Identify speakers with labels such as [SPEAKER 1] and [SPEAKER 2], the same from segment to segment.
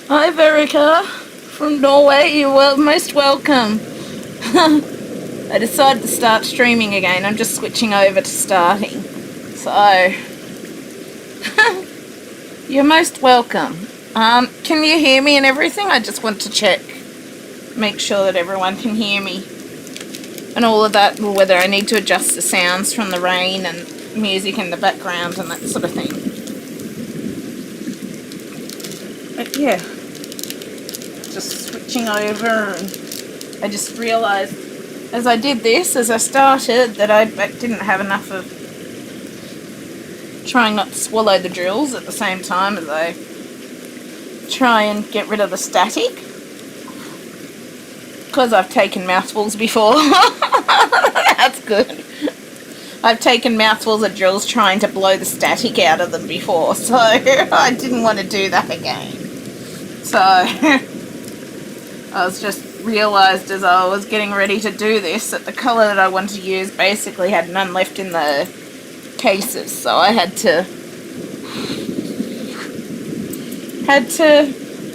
[SPEAKER 1] Hi Verica from Norway, you're most welcome. I decided to start streaming again. I'm just switching over to starting. So, you're most welcome. Can you hear me and everything? I just want to check. Make sure that everyone can hear me. And all of that, whether I need to adjust the sounds from the rain and music in the background and that sort of thing. But yeah, just switching over, and I just realised as I did this, as I started, that I didn't have enough of trying not to swallow the drills at the same time as I try and get rid of the static, because I've taken mouthfuls before. That's good. I've taken mouthfuls of drills trying to blow the static out of them before, so I didn't want to do that again. So I was just realised as I was getting ready to do this that the colour that I wanted to use basically had none left in the cases, so I had to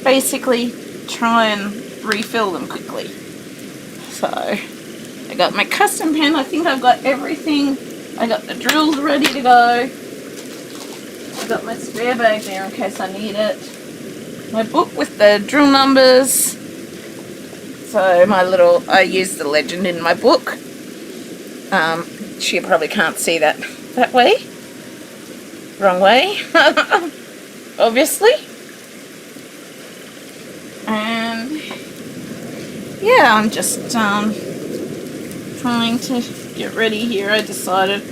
[SPEAKER 1] basically try and refill them quickly. So I got my custom pen. I think I've got everything. I got the drills ready to go. I got my spare bag there in case I need it. My book with the drill numbers. So I used the legend in my book. She probably can't see that way. Wrong way. Obviously. And yeah, I'm just trying to get ready here. I decided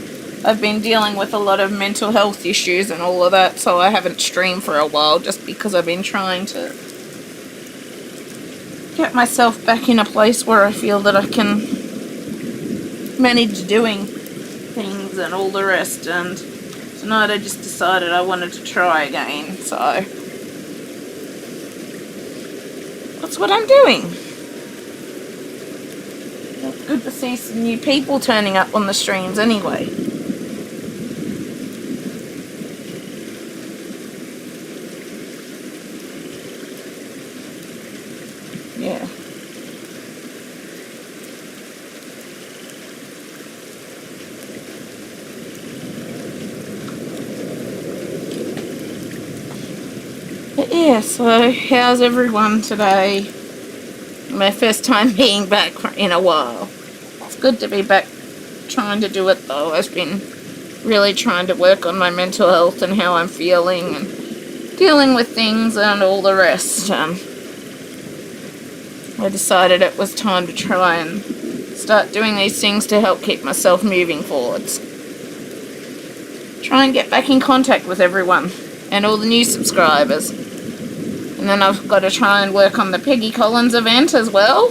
[SPEAKER 1] I've been dealing with a lot of mental health issues and all of that, so I haven't streamed for a while just because I've been trying to get myself back in a place where I feel that I can manage doing things and all the rest. And tonight I just decided I wanted to try again, so that's what I'm doing. It's good to see some new people turning up on the streams anyway. Yeah. But yeah, so how's everyone today? My first time being back in a while. It's good to be back trying to do it though. I've been really trying to work on my mental health and how I'm feeling and dealing with things and all the rest. I decided it was time to try and start doing these things to help keep myself moving forwards. Try and get back in contact with everyone and all the new subscribers. And then I've got to try and work on the Peggy Collins event as well.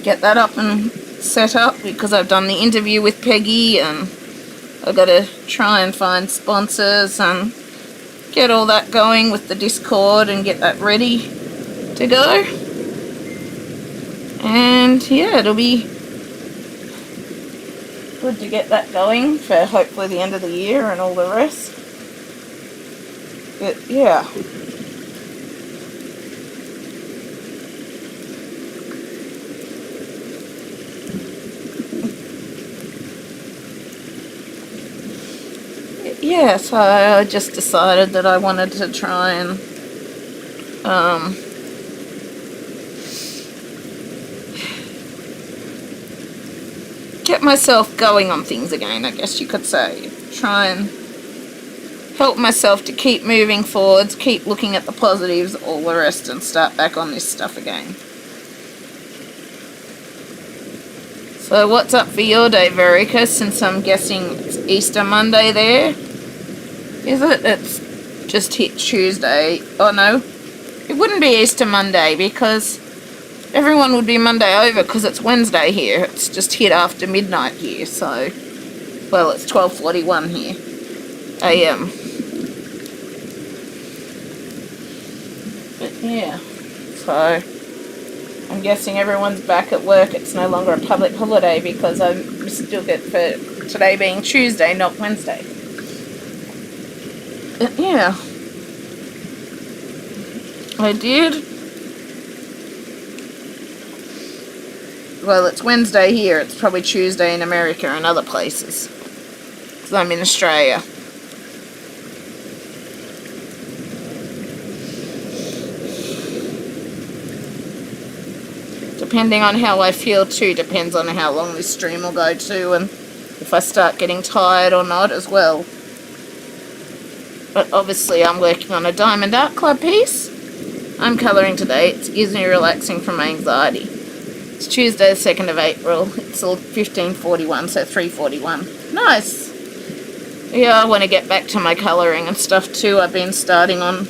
[SPEAKER 1] Get that up and set up because I've done the interview with Peggy, and I've got to try and find sponsors and get all that going with the Discord and get that ready to go. And yeah, it'll be good to get that going for hopefully the end of the year and all the rest. But yeah. Yeah, so I just decided that I wanted to try and get myself going on things again, I guess you could say. Try and help myself to keep moving forwards, keep looking at the positives, all the rest, and start back on this stuff again. So what's up for your day, Verica, since I'm guessing it's Easter Monday there? Is it? It's just hit Tuesday. Oh no, it wouldn't be Easter Monday because everyone would be Monday over because it's Wednesday here. It's just hit after midnight here, so, well, it's 12:41 here, AM. But yeah, so I'm guessing everyone's back at work. It's no longer a public holiday because I mistook it for today being Tuesday, not Wednesday. But yeah, I did. Well, it's Wednesday here. It's probably Tuesday in America and other places, because I'm in Australia. Depending on how I feel too, depends on how long this stream will go to, and if I start getting tired or not as well. But obviously I'm working on a Diamond Art Club piece. I'm colouring today. It gives me relaxing from my anxiety. It's Tuesday the 2nd of April. It's all 15:41, so 3:41. Nice! Yeah, I want to get back to my colouring and stuff too. I've been starting on...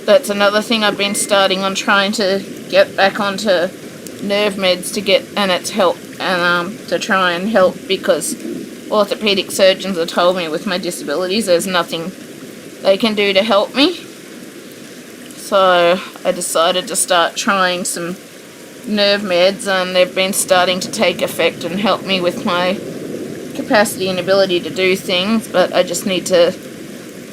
[SPEAKER 1] That's another thing I've been starting on, trying to get back onto nerve meds to get... And it's help. And to try and help, because orthopedic surgeons have told me with my disabilities there's nothing they can do to help me. So I decided to start trying some nerve meds, and they've been starting to take effect and help me with my capacity and ability to do things, but I just need to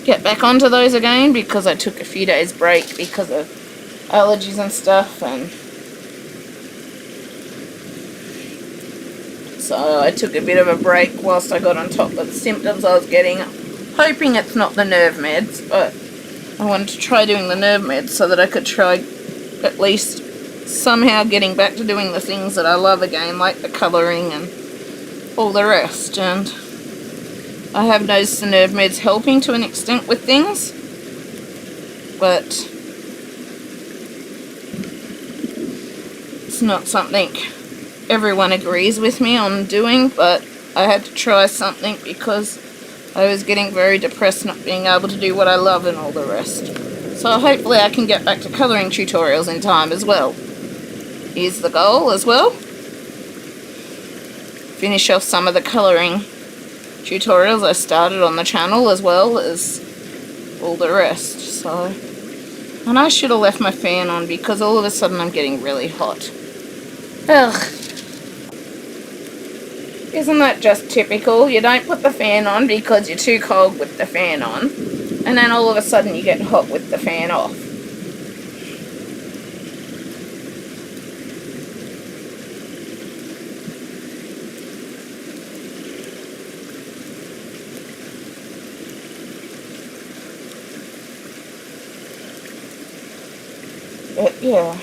[SPEAKER 1] get back onto those again because I took a few days break because of allergies and stuff, and so I took a bit of a break whilst I got on top of the symptoms I was getting, hoping it's not the nerve meds, but I wanted to try doing the nerve meds so that I could try at least somehow getting back to doing the things that I love again, like the colouring and all the rest. And I have noticed the nerve meds helping to an extent with things, but it's not something everyone agrees with me on doing, but I had to try something because I was getting very depressed not being able to do what I love and all the rest. So hopefully I can get back to colouring tutorials in time as well. Is the goal as well. Finish off some of the colouring tutorials I started on the channel as well as all the rest. So, and I should have left my fan on because all of a sudden I'm getting really hot. Ugh. Isn't that just typical? You don't put the fan on because you're too cold with the fan on, and then all of a sudden you get hot with the fan off. Yeah.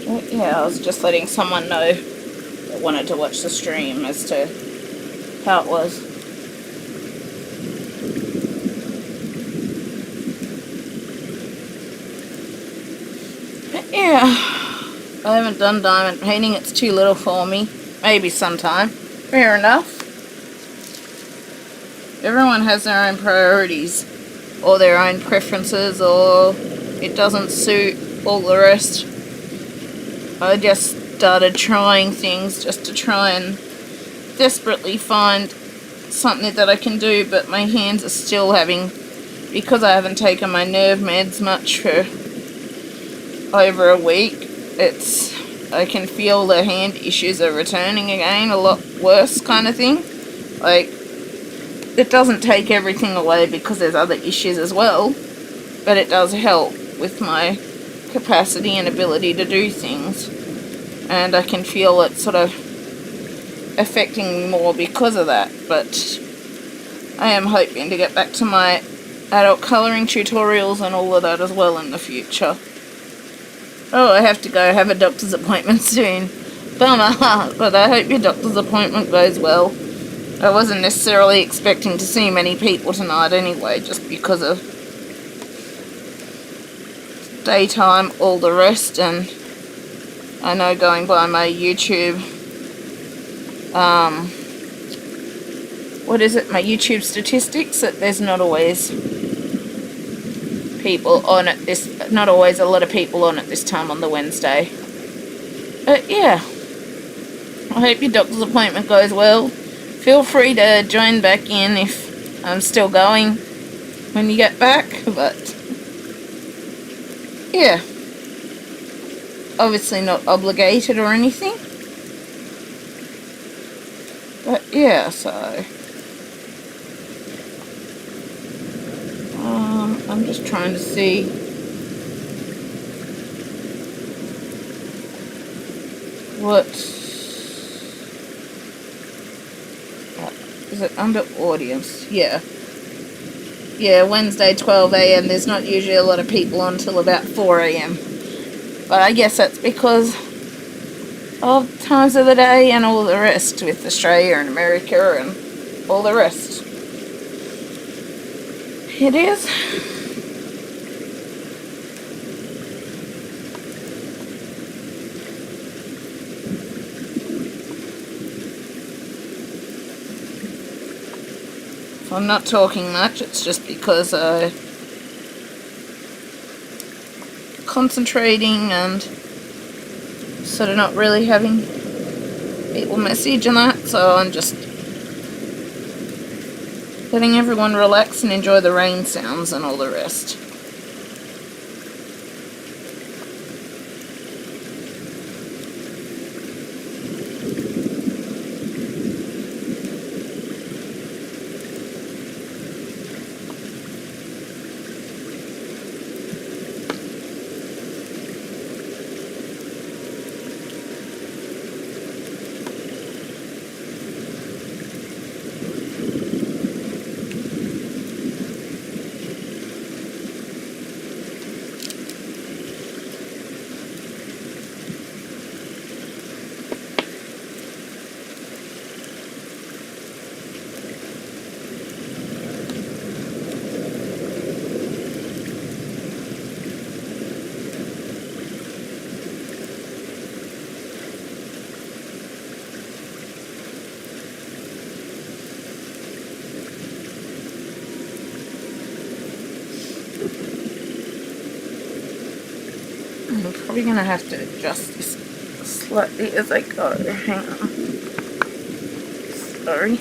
[SPEAKER 1] But yeah, I was just letting someone know that wanted to watch the stream as to how it was. But yeah, I haven't done diamond painting. It's too little for me. Maybe sometime. Fair enough. Everyone has their own priorities, or their own preferences, or it doesn't suit all the rest. I just started trying things just to try and desperately find something that I can do, but my hands are still having, because I haven't taken my nerve meds much for over a week, I can feel the hand issues are returning again, a lot worse kind of thing. Like, it doesn't take everything away because there's other issues as well, but it does help with my capacity and ability to do things. And I can feel it sort of affecting me more because of that. But I am hoping to get back to my adult colouring tutorials and all of that as well in the future. Oh, I have to go have a doctor's appointment soon. Bummer, but I hope your doctor's appointment goes well. I wasn't necessarily expecting to see many people tonight anyway, just because of daytime, all the rest, and I know going by my YouTube, my YouTube statistics, that there's not always people on it not always a lot of people on at this time on the Wednesday. But yeah, I hope your doctor's appointment goes well. Feel free to join back in if I'm still going when you get back, but yeah, obviously not obligated or anything. But yeah, so I'm just trying to see what is it under audience? Yeah, Wednesday 12 a.m. There's not usually a lot of people on till about 4 a.m. But I guess that's because of times of the day and all the rest with Australia and America and all the rest. It is. If I'm not talking much, it's just because I'm concentrating and sort of not really having people message and that, so I'm just letting everyone relax and enjoy the rain sounds and all the rest. I'm probably going to have to adjust this slightly as I go. Hang on. Sorry.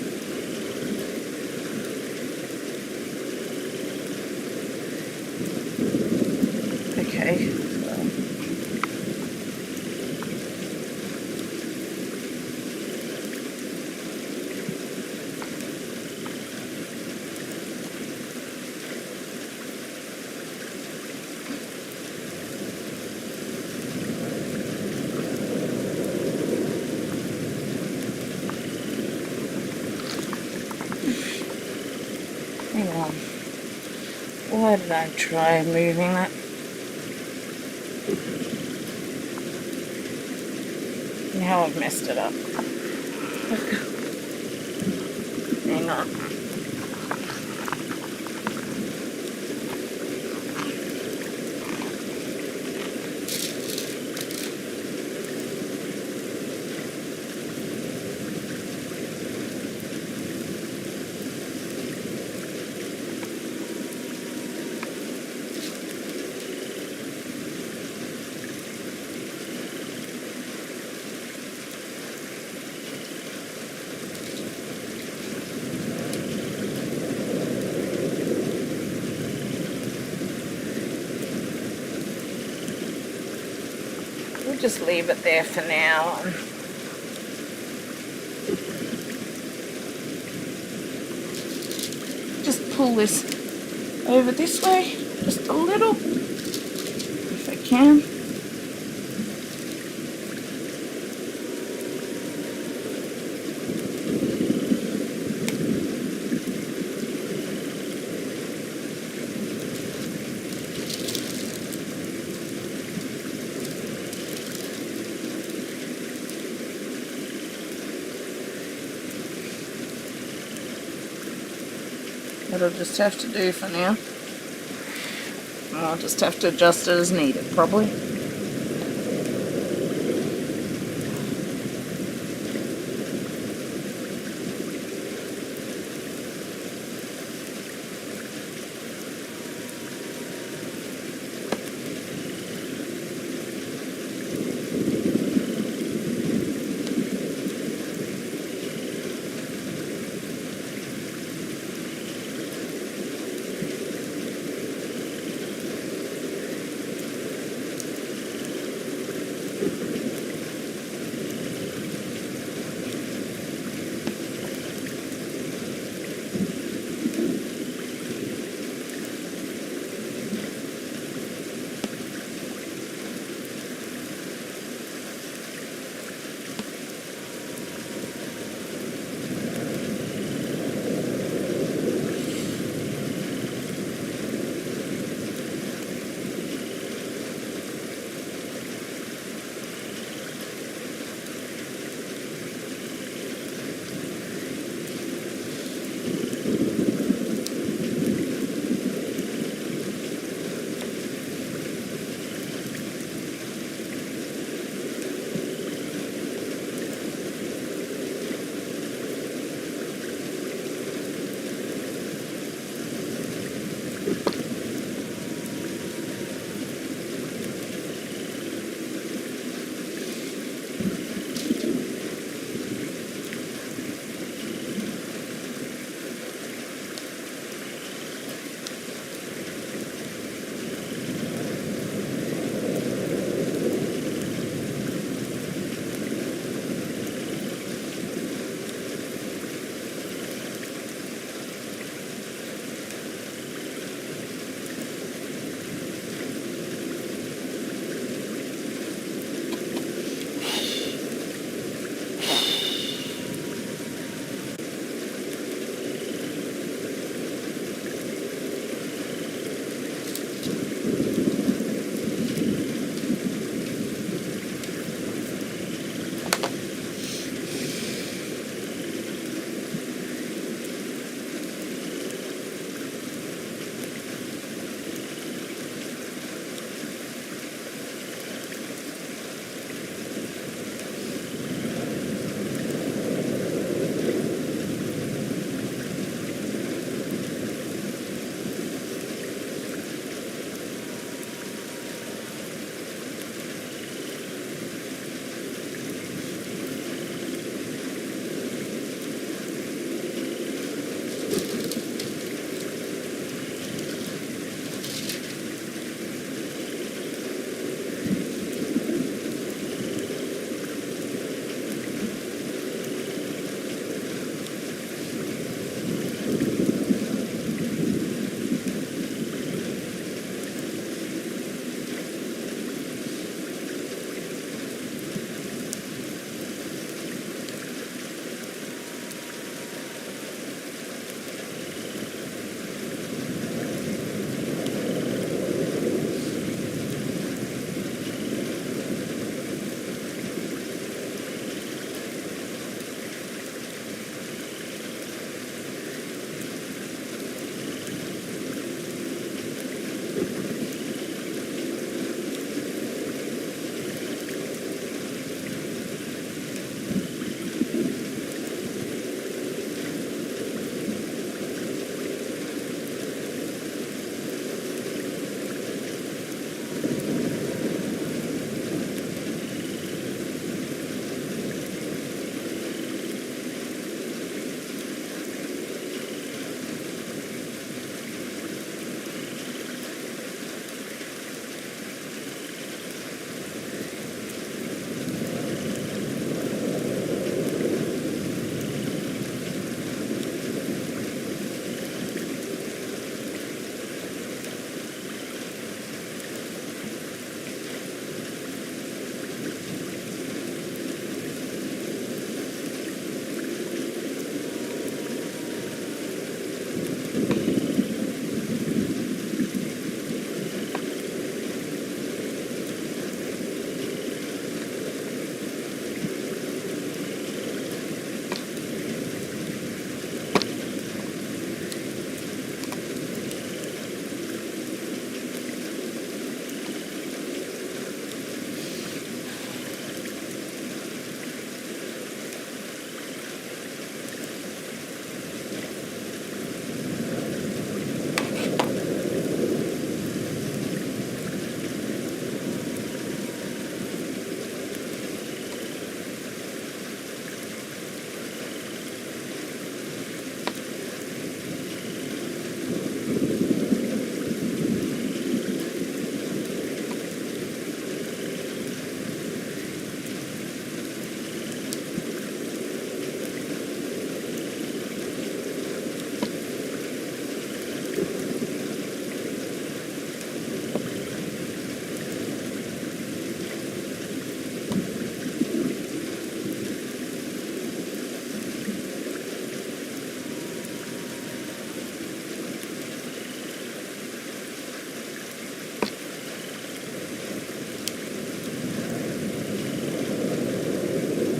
[SPEAKER 1] Okay. Hang on. Why did I try moving that? Now I've messed it up. Hang on. We'll just leave it there for now. Just pull this over this way, just a little, if I can. That'll just have to do for now. I'll just have to adjust it as needed, probably.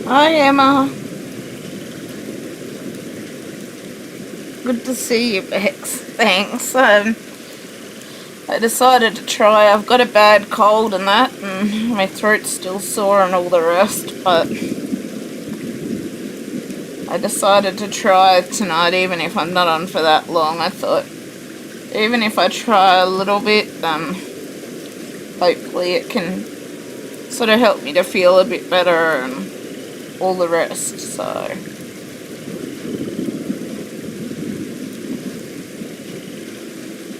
[SPEAKER 1] Hi, Emma. Good to see you, Bex. Thanks. I decided to try. I've got a bad cold and that, and my throat's still sore and all the rest, but I decided to try tonight, even if I'm not on for that long. I thought, even if I try a little bit, then hopefully it can sort of help me to feel a bit better and all the rest, so.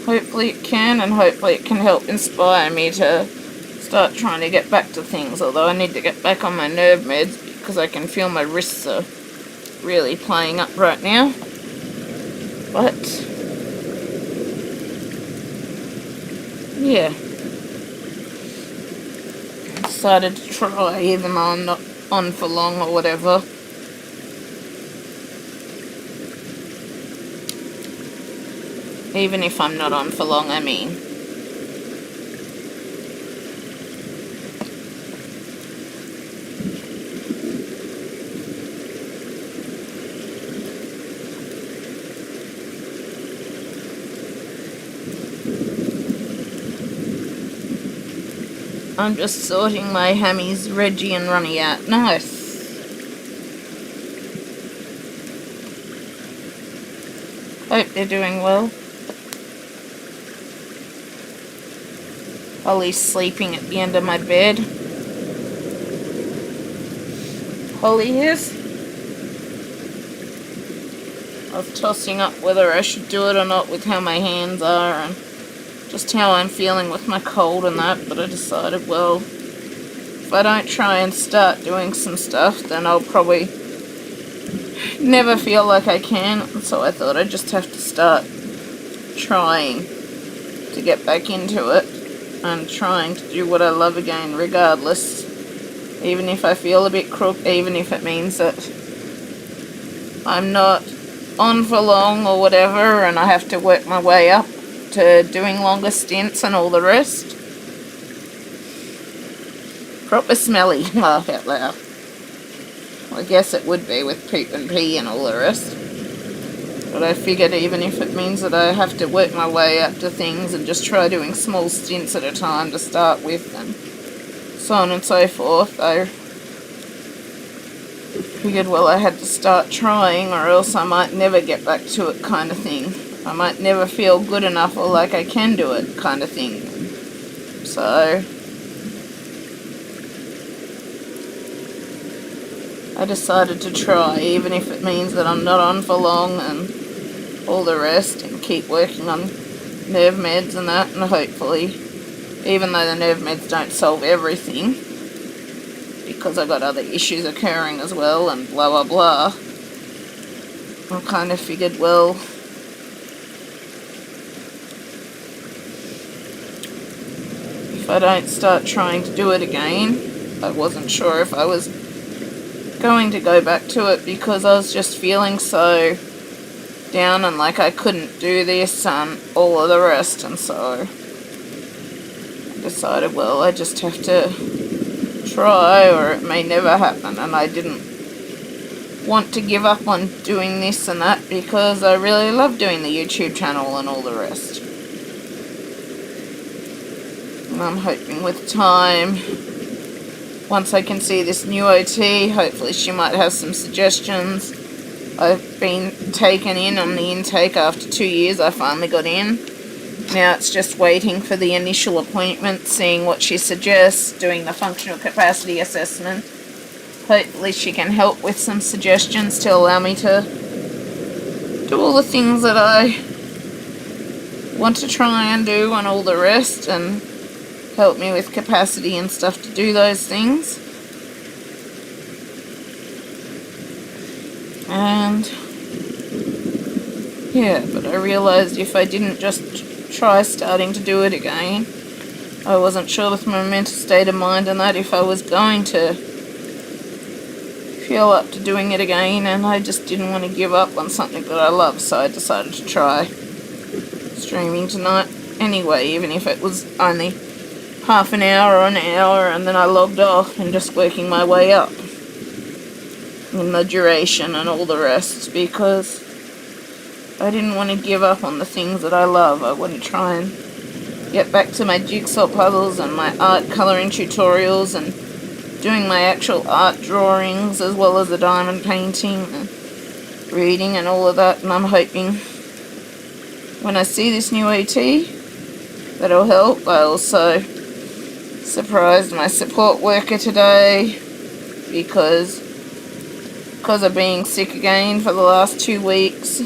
[SPEAKER 1] Hopefully it can, and hopefully it can help inspire me to start trying to get back to things, although I need to get back on my nerve meds because I can feel my wrists are really playing up right now. But yeah, I decided to try even though I'm not on for long or whatever. Even if I'm not on for long, I mean. I'm just sorting my hammies, Reggie and Ronnie out. Nice. Hope they're doing well. Holly's sleeping at the end of my bed. Holly is. I was tossing up whether I should do it or not with how my hands are and just how I'm feeling with my cold and that, but I decided, well, if I don't try and start doing some stuff, then I'll probably never feel like I can, so I thought I'd just have to start trying to get back into it and trying to do what I love again regardless, even if I feel a bit crook, even if it means that I'm not on for long or whatever and I have to work my way up to doing longer stints and all the rest. Proper smelly, laugh out loud. I guess it would be with poop and pee and all the rest. But I figured even if it means that I have to work my way up to things and just try doing small stints at a time to start with and so on and so forth, I figured, well, I had to start trying or else I might never get back to it kind of thing. I might never feel good enough or like I can do it kind of thing. So I decided to try, even if it means that I'm not on for long and all the rest, and keep working on nerve meds and that, and hopefully, even though the nerve meds don't solve everything, because I've got other issues occurring as well and blah blah blah, I kind of figured, well, if I don't start trying to do it again, I wasn't sure if I was going to go back to it because I was just feeling so down and like I couldn't do this and all of the rest, and so I decided, well, I just have to try or it may never happen, and I didn't want to give up on doing this and that because I really love doing the YouTube channel and all the rest. And I'm hoping with time, once I can see this new OT, hopefully she might have some suggestions. I've been taken in on the intake after 2 years. I finally got in. Now it's just waiting for the initial appointment, seeing what she suggests, doing the functional capacity assessment. Hopefully she can help with some suggestions to allow me to do all the things that I want to try and do and all the rest, and help me with capacity and stuff to do those things. And yeah, but I realized if I didn't just try starting to do it again, I wasn't sure with my mental state of mind and that if I was going to feel up to doing it again, and I just didn't want to give up on something that I love, so I decided to try streaming tonight anyway, even if it was only half an hour or an hour, and then I logged off and just working my way up. in the duration and all the rest, because I didn't want to give up on the things that I love. I want to try and get back to my jigsaw puzzles and my art colouring tutorials and doing my actual art drawings, as well as the diamond painting and reading and all of that. And I'm hoping when I see this new OT that'll help. I also surprised my support worker today because of being sick again for the last 2 weeks.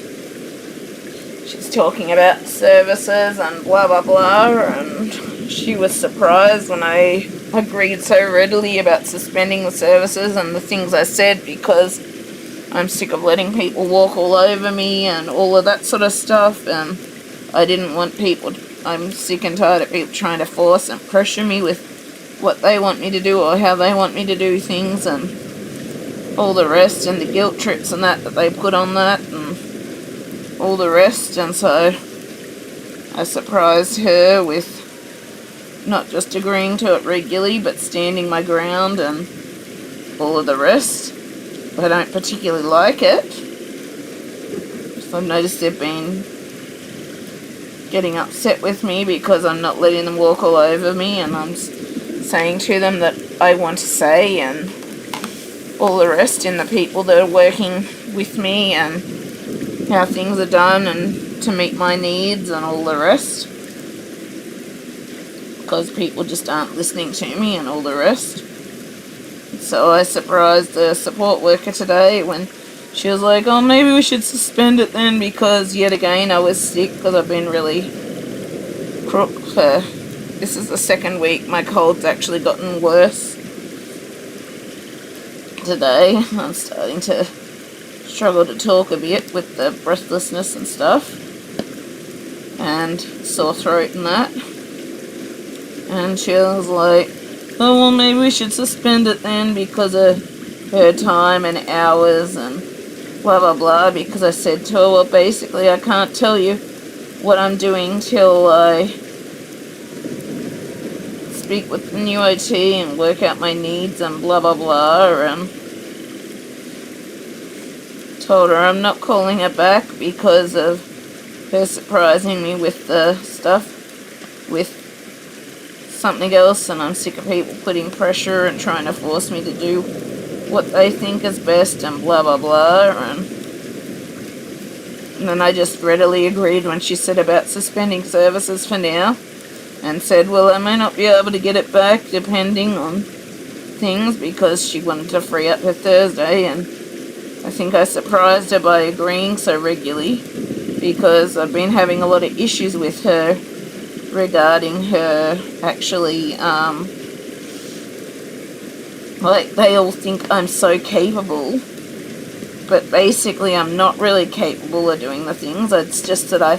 [SPEAKER 1] She's talking about services and blah blah blah, and she was surprised when I agreed so readily about suspending the services and the things I said, because I'm sick of letting people walk all over me and all of that sort of stuff, and I didn't want people, I'm sick and tired of people trying to force and pressure me with what they want me to do or how they want me to do things and all the rest, and the guilt trips and that they put on that and all the rest. And so I surprised her with not just agreeing to it regularly, but standing my ground and all of the rest. I don't particularly like it. I've noticed they've been getting upset with me because I'm not letting them walk all over me, and I'm saying to them that I want to say and all the rest, in the people that are working with me and how things are done and to meet my needs and all the rest, because people just aren't listening to me and all the rest. So I surprised the support worker today when she was like, oh, maybe we should suspend it then, because yet again I was sick, because I've been really crook for, this is the second week. My cold's actually gotten worse today. I'm starting to struggle to talk a bit with the breathlessness and stuff and sore throat and that. And she was like, oh, well, maybe we should suspend it then because of her time and hours and blah blah blah, because I said to her, well, basically I can't tell you what I'm doing till I speak with the new OT and work out my needs and blah blah blah, and told her I'm not calling her back because of her surprising me with the stuff with something else, and I'm sick of people putting pressure and trying to force me to do what they think is best and blah blah blah. And then I just readily agreed when she said about suspending services for now, and said, well, I may not be able to get it back depending on things, because she wanted to free up her Thursday. And I think I surprised her by agreeing so regularly, because I've been having a lot of issues with her regarding her actually, like, they all think I'm so capable, but basically I'm not really capable of doing the things. It's just that I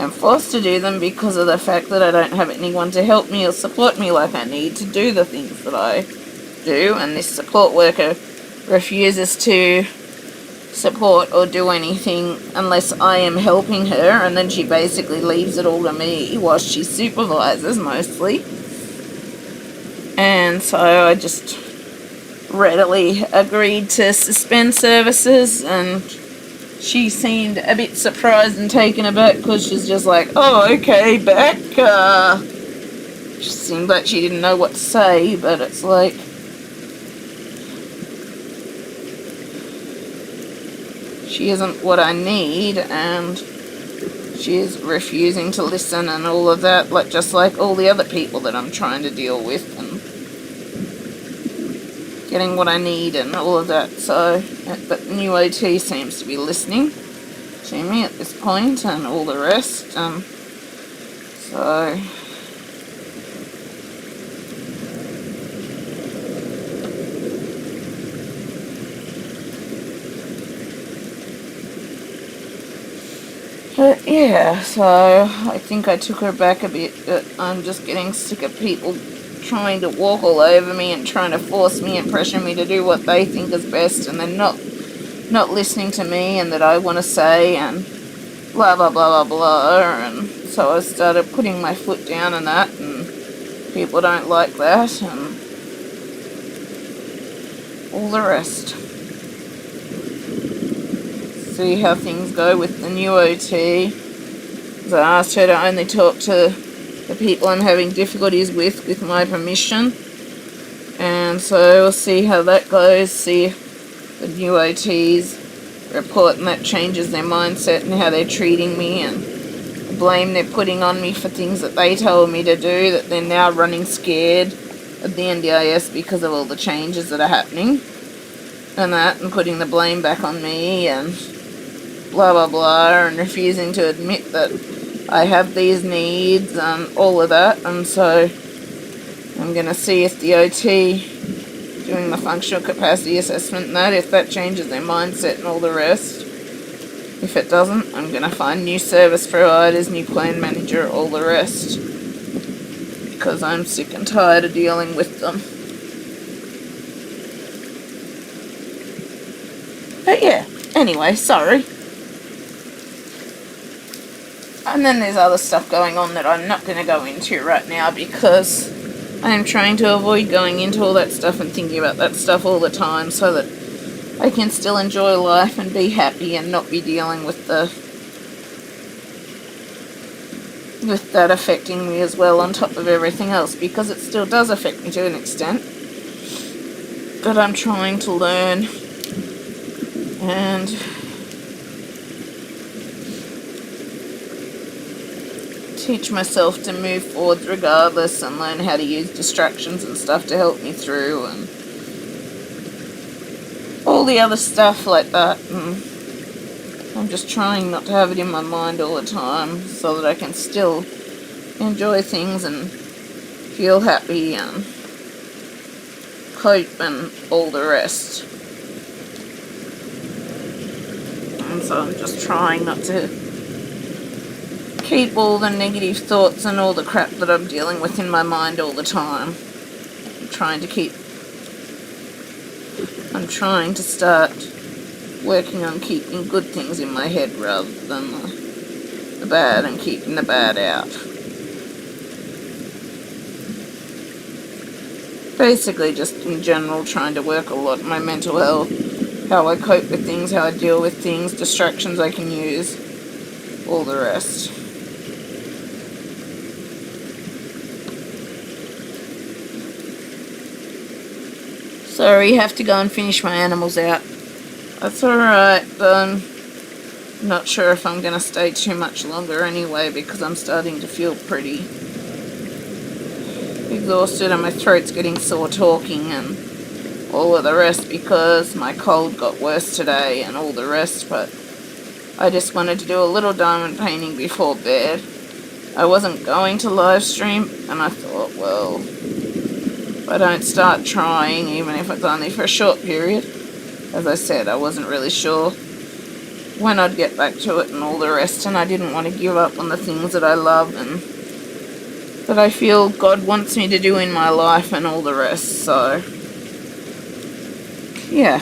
[SPEAKER 1] am forced to do them because of the fact that I don't have anyone to help me or support me like I need to do the things that I do, and this support worker refuses to support or do anything unless I am helping her, and then she basically leaves it all to me while she supervises mostly. And so I just readily agreed to suspend services, and she seemed a bit surprised and taken aback, because she's just like, oh, okay, back. She seemed like she didn't know what to say, but it's like, she isn't what I need, and she is refusing to listen and all of that, like just like all the other people that I'm trying to deal with and getting what I need and all of that. So, but the new OT seems to be listening to me at this point and all the rest. So but yeah, so I think I took her back a bit, but I'm just getting sick of people trying to walk all over me and trying to force me and pressure me to do what they think is best, and then not listening to me and that I want to say and blah blah blah blah blah. And so I started putting my foot down on that, and people don't like that and all the rest. see how things go with the new OT. So I asked her to only talk to the people I'm having difficulties with my permission. And so we'll see how that goes, see if the new OTs report and that changes their mindset and how they're treating me, and the blame they're putting on me for things that they told me to do, that they're now running scared of the NDIS because of all the changes that are happening and that, and putting the blame back on me and blah blah blah, and refusing to admit that I have these needs and all of that. And so I'm going to see if the OT doing the functional capacity assessment and that, if that changes their mindset and all the rest. If it doesn't, I'm going to find new service providers, new plan manager, all the rest, because I'm sick and tired of dealing with them. But yeah, anyway, sorry. And then there's other stuff going on that I'm not going to go into right now, because I am trying to avoid going into all that stuff and thinking about that stuff all the time, so that I can still enjoy life and be happy and not be dealing with that affecting me as well on top of everything else, because it still does affect me to an extent. But I'm trying to learn and teach myself to move forward regardless, and learn how to use distractions and stuff to help me through, and all the other stuff like that. And I'm just trying not to have it in my mind all the time, so that I can still enjoy things and feel happy and cope and all the rest. And so I'm just trying not to keep all the negative thoughts and all the crap that I'm dealing with in my mind all the time. I'm trying to start working on keeping good things in my head rather than the bad, and keeping the bad out. Basically just in general trying to work a lot on my mental health, how I cope with things, how I deal with things, distractions I can use, all the rest. Sorry, have to go and finish my animals out. That's alright, but I'm not sure if I'm going to stay too much longer anyway, because I'm starting to feel pretty exhausted and my throat's getting sore talking and all of the rest, because my cold got worse today and all the rest. But I just wanted to do a little diamond painting before bed. I wasn't going to live stream, and I thought, well, if I don't start trying, even if it's only for a short period, as I said, I wasn't really sure when I'd get back to it and all the rest, and I didn't want to give up on the things that I love and that I feel God wants me to do in my life and all the rest. So yeah,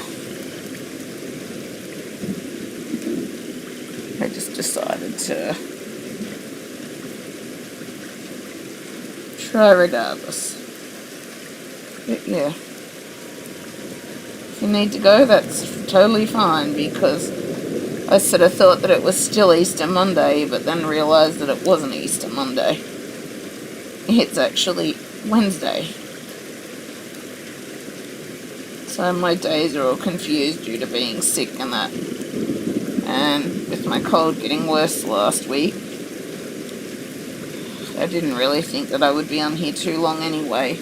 [SPEAKER 1] I just decided to try regardless. But yeah, if you need to go, that's totally fine, because I sort of thought that it was still Easter Monday, but then realised that it wasn't Easter Monday. It's actually Wednesday. So my days are all confused due to being sick and that. And with my cold getting worse last week, I didn't really think that I would be on here too long anyway.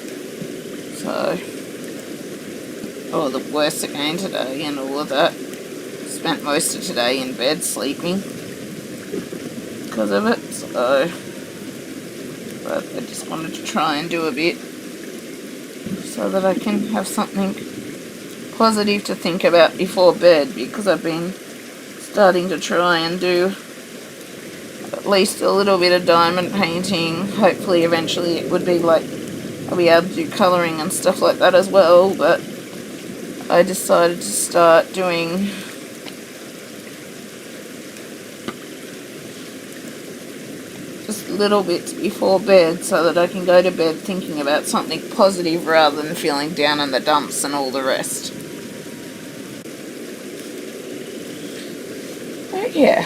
[SPEAKER 1] So, the worse again today and all of that. Spent most of today in bed sleeping because of it. So, but I just wanted to try and do a bit so that I can have something positive to think about before bed, because I've been starting to try and do at least a little bit of diamond painting. Hopefully eventually it would be like I'll be able to do colouring and stuff like that as well, but I decided to start doing just little bits before bed, so that I can go to bed thinking about something positive rather than feeling down in the dumps and all the rest. But yeah.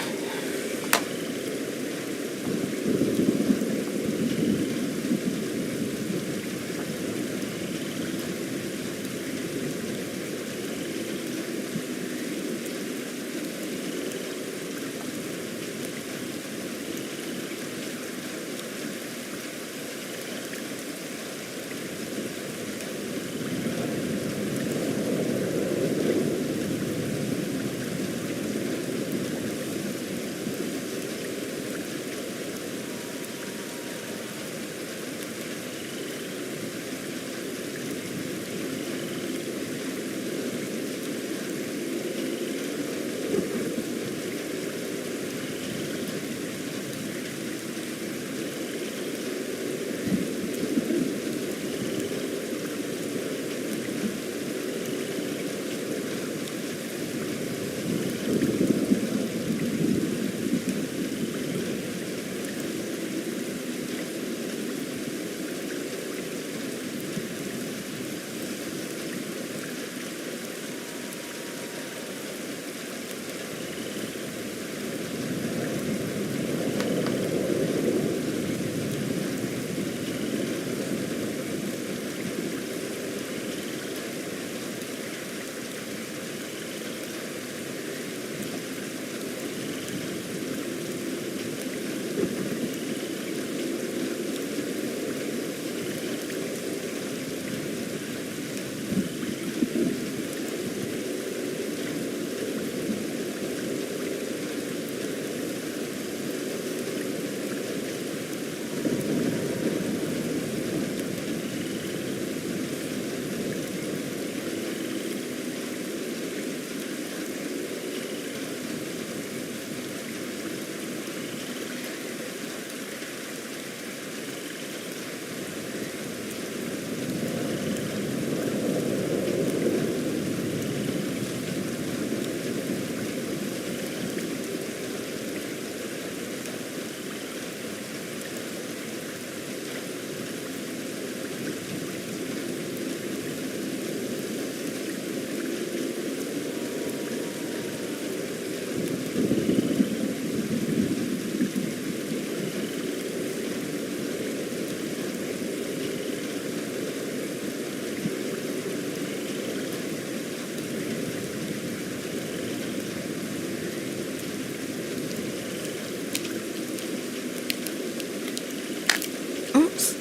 [SPEAKER 1] Oops.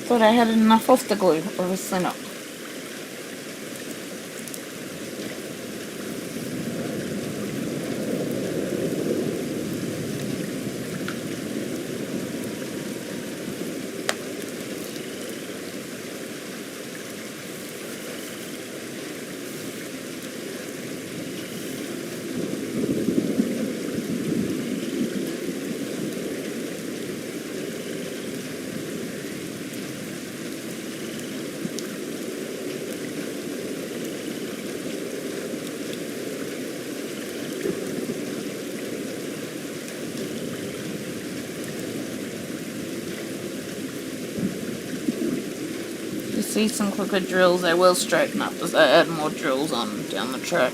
[SPEAKER 1] Thought I had enough off the glue. Obviously not. You see some crooked drills, they will straighten up as I add more drills on down the track.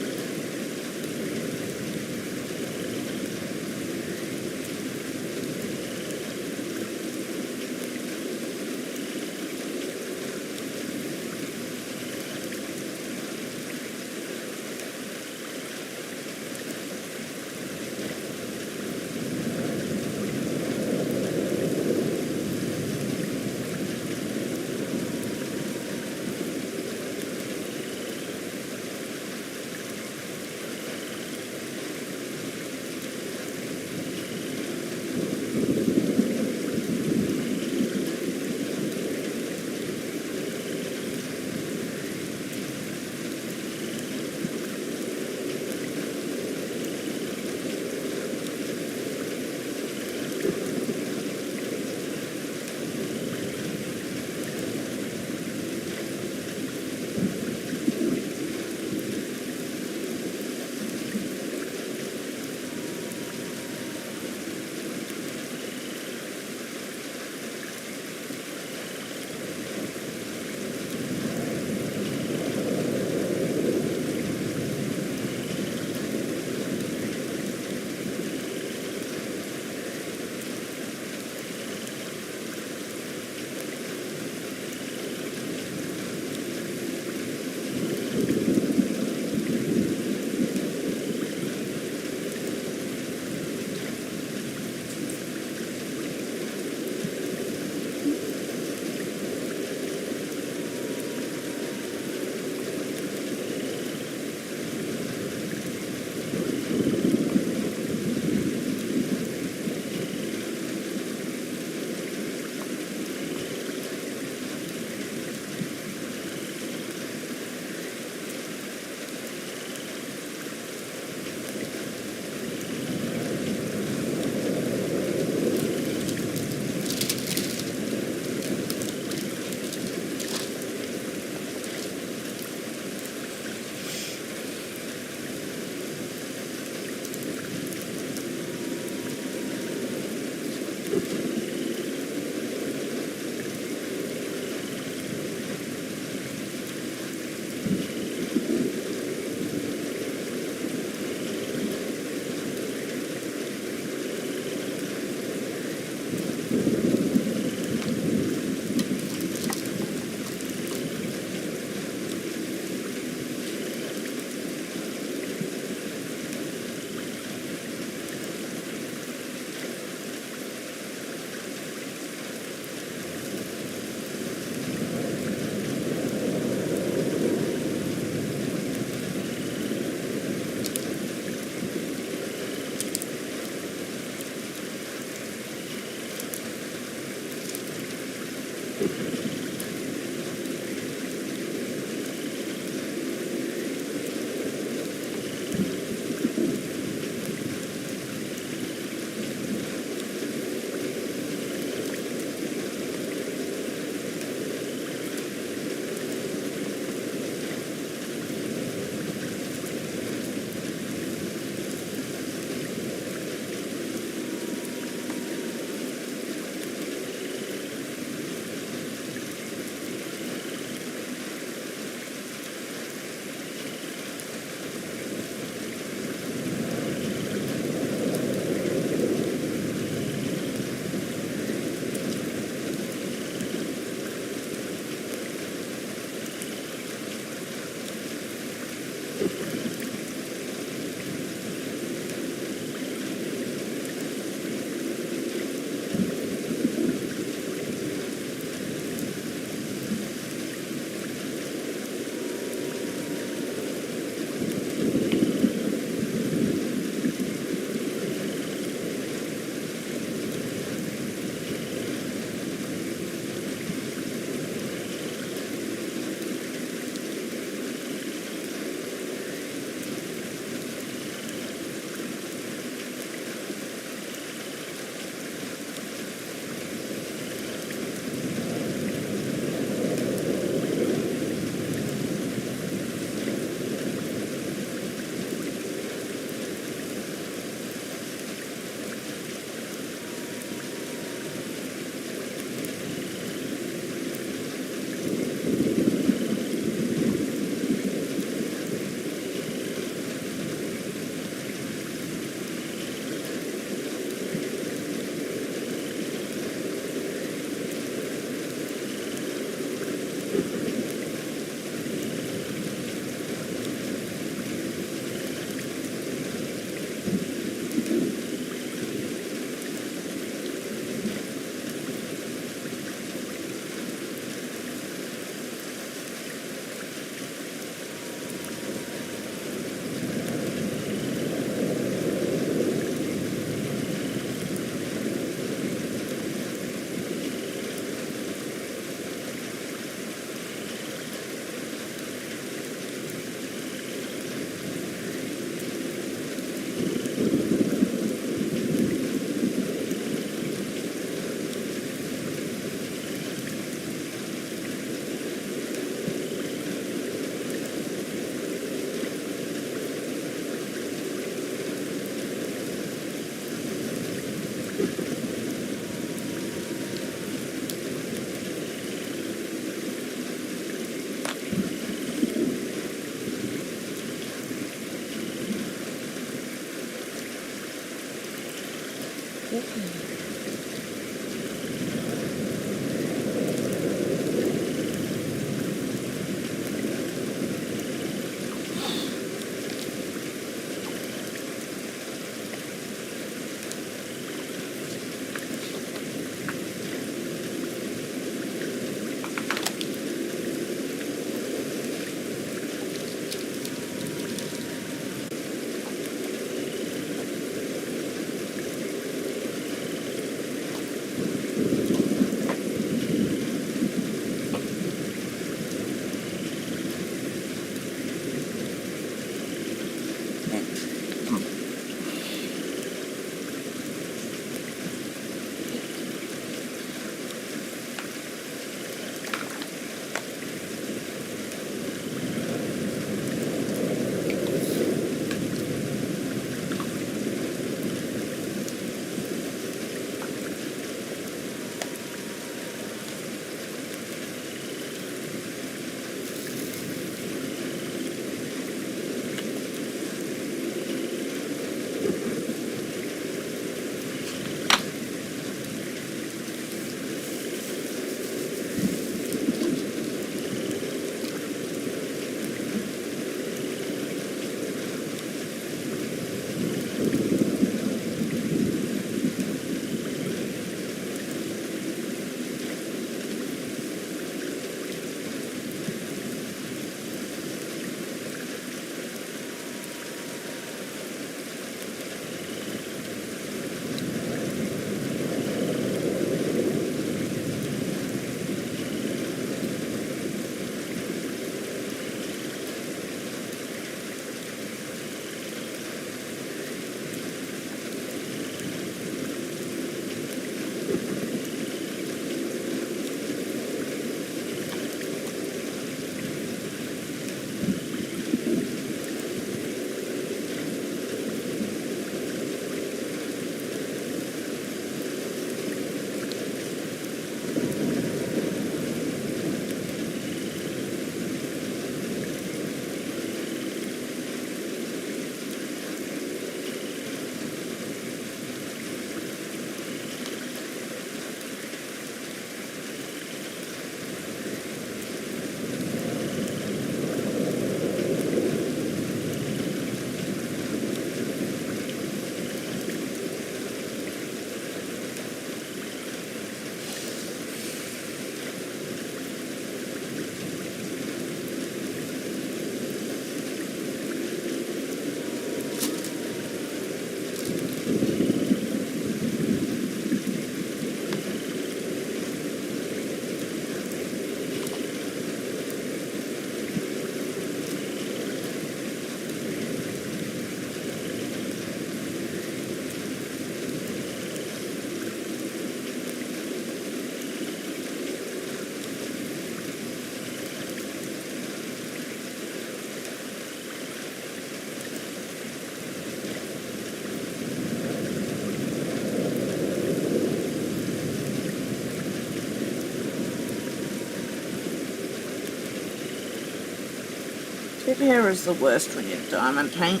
[SPEAKER 1] Tip hair is the worst when you diamond paint.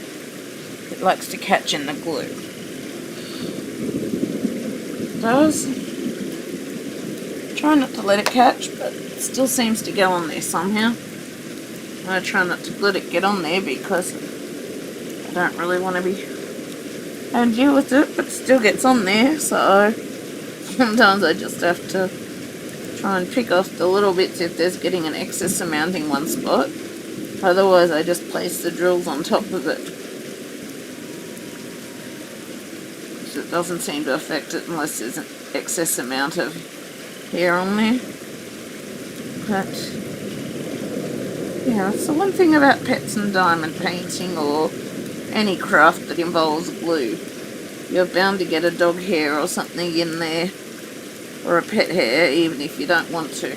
[SPEAKER 1] It likes to catch in the glue. It does. Try not to let it catch, but it still seems to go on there somehow. I try not to let it get on there because I don't really want to be having to deal with it, but it still gets on there, so sometimes I just have to try and pick off the little bits if there's getting an excess amount in one spot. Otherwise I just place the drills on top of it. So it doesn't seem to affect it unless there's an excess amount of hair on there. But yeah, that's the one thing about pets and diamond painting or any craft that involves glue. You're bound to get a dog hair or something in there, or a pet hair, even if you don't want to.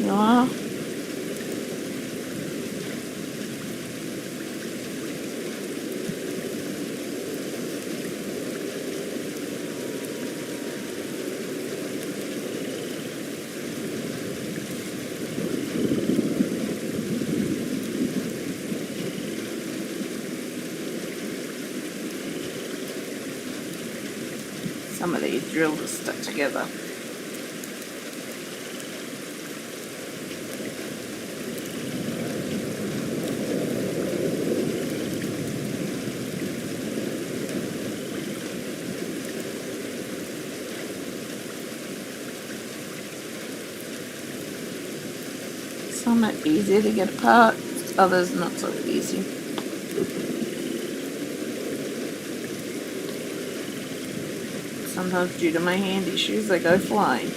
[SPEAKER 1] Yeah. Some of these drills are stuck together. Some are easier to get apart, others not so easy. Sometimes due to my hand issues, they go flying.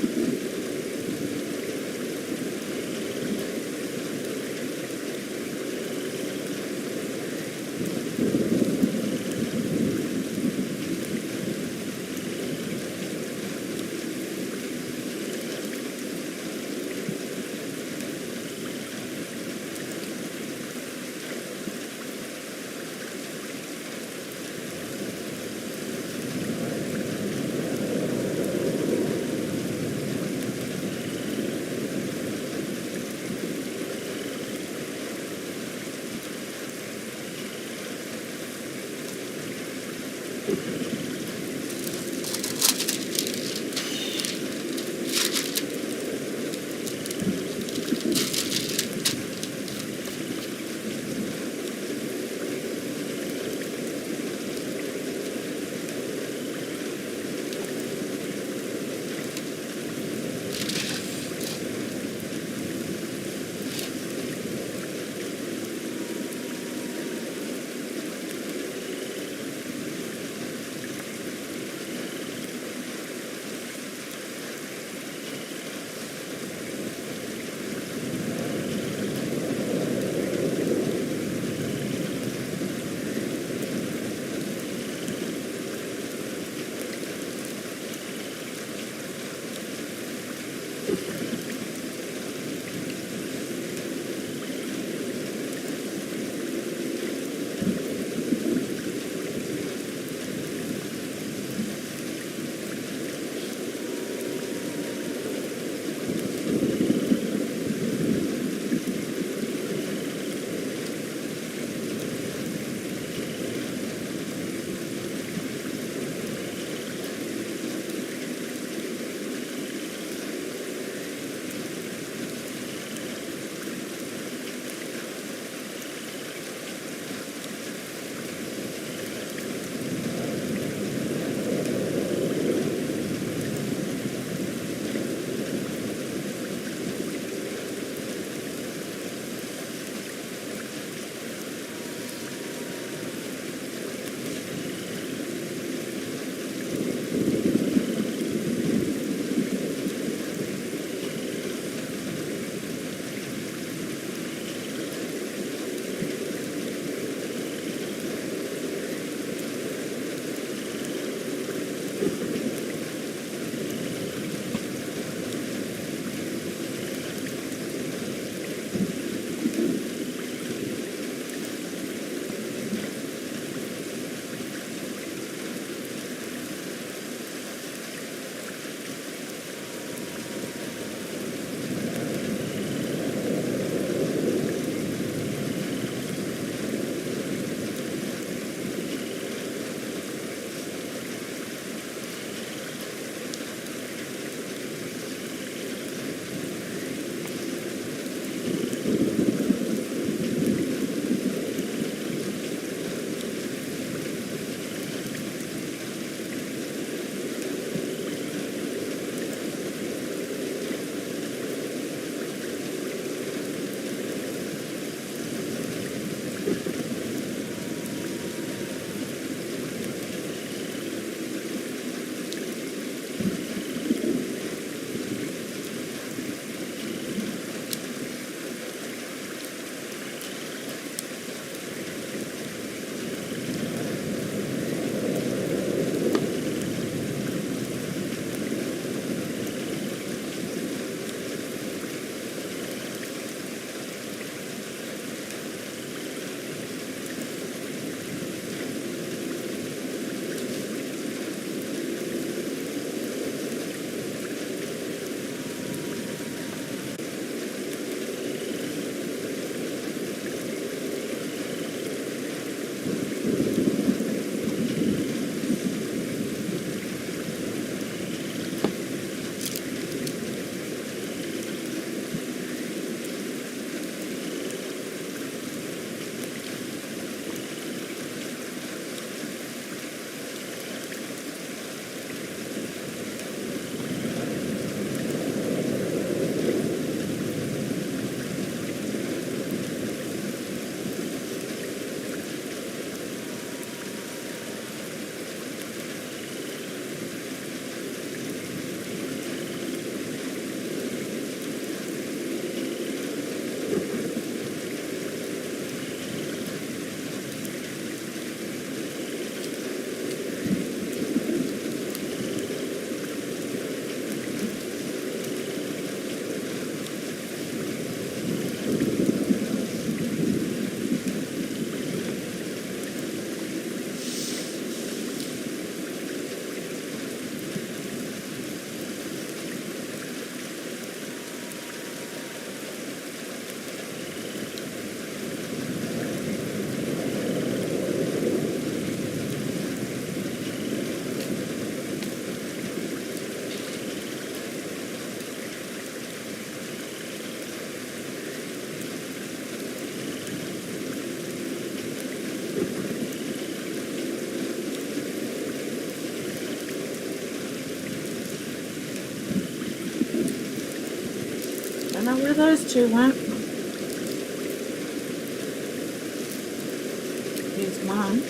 [SPEAKER 1] those two went. Here's one.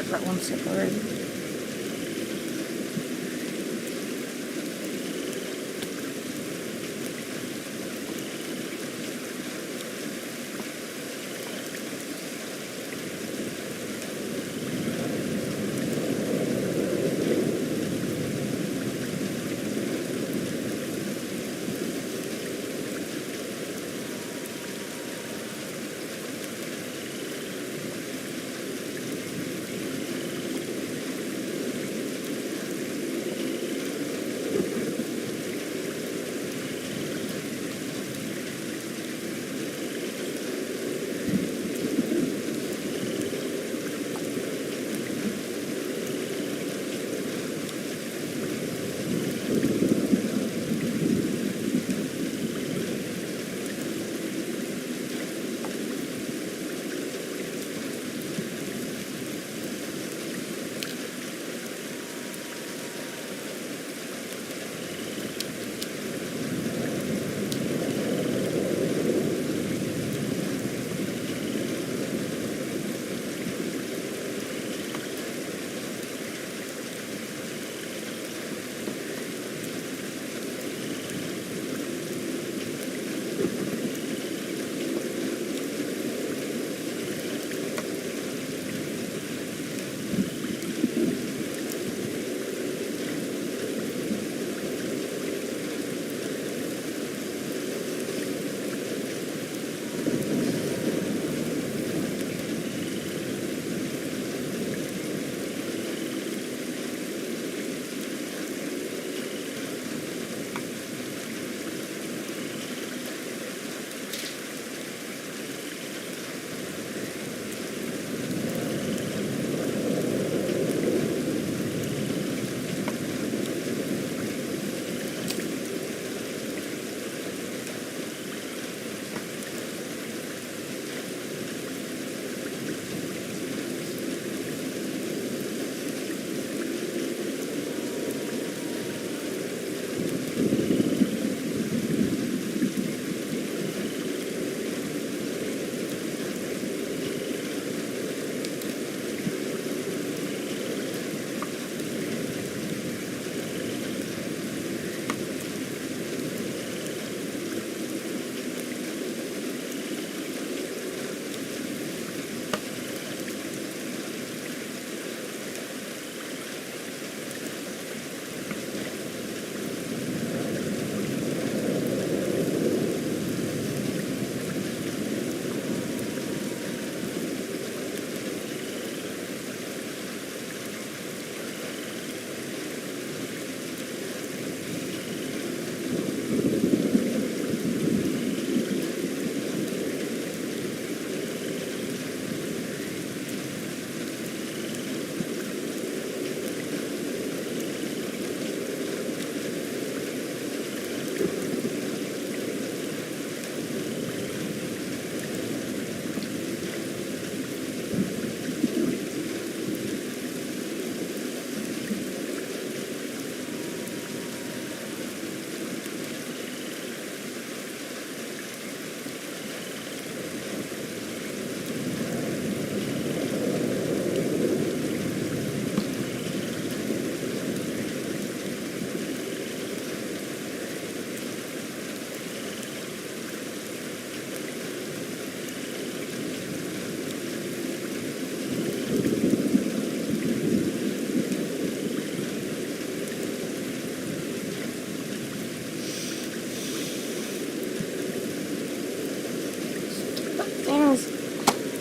[SPEAKER 1] get that one separated.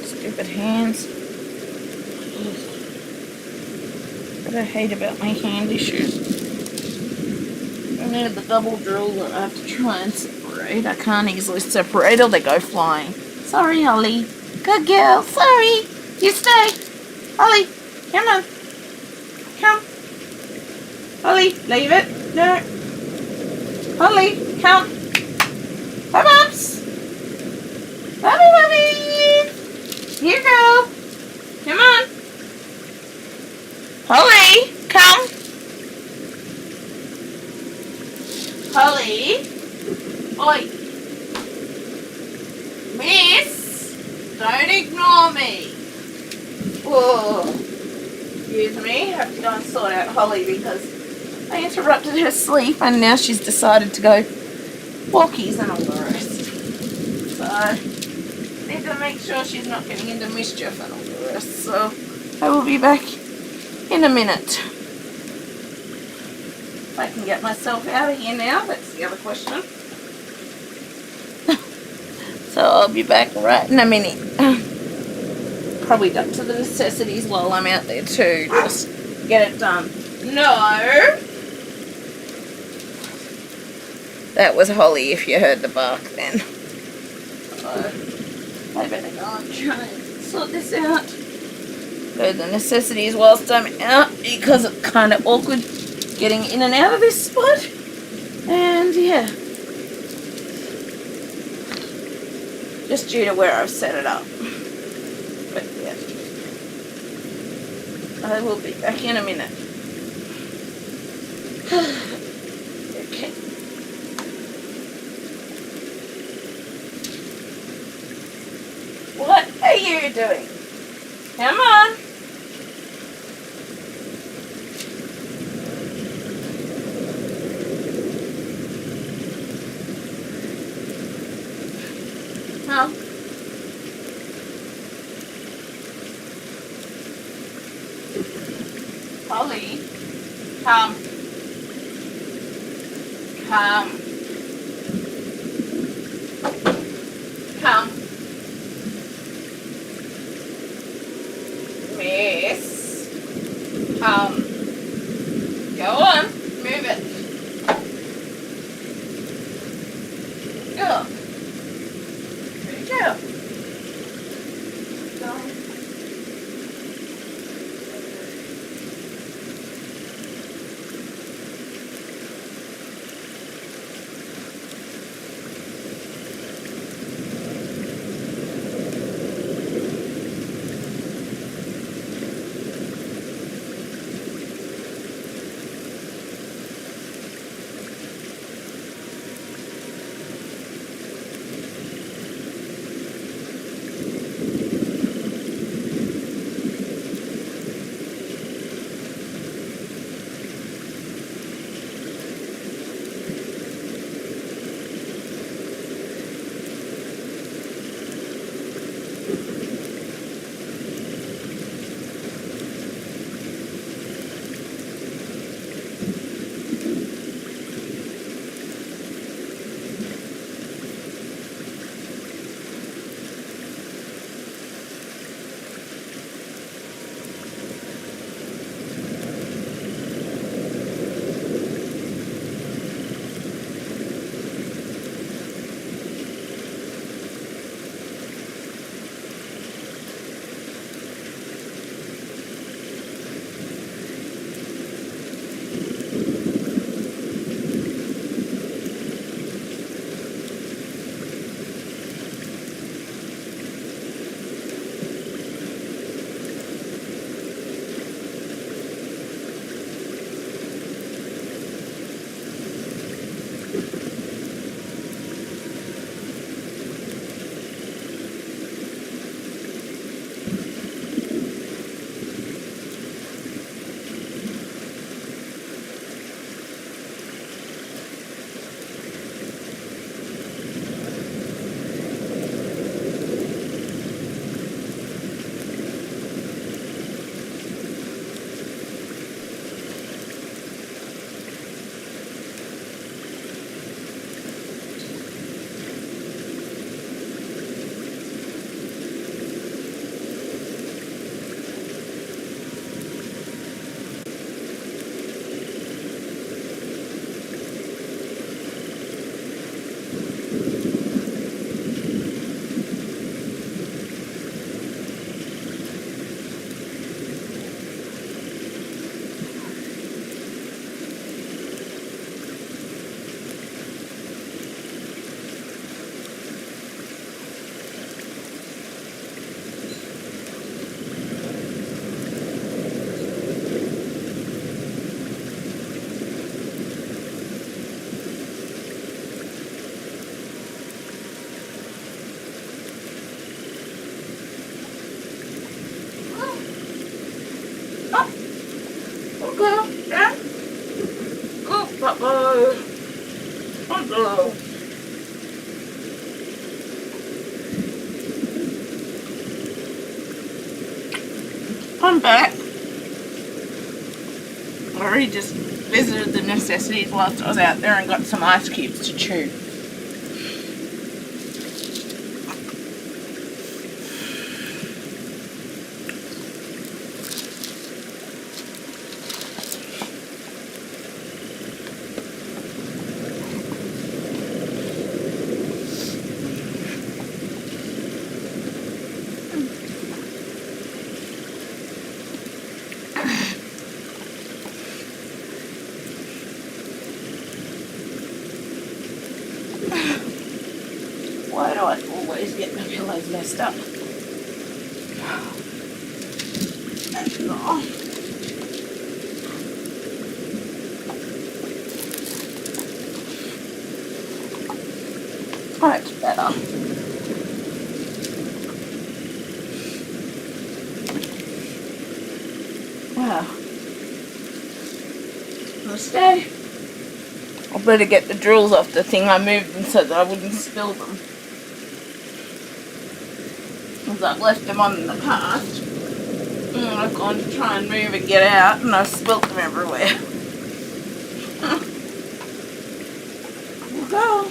[SPEAKER 1] Stupid hands. What I hate about my hand issues. I need the double drill that I have to try and separate. I can't easily separate or they go flying. Sorry, Holly. Good girl. Sorry. You stay. Holly, come on. Come. Holly, leave it. No. Holly, come. Come on. Bubby. Here you go. Come on. Holly, come. Holly. Oi. Miss. Don't ignore me. Whoa. Excuse me, I have to go and sort out Holly because I interrupted her sleep and now she's decided to go walkies and all the rest. So, I need to make sure she's not getting into mischief and all the rest. So, I will be back in a minute. If I can get myself out of here now, that's the other question. So, I'll be back right in a minute. Probably up to the necessities while I'm out there too. Just get it done. No! That was Holly if you heard the bark then. So, I better go and try and sort this out. Do the necessities whilst I'm out because it's kind of awkward getting in and out of this spot. And yeah. Just due to where I've set it up. But yeah. I will be back in a minute. Okay. What are you doing? Come on. Huh? Holly, come. Come. Come. Miss. Come. Go on. Move it. Go. Good job. Go. my girl. I'm back. I already just visited the necessities whilst I was out there and got some ice cubes to chew. Why do I always get my pillows messed up? That's better. Wow. I'll stay. I better get the drills off the thing. I moved them so that I wouldn't spill them. Because I've left them on in the past. And I've gone to try and move and get out and I've spilt them everywhere. We'll go.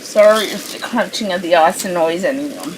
[SPEAKER 1] Sorry if the crunching of the ice annoys anyone.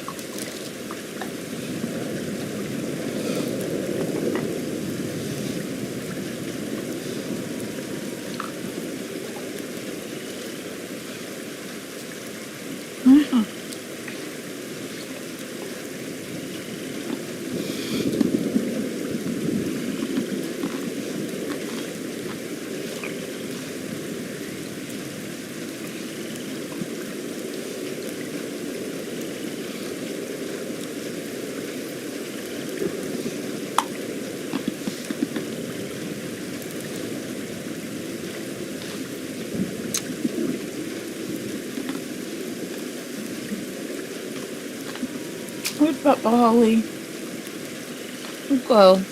[SPEAKER 1] What about Bali? Well,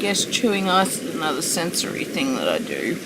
[SPEAKER 1] I guess chewing ice is another sensory thing that I do.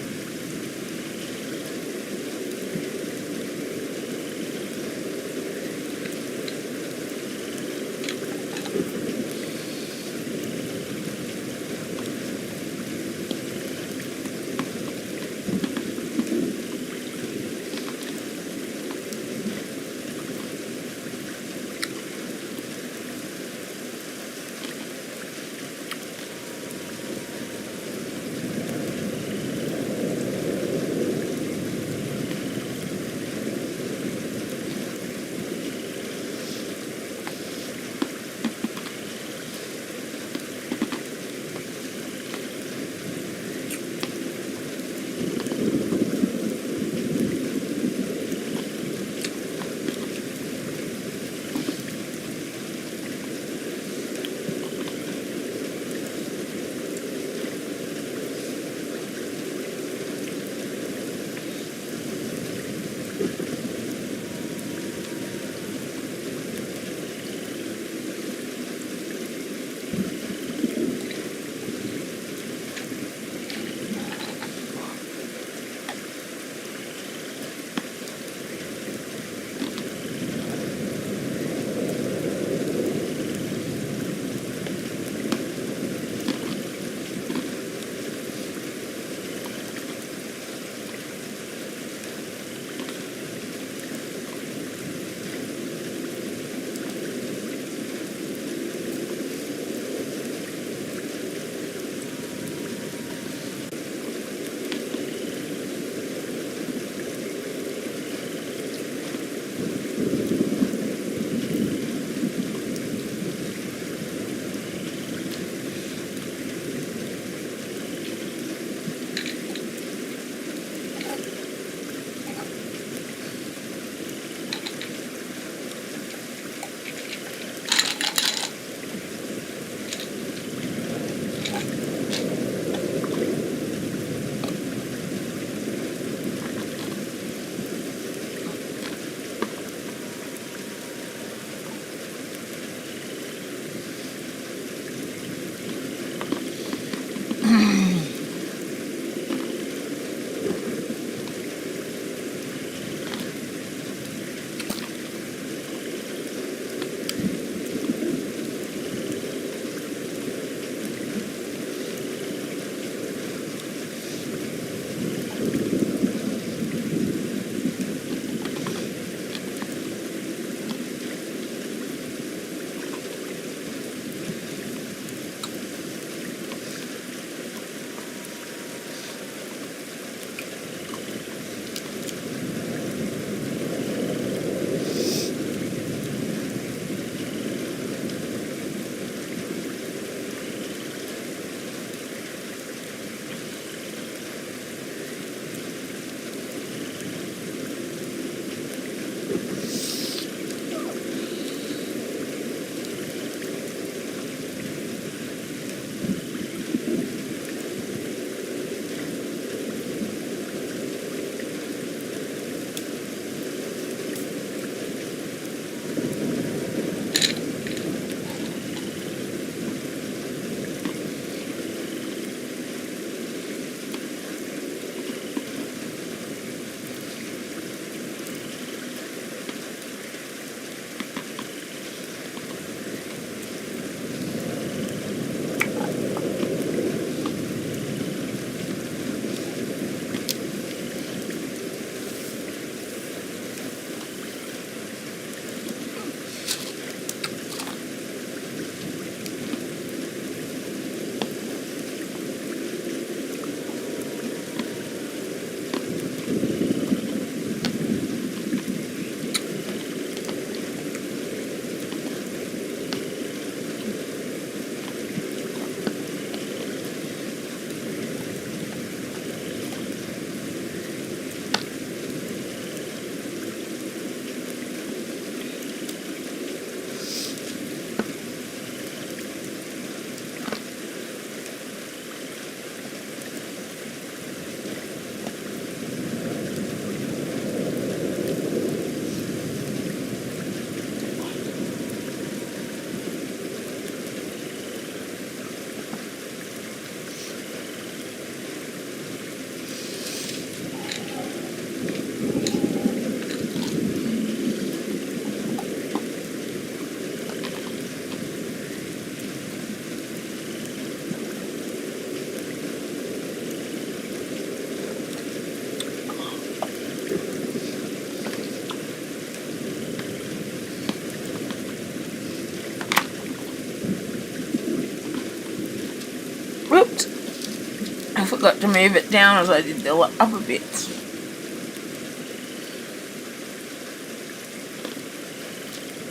[SPEAKER 1] forgot to move it down as I did the upper bits.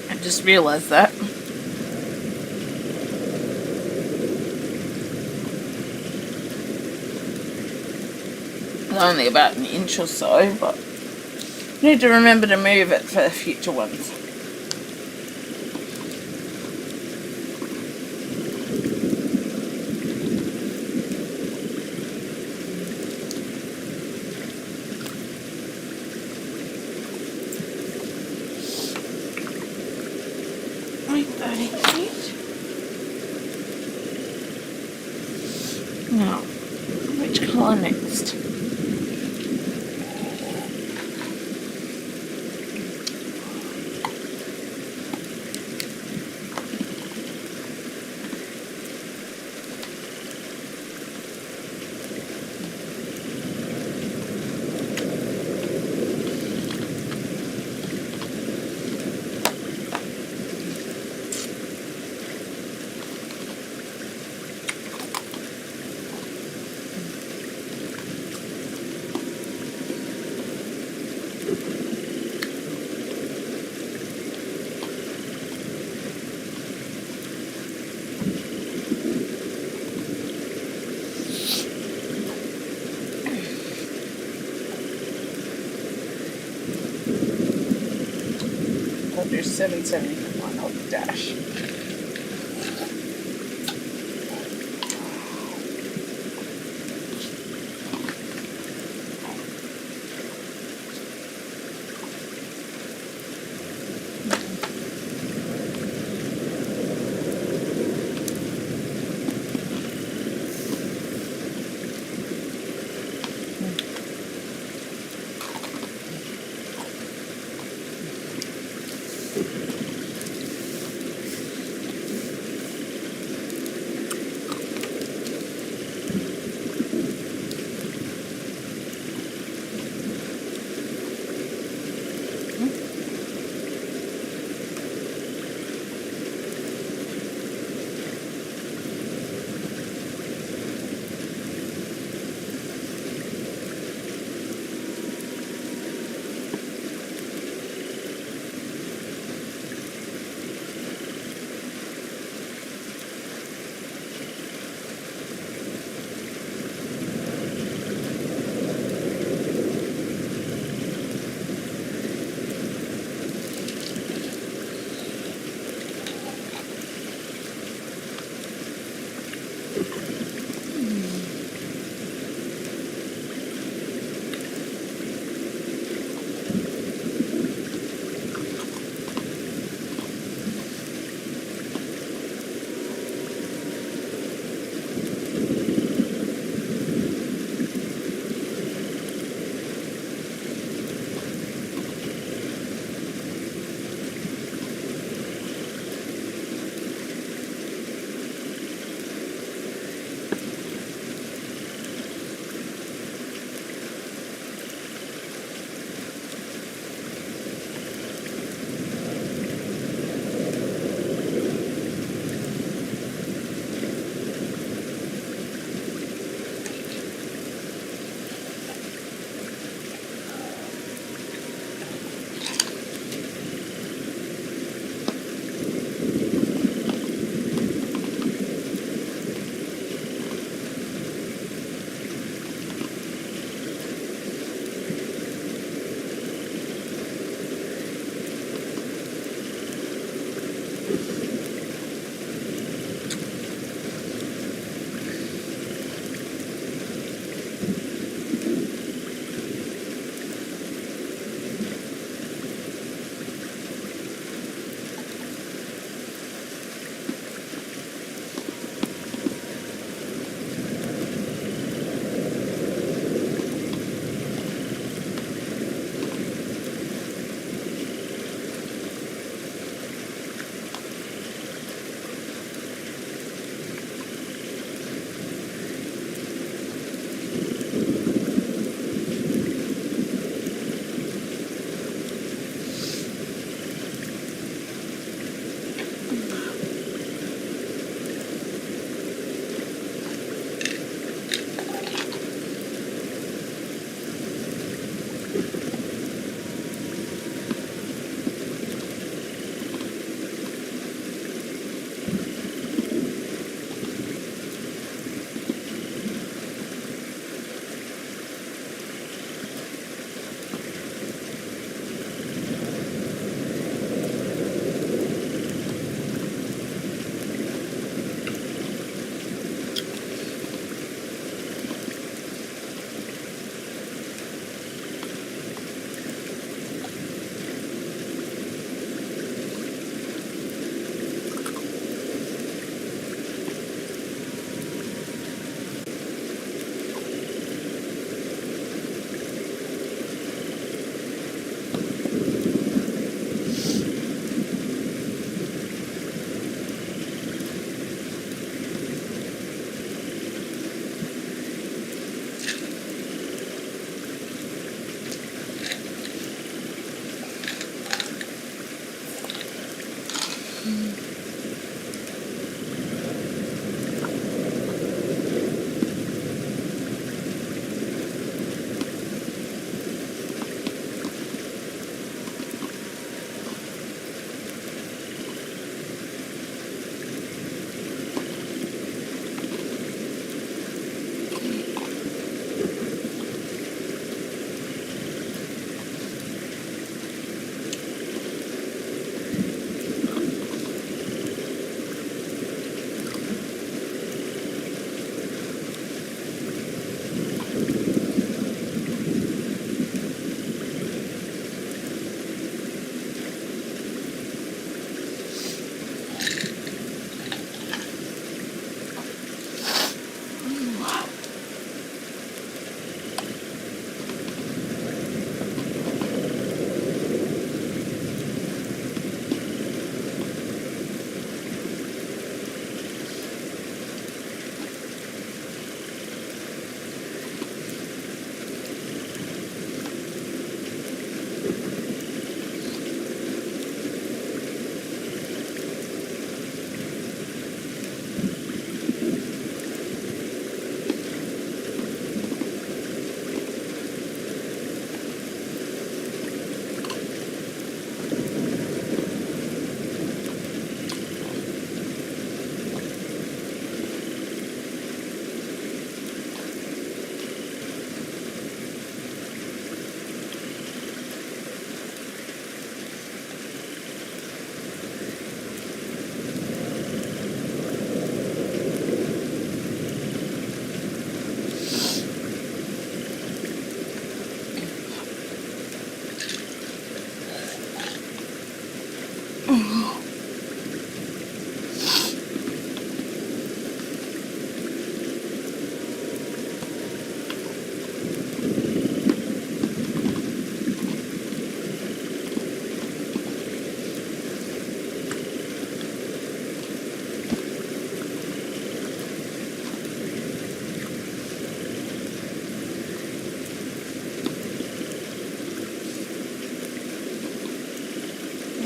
[SPEAKER 1] I just realised that. It's only about an inch or so, but I need to remember to move it for future ones. Now, which colour next? There's 771 on the dash.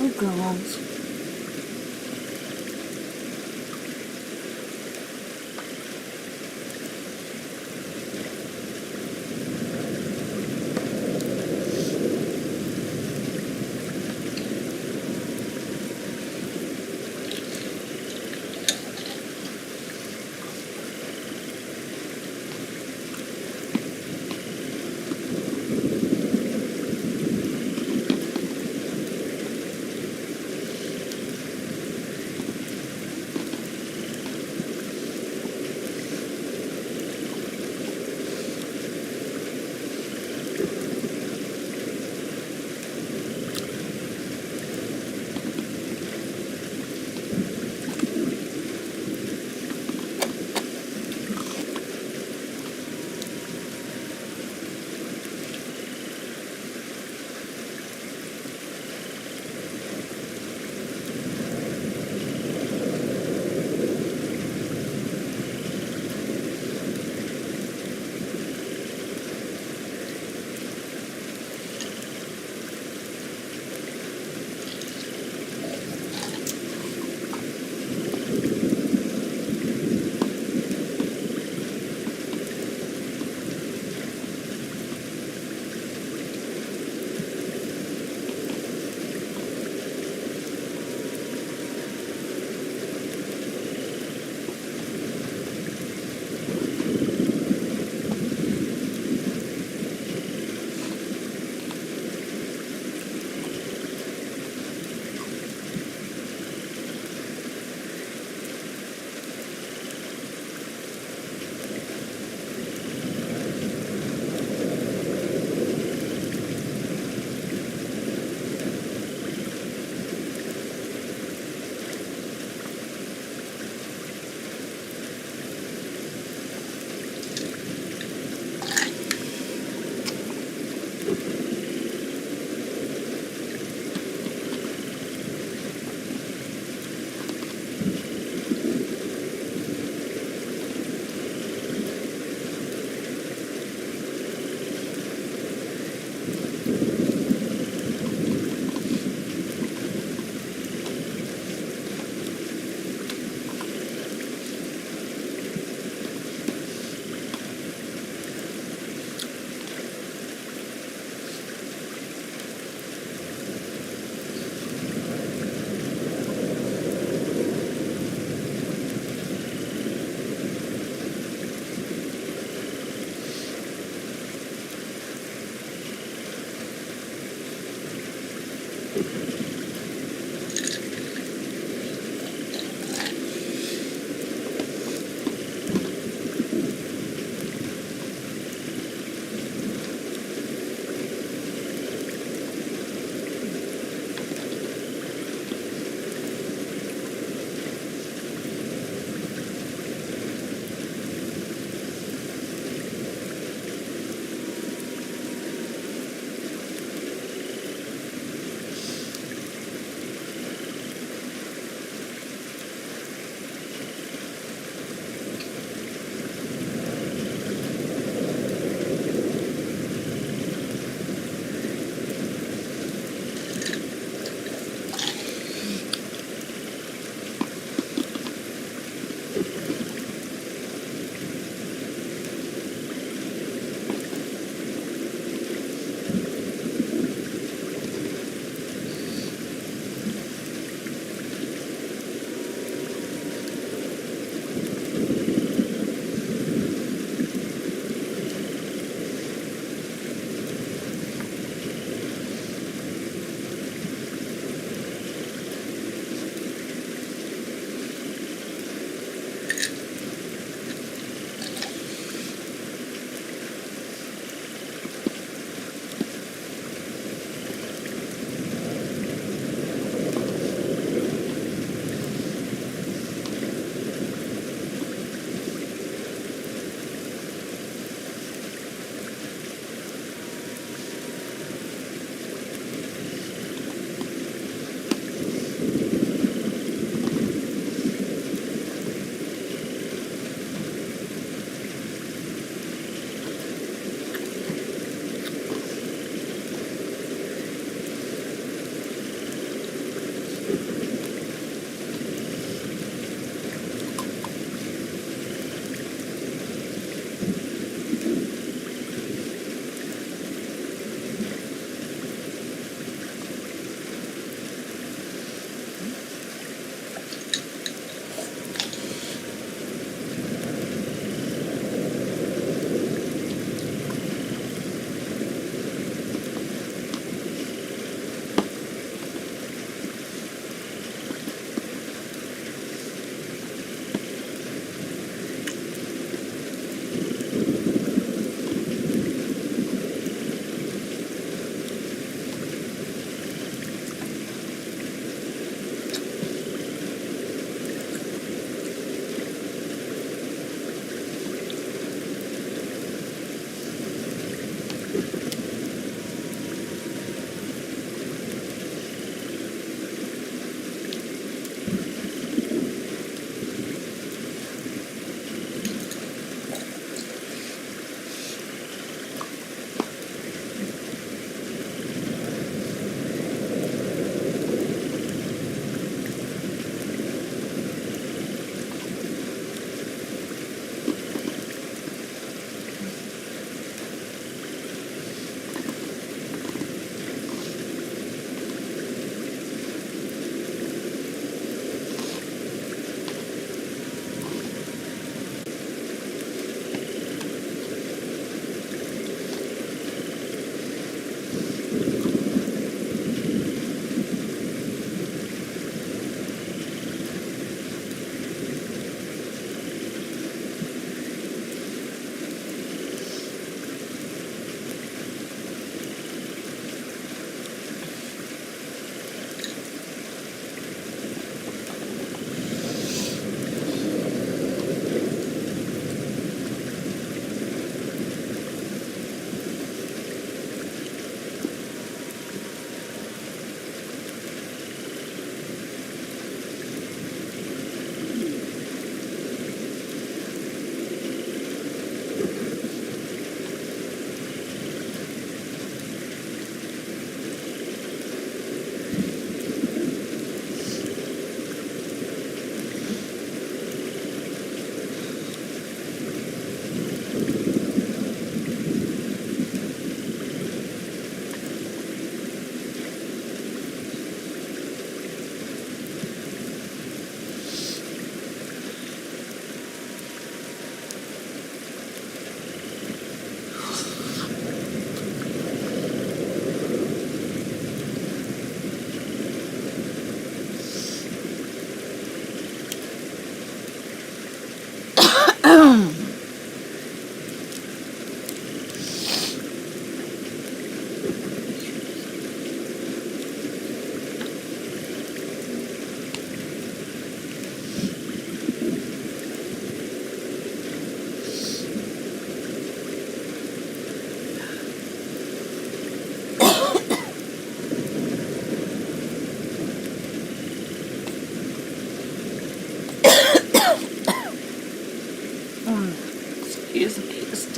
[SPEAKER 1] little girls.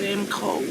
[SPEAKER 1] damn cold.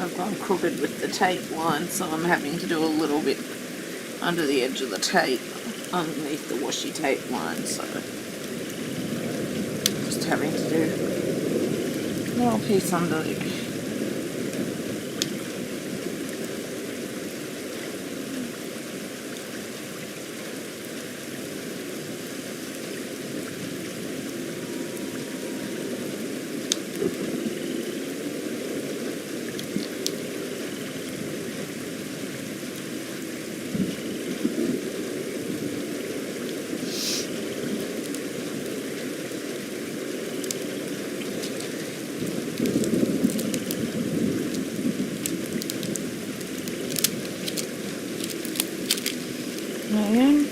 [SPEAKER 1] I've gone crooked with the tape line, so I'm having to do a little bit under the edge of the tape, underneath the washi tape line, so just having to do a little piece under there. There.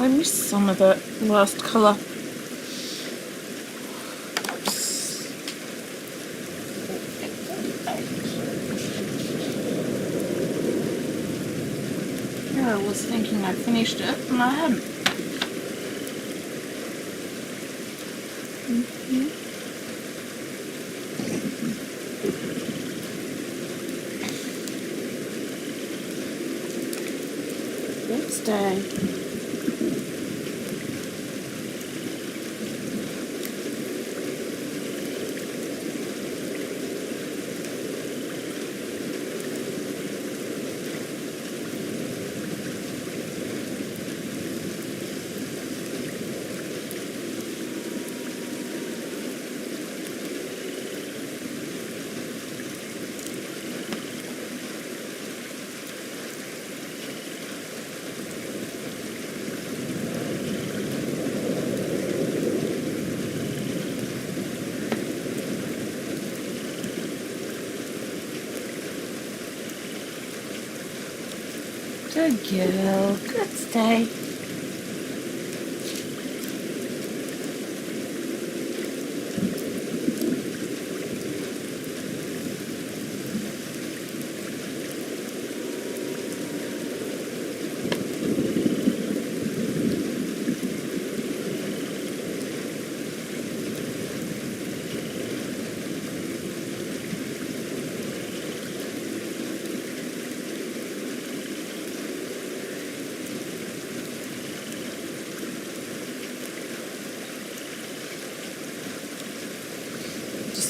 [SPEAKER 1] I missed some of that last colour. I was thinking I'd finished it, and I hadn't. Good day. Good girl. Good stay.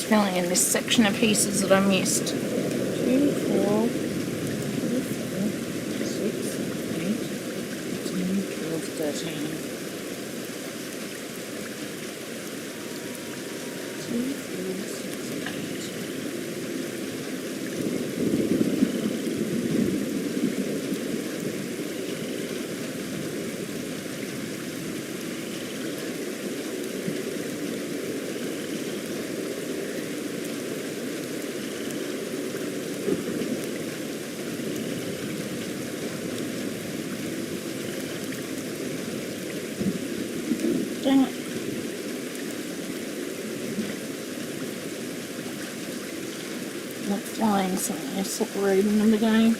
[SPEAKER 1] Filling in this section of pieces that I missed. 2, 4, 6, 8, 10, 12, 13. 2, 4, 6, 8. Dang it. Not flying something, separating them again.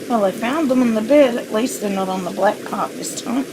[SPEAKER 1] Well, I found them in the bed. At least they're not on the black part this time.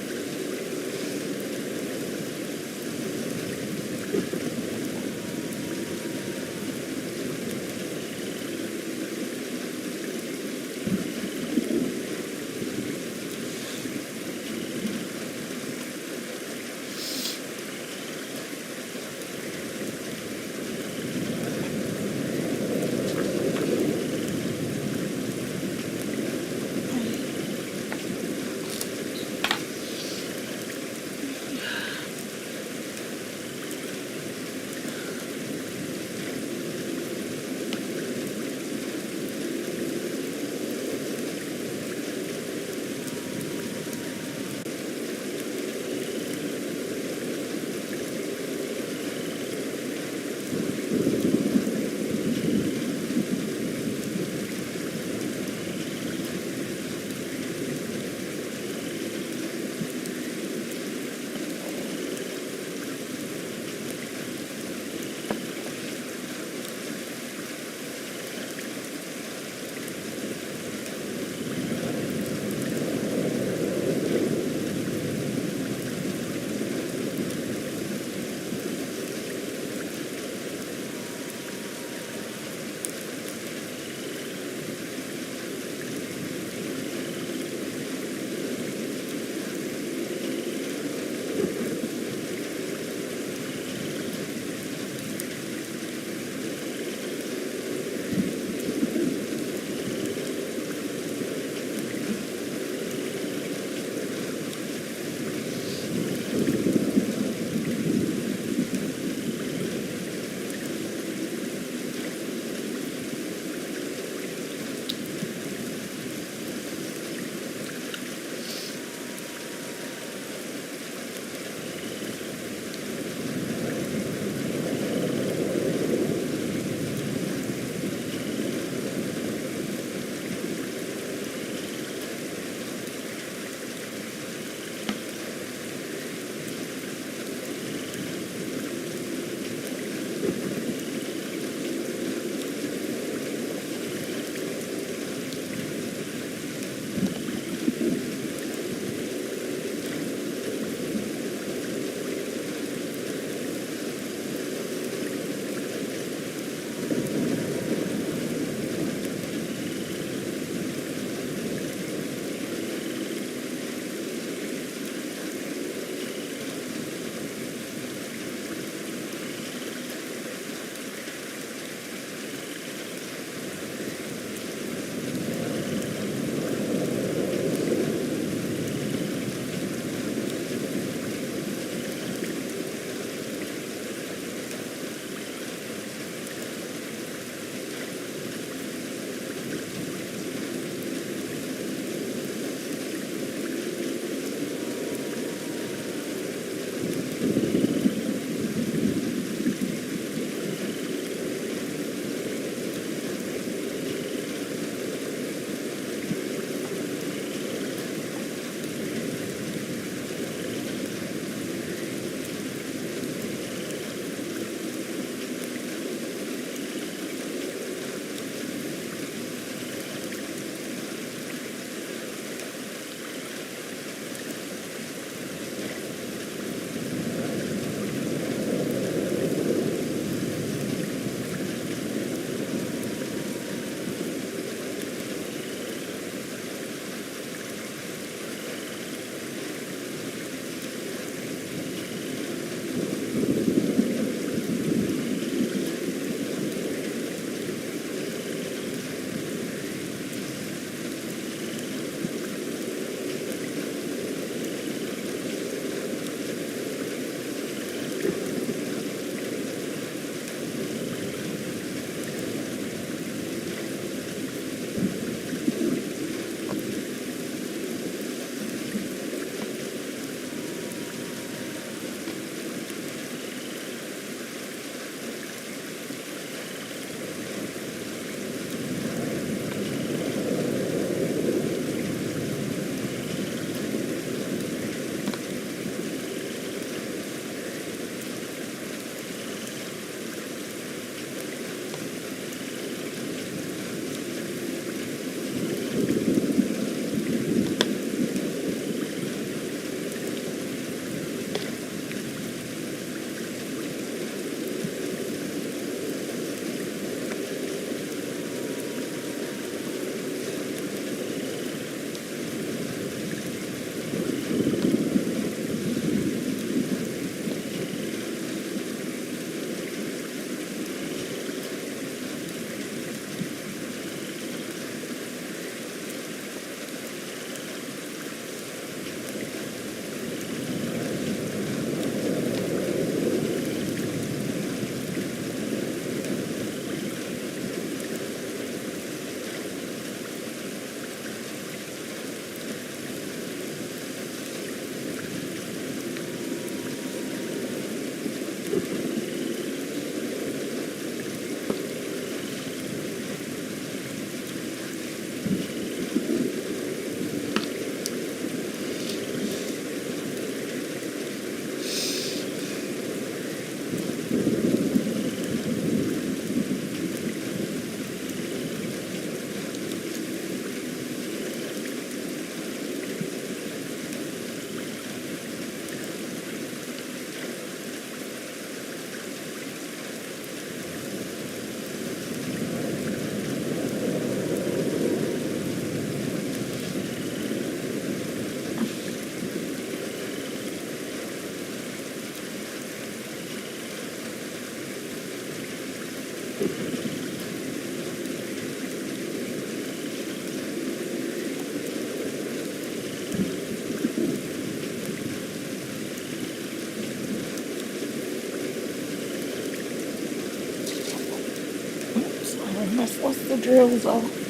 [SPEAKER 1] Almost lost the drills off.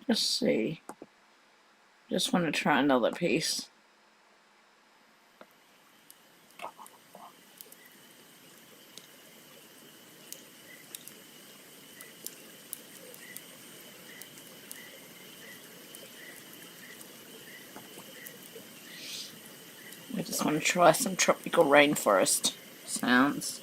[SPEAKER 1] Let's see. Just want to try another piece. I just want to try some tropical rainforest sounds.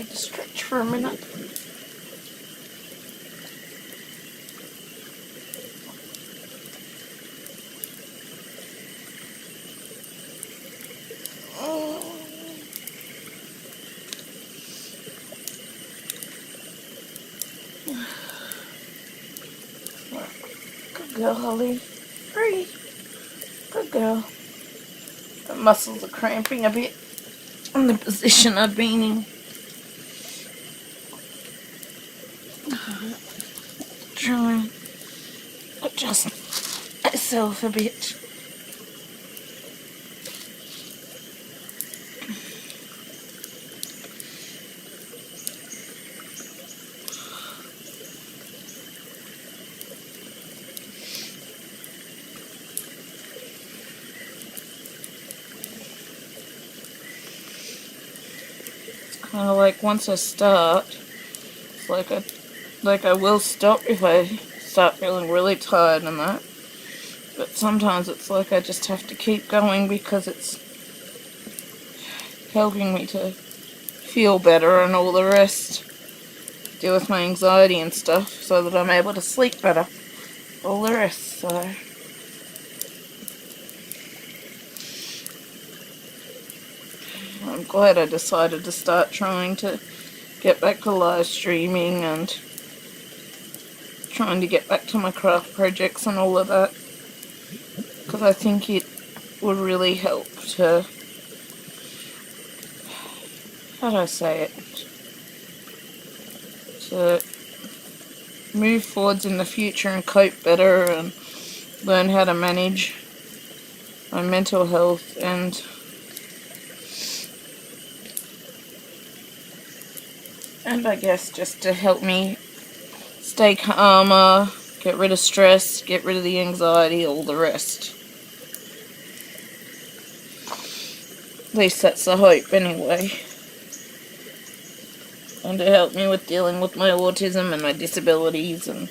[SPEAKER 1] need to stretch for a minute. Good girl, Holly. Free. Good girl. The muscles are cramping a bit in the position I've been in. Try and adjust myself a bit. Kind of like once I start, it's like I will stop if I start feeling really tired and that. But sometimes it's like I just have to keep going because it's helping me to feel better and all the rest. Deal with my anxiety and stuff so that I'm able to sleep better. All the rest, so. I'm glad I decided to start trying to get back to live streaming and trying to get back to my craft projects and all of that, because I think it would really help to, how do I say it, to move forwards in the future and cope better and learn how to manage my mental health and I guess just to help me stay calmer, get rid of stress, get rid of the anxiety, all the rest. At least that's the hope anyway. And to help me with dealing with my autism and my disabilities and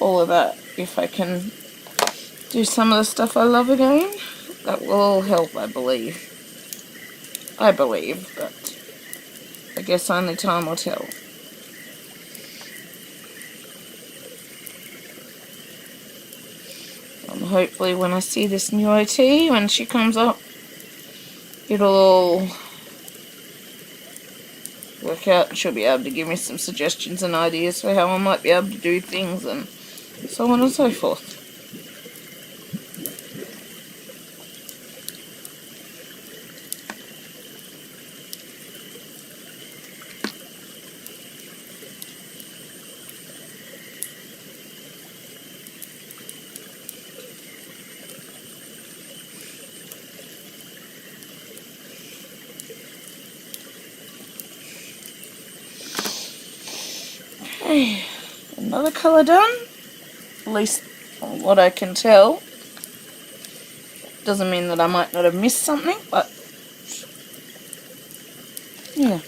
[SPEAKER 1] all of that. If I can do some of the stuff I love again, that will all help, I believe. But I guess only time will tell. And hopefully when I see this new OT, when she comes up, it'll all work out and she'll be able to give me some suggestions and ideas for how I might be able to do things and so on and so forth. Okay, another colour done, at least from what I can tell. Doesn't mean that I might not have missed something, but yeah.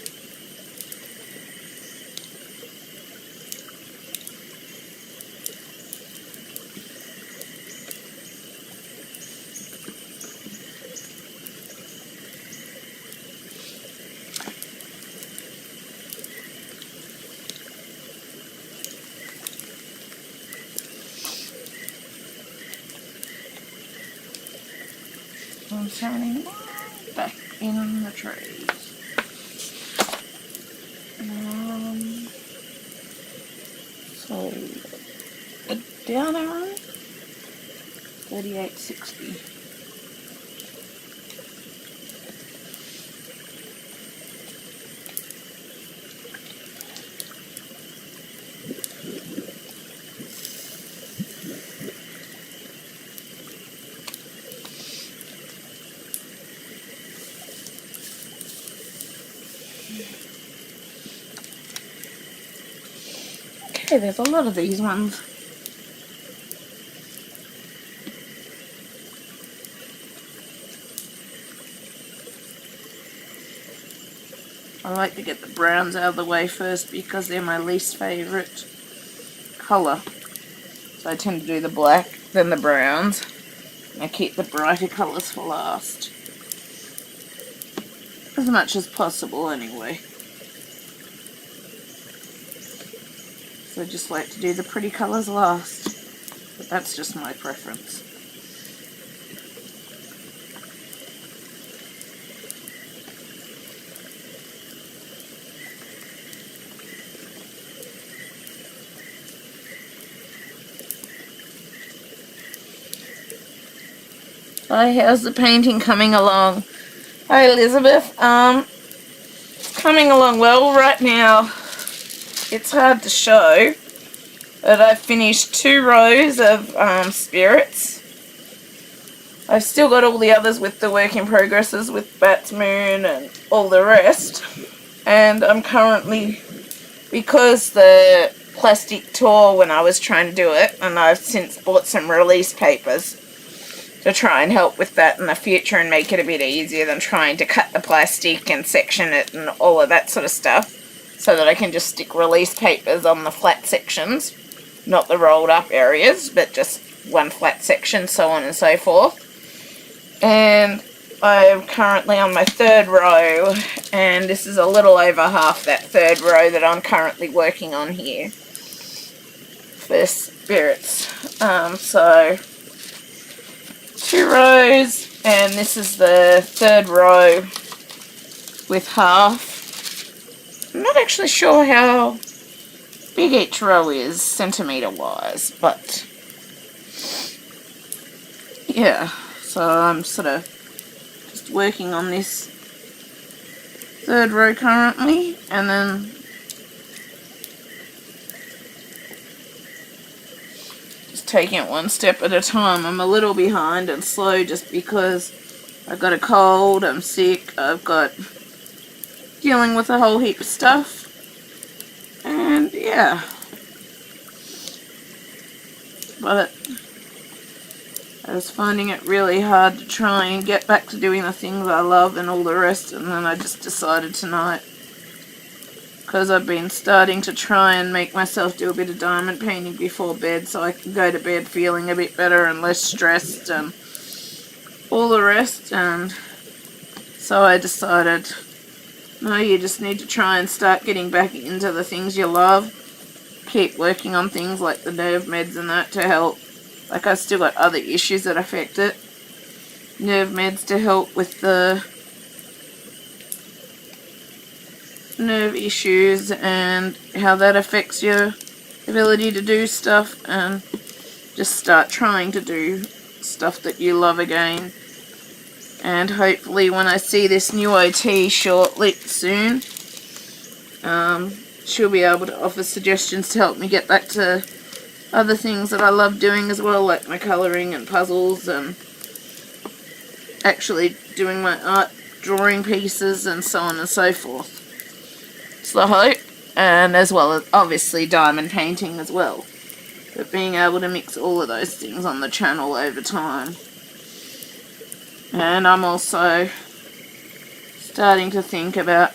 [SPEAKER 1] I'm turning back in the trays. So a down arrow, 3860. Okay, there's a lot of these ones. I like to get the browns out of the way first because they're my least favourite colour. So I tend to do the black, then the browns. And I keep the brighter colours for last. As much as possible anyway. So I just like to do the pretty colours last. But that's just my preference. Hi, how's the painting coming along? Hi Elizabeth, coming along well right now. It's hard to show, but I've finished 2 rows of spirits. I've still got all the others with the work in progresses with Bat's Moon and all the rest. And I'm currently, because the plastic tore when I was trying to do it, and I've since bought some release papers to try and help with that in the future and make it a bit easier than trying to cut the plastic and section it and all of that sort of stuff, so that I can just stick release papers on the flat sections, not the rolled up areas, but just one flat section, so on and so forth. And I'm currently on my 3rd row, and this is a little over half that 3rd row that I'm currently working on here for spirits. So 2 rows, and this is the 3rd row with half. I'm not actually sure how big each row is centimetre wise, but yeah, so I'm sort of just working on this 3rd row currently, and then taking it one step at a time. I'm a little behind and slow just because I've got a cold, I'm sick, I've got dealing with a whole heap of stuff, and yeah, but I was finding it really hard to try and get back to doing the things I love and all the rest, and then I just decided tonight, because I've been starting to try and make myself do a bit of diamond painting before bed so I can go to bed feeling a bit better and less stressed and all the rest. And so I decided, no, you just need to try and start getting back into the things you love. Keep working on things like the nerve meds and that to help. Like, I've still got other issues that affect it. Nerve meds to help with the nerve issues and how that affects your ability to do stuff, and just start trying to do stuff that you love again. And hopefully when I see this new OT shortly soon, she'll be able to offer suggestions to help me get back to other things that I love doing as well, like my colouring and puzzles and actually doing my art drawing pieces and so on and so forth. It's the hope, and as well as obviously diamond painting as well, but being able to mix all of those things on the channel over time. And I'm also starting to think about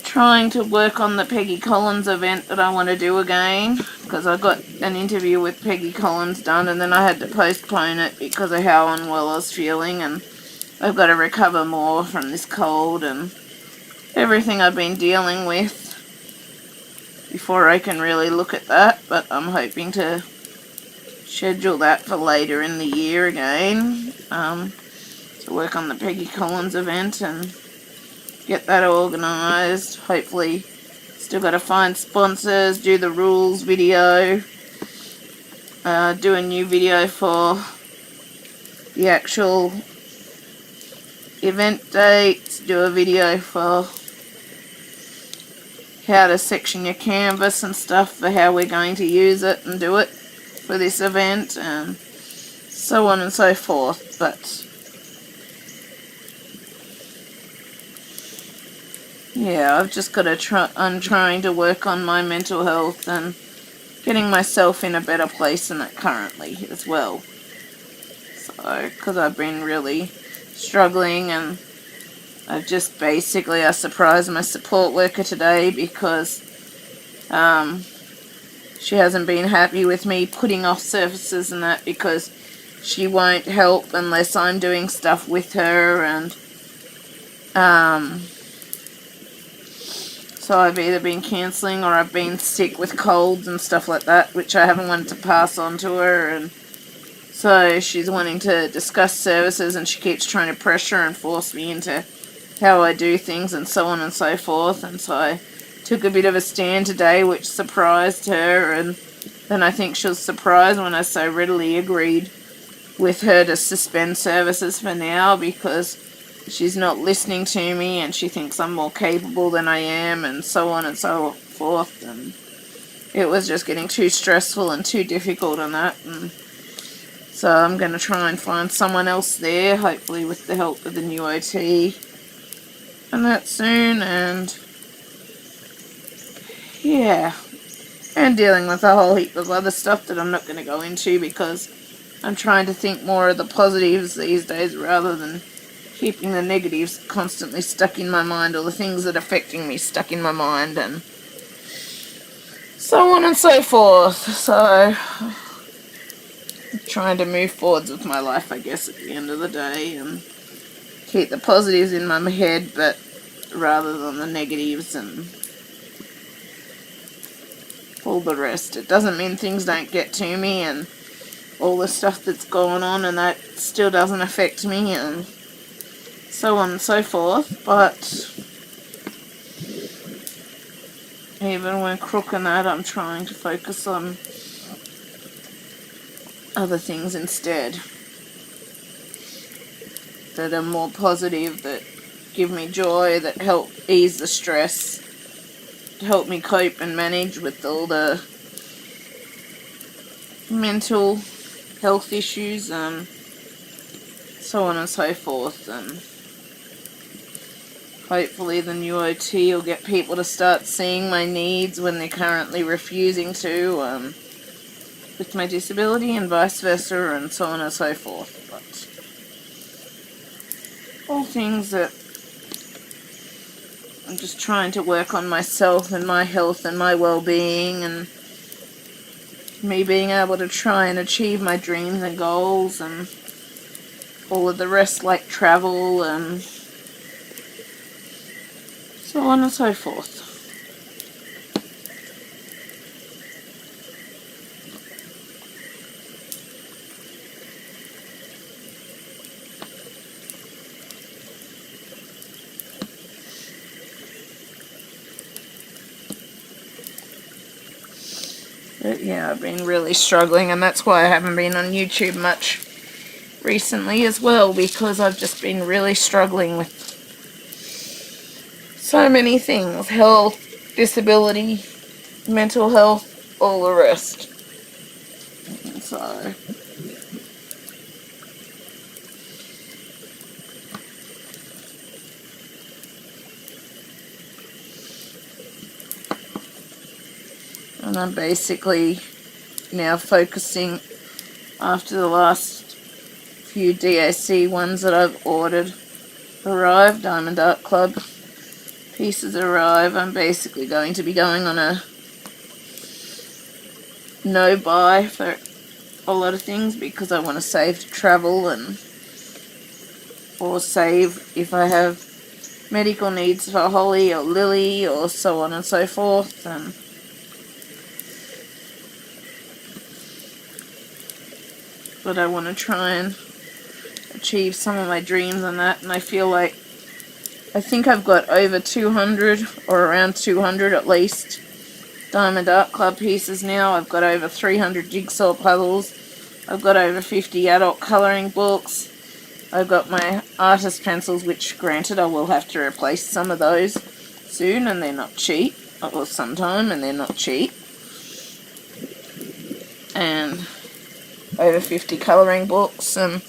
[SPEAKER 1] trying to work on the Peggy Collins event that I want to do again, because I got an interview with Peggy Collins done and then I had to postpone it because of how unwell I was feeling, and I've got to recover more from this cold and everything I've been dealing with before I can really look at that. But I'm hoping to schedule that for later in the year again, to work on the Peggy Collins event and get that organised. Hopefully, still got to find sponsors, do the rules video, do a new video for the actual event dates, do a video for how to section your canvas and stuff for how we're going to use it and do it for this event, and so on and so forth. But yeah, I've just got to I'm trying to work on my mental health and getting myself in a better place than it currently as well. So, because I've been really struggling, and I've just basically, I surprised my support worker today because she hasn't been happy with me putting off services and that, because she won't help unless I'm doing stuff with her, and So I've either been cancelling or I've been sick with colds and stuff like that, which I haven't wanted to pass on to her. And so she's wanting to discuss services, and she keeps trying to pressure and force me into how I do things and so on and so forth. And so I took a bit of a stand today, which surprised her, and then I think she was surprised when I so readily agreed with her to suspend services for now, because she's not listening to me and she thinks I'm more capable than I am, and so on and so forth. And it was just getting too stressful and too difficult on that. And so I'm going to try and find someone else there, hopefully with the help of the new OT and that soon. And yeah, and dealing with a whole heap of other stuff that I'm not going to go into, because I'm trying to think more of the positives these days rather than keeping the negatives constantly stuck in my mind, or the things that are affecting me stuck in my mind, and so on and so forth. So I'm trying to move forwards with my life, I guess, at the end of the day, and keep the positives in my head, but rather than the negatives and all the rest. It doesn't mean things don't get to me and all the stuff that's going on, and that still doesn't affect me, and so on and so forth. But even when crooking that, I'm trying to focus on other things instead that are more positive, that give me joy, that help ease the stress, help me cope and manage with all the mental health issues and so on and so forth. And hopefully the new OT will get people to start seeing my needs when they're currently refusing to, with my disability, and vice versa, and so on and so forth. But all things that I'm just trying to work on myself and my health and my well-being, and me being able to try and achieve my dreams and goals, and all of the rest, like travel and so on and so forth. But yeah, I've been really struggling, and that's why I haven't been on YouTube much recently as well, because I've just been really struggling with so many things: health, disability, mental health, all the rest. So and I'm basically now focusing, after the last few DAC ones that I've ordered arrived, Diamond Art Club pieces arrive, I'm basically going to be going on a no buy for a lot of things, because I want to save to travel, and or save if I have medical needs for Holly or Lily or so on and so forth. And but I want to try and achieve some of my dreams on that, and I feel like I think I've got over 200, or around 200 at least, Diamond Art Club pieces now. I've got over 300 jigsaw puzzles. I've got over 50 adult colouring books. I've got my artist pencils, which granted I will have to replace some of those soon, and they're not cheap, or sometime, and they're not cheap. And over 50 colouring books, and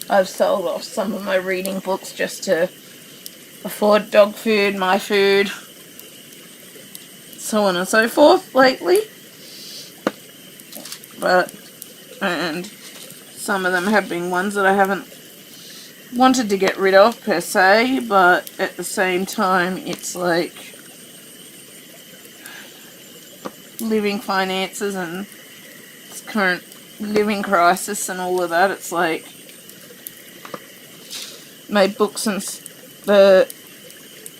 [SPEAKER 1] I've sold off some of my reading books just to afford dog food, my food, so on and so forth lately. And some of them have been ones that I haven't wanted to get rid of per se, but at the same time it's like living finances and current living crisis and all of that. It's like my books and the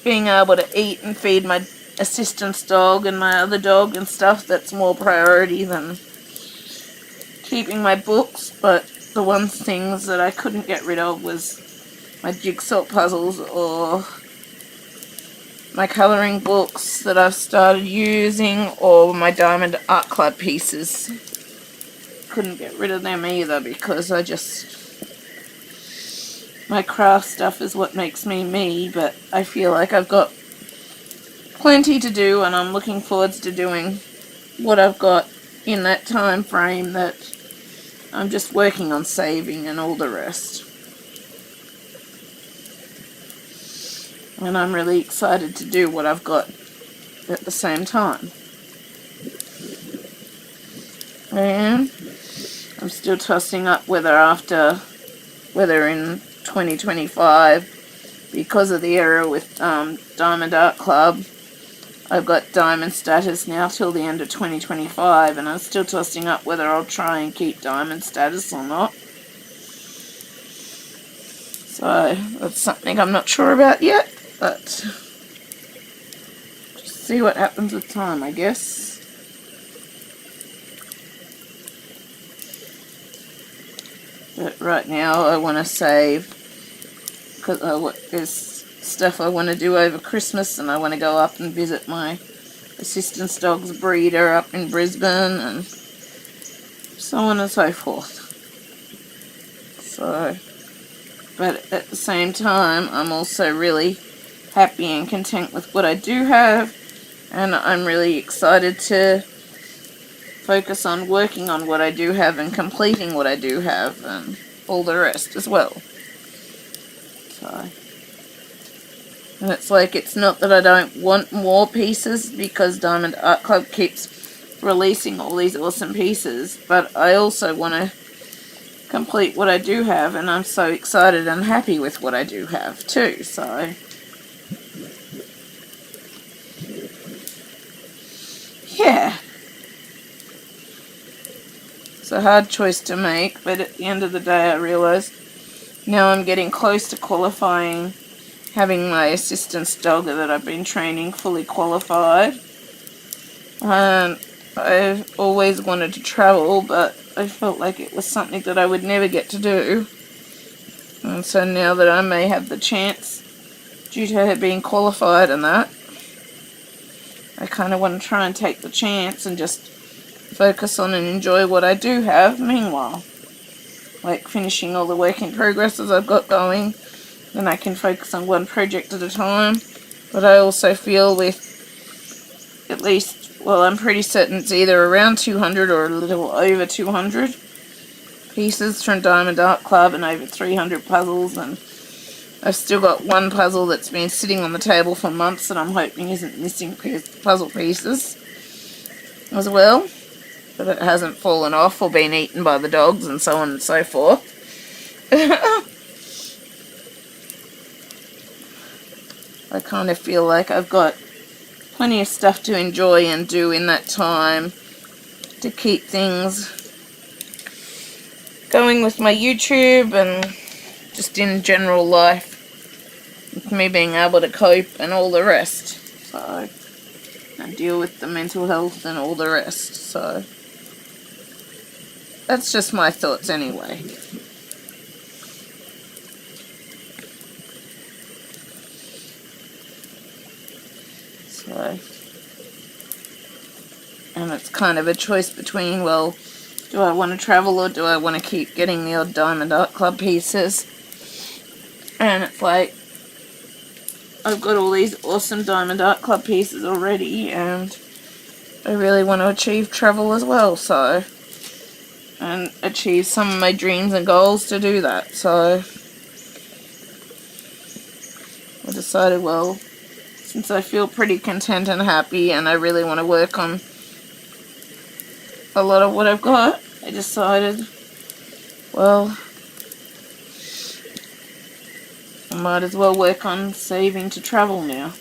[SPEAKER 1] being able to eat and feed my assistance dog and my other dog and stuff that's more priority than keeping my books. But the one things that I couldn't get rid of was my jigsaw puzzles or my colouring books that I've started using, or my Diamond Art Club pieces. Couldn't get rid of them either because my craft stuff is what makes me me, but I feel like I've got plenty to do, and I'm looking forward to doing what I've got in that time frame that I'm just working on saving and all the rest. And I'm really excited to do what I've got at the same time. And I'm still tossing up whether in 2025, because of the error with Diamond Art Club, I've got Diamond status now till the end of 2025, and I'm still tossing up whether I'll try and keep Diamond status or not. So that's something I'm not sure about yet, but just see what happens with time, I guess. But right now I want to save, because there's stuff I want to do over Christmas, and I want to go up and visit my assistance dog's breeder up in Brisbane and so on and so forth. So, but at the same time, I'm also really happy and content with what I do have, and I'm really excited to focus on working on what I do have and completing what I do have and all the rest as well. So, and it's like, it's not that I don't want more pieces, because Diamond Art Club keeps releasing all these awesome pieces, but I also want to complete what I do have, and I'm so excited and happy with what I do have too. So yeah, it's a hard choice to make, but at the end of the day I realised now I'm getting close to qualifying, having my assistance dog that I've been training fully qualified. And I've always wanted to travel, but I felt like it was something that I would never get to do. And so now that I may have the chance, due to her being qualified and that, I kind of want to try and take the chance and just focus on and enjoy what I do have meanwhile. Like finishing all the work in progresses I've got going, then I can focus on one project at a time. But I also feel with at least, well, I'm pretty certain it's either around 200 or a little over 200 pieces from Diamond Art Club and over 300 puzzles, and I've still got one puzzle that's been sitting on the table for months that I'm hoping isn't missing puzzle pieces as well, but it hasn't fallen off or been eaten by the dogs and so on and so forth. I kind of feel like I've got plenty of stuff to enjoy and do in that time to keep things going with my YouTube and just in general life, with me being able to cope and all the rest. So, and deal with the mental health and all the rest. So, that's just my thoughts anyway. So, and it's kind of a choice between, well, do I want to travel or do I want to keep getting the odd Diamond Art Club pieces? And it's like, I've got all these awesome Diamond Art Club pieces already, and I really want to achieve travel as well, so, and achieve some of my dreams and goals to do that. So I decided, well, since I feel pretty content and happy and I really want to work on a lot of what I've got, I decided, well, I might as well work on saving to travel now.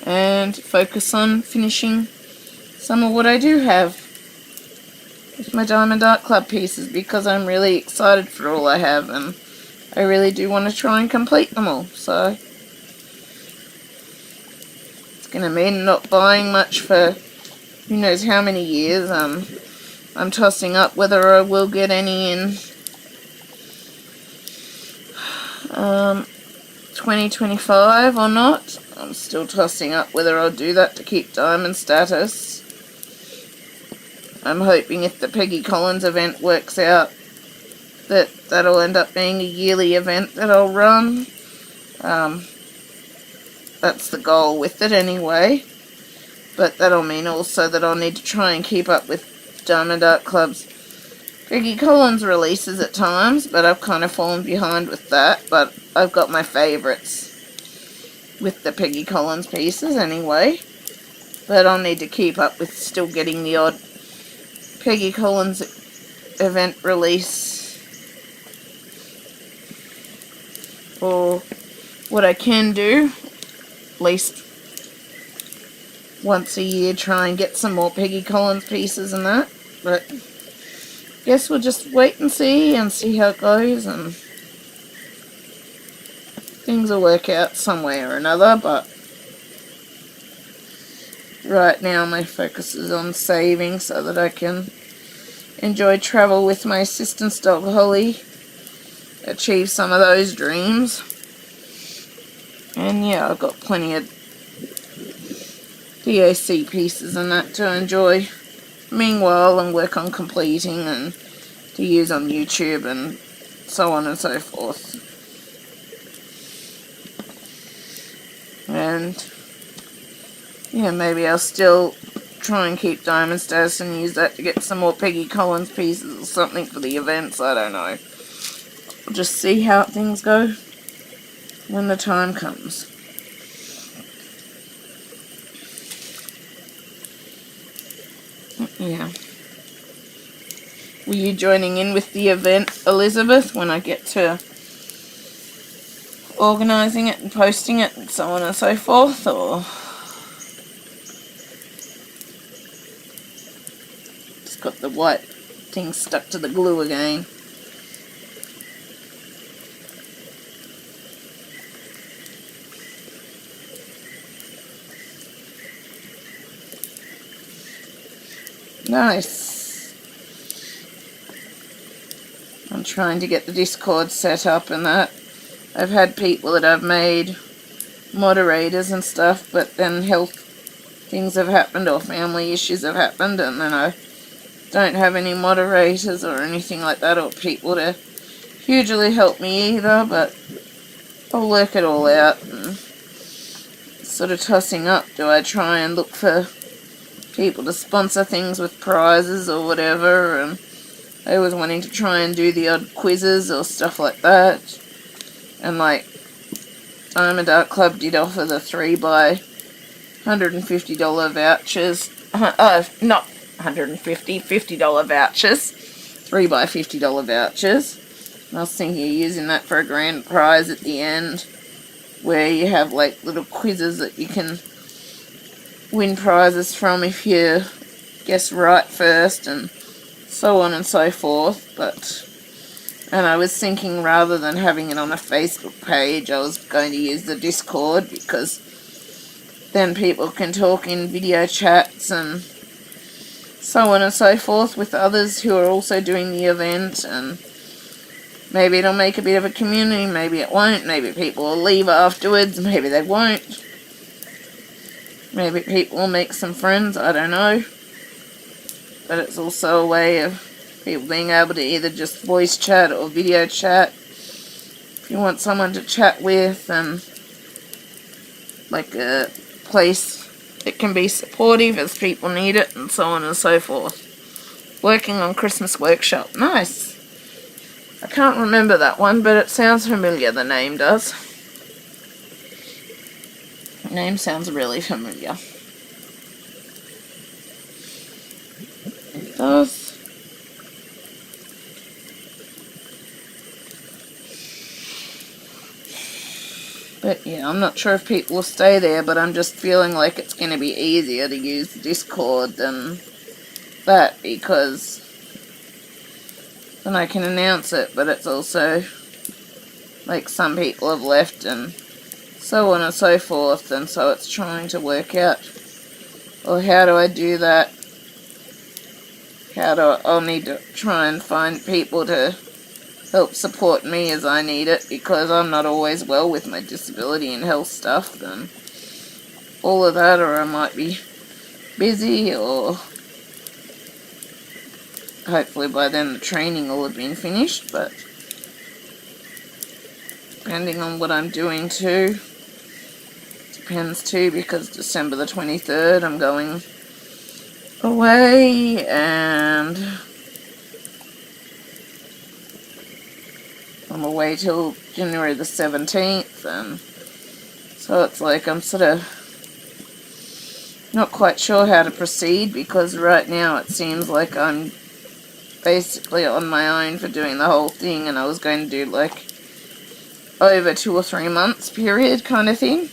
[SPEAKER 1] And focus on finishing some of what I do have with my Diamond Art Club pieces, because I'm really excited for all I have, and I really do want to try and complete them all. So it's going to mean not buying much for who knows how many years. I'm tossing up whether I will get any in 2025 or not. I'm still tossing up whether I'll do that to keep diamond status. I'm hoping if the Peggy Collins event works out that'll end up being a yearly event that I'll run. That's the goal with it anyway. But that'll mean also that I'll need to try and keep up with Diamond Art Club's Peggy Collins releases at times, but I've kind of fallen behind with that. But I've got my favourites with the Peggy Collins pieces anyway. But I'll need to keep up with still getting the odd Peggy Collins event release. Or what I can do, at least once a year, try and get some more Peggy Collins pieces and that. But guess we'll just wait and see how it goes, and things will work out some way or another. But right now my focus is on saving so that I can enjoy travel with my assistance dog Holly, achieve some of those dreams. And yeah, I've got plenty of DAC pieces and that to enjoy meanwhile and work on completing and to use on YouTube and so on and so forth. And yeah, maybe I'll still try and keep diamond status and use that to get some more Peggy Collins pieces or something for the events. I don't know. We'll just see how things go when the time comes. Yeah. Were you joining in with the event, Elizabeth, when I get to organising it and posting it and so on and so forth, or just got the white thing stuck to the glue again? Nice. I'm trying to get the Discord set up and that. I've had people that I've made moderators and stuff, but then health things have happened or family issues have happened, and then I don't have any moderators or anything like that, or people to hugely help me either. But I'll work it all out and sort of tossing up. Do I try and look for people to sponsor things with prizes or whatever? And I was wanting to try and do the odd quizzes or stuff like that. And like Diamond Art Club did offer the 3 by $150 vouchers. Not $150, $50 vouchers. 3 by $50 vouchers. And I was thinking of using that for a grand prize at the end, where you have like little quizzes that you can win prizes from if you guess right first and so on and so forth. And I was thinking, rather than having it on a Facebook page, I was going to use the Discord, because then people can talk in video chats and so on and so forth with others who are also doing the event, and maybe it'll make a bit of a community, maybe it won't, maybe people will leave afterwards, maybe they won't. Maybe people will make some friends, I don't know. But it's also a way of people being able to either just voice chat or video chat. If you want someone to chat with, and like a place that can be supportive as people need it, and so on and so forth. Working on Christmas Workshop. Nice. I can't remember that one, but it sounds familiar, the name does. Name sounds really familiar. It does. But yeah, I'm not sure if people will stay there, but I'm just feeling like it's going to be easier to use Discord than that, because then I can announce it, but it's also like some people have left and so on and so forth, and so it's trying to work out, well, how do I do that? I'll need to try and find people to help support me as I need it, because I'm not always well with my disability and health stuff, and all of that, or I might be busy, or hopefully by then the training will have been finished, but depending on what I'm doing too, depends too, because December the 23rd I'm going away, and I'm away till January the 17th, and so it's like I'm sort of not quite sure how to proceed, because right now it seems like I'm basically on my own for doing the whole thing, and I was going to do like over 2 or 3 months period kind of thing.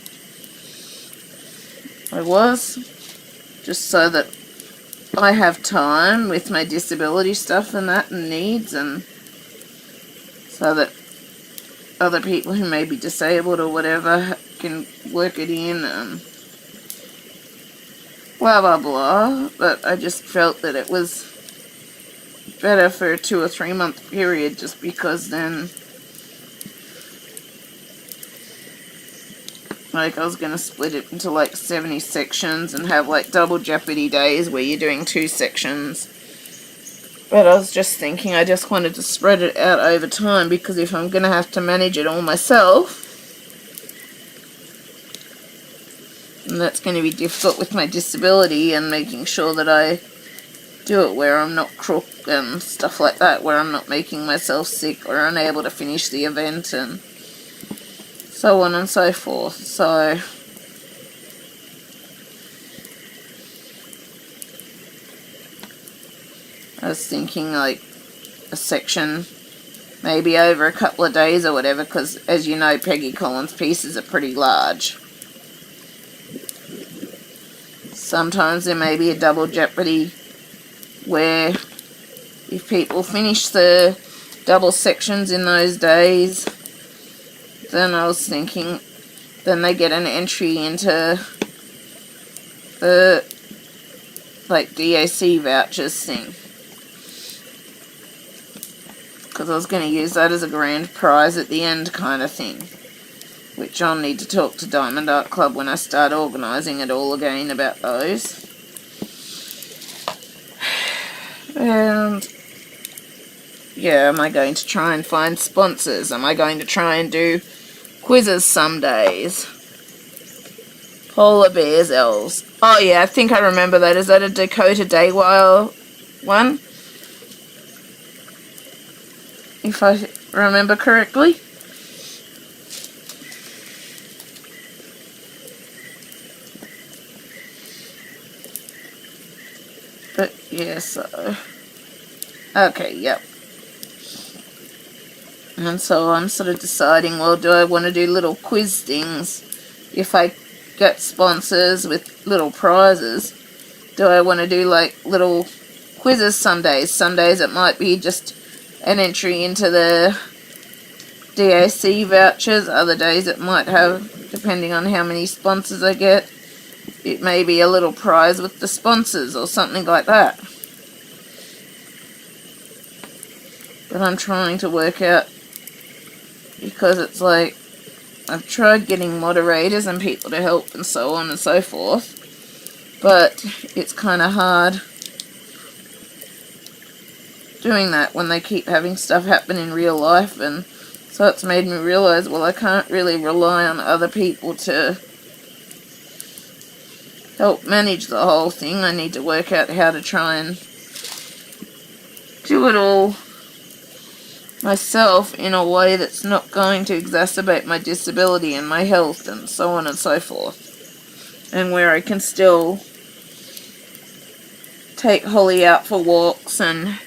[SPEAKER 1] I was, just so that I have time with my disability stuff and that and needs, and so that other people who may be disabled or whatever can work it in, and blah blah blah. But I just felt that it was better for a 2 or 3 month period, just because then, like, I was going to split it into like 70 sections and have like double jeopardy days where you're doing 2 sections. But I was just thinking I just wanted to spread it out over time, because if I'm going to have to manage it all myself, and that's going to be difficult with my disability, and making sure that I do it where I'm not crook and stuff like that, where I'm not making myself sick or unable to finish the event, and so on and so forth. So I was thinking like a section maybe over a couple of days or whatever, because as you know, Peggy Collins' pieces are pretty large. Sometimes there may be a double jeopardy where if people finish the double sections in those days, then I was thinking then they get an entry into the like DAC vouchers thing, because I was going to use that as a grand prize at the end kind of thing, which I'll need to talk to Diamond Art Club when I start organising it all again about those. And yeah, am I going to try and find sponsors? Am I going to try and do quizzes some days? Polar bears, elves. Oh yeah, I think I remember that. Is that a Dakota Daetwiler one? If I remember correctly. But yeah, so okay, yep. And so I'm sort of deciding, well, do I want to do little quiz things if I get sponsors with little prizes? Do I want to do like little quizzes some days? Some days it might be just an entry into the DAC vouchers. Other days it might have, depending on how many sponsors I get, it may be a little prize with the sponsors or something like that. But I'm trying to work out, because it's like I've tried getting moderators and people to help and so on and so forth, but it's kind of hard doing that when they keep having stuff happen in real life, and so it's made me realise, well, I can't really rely on other people to help manage the whole thing. I need to work out how to try and do it all myself in a way that's not going to exacerbate my disability and my health and so on and so forth, and where I can still take Holly out for walks and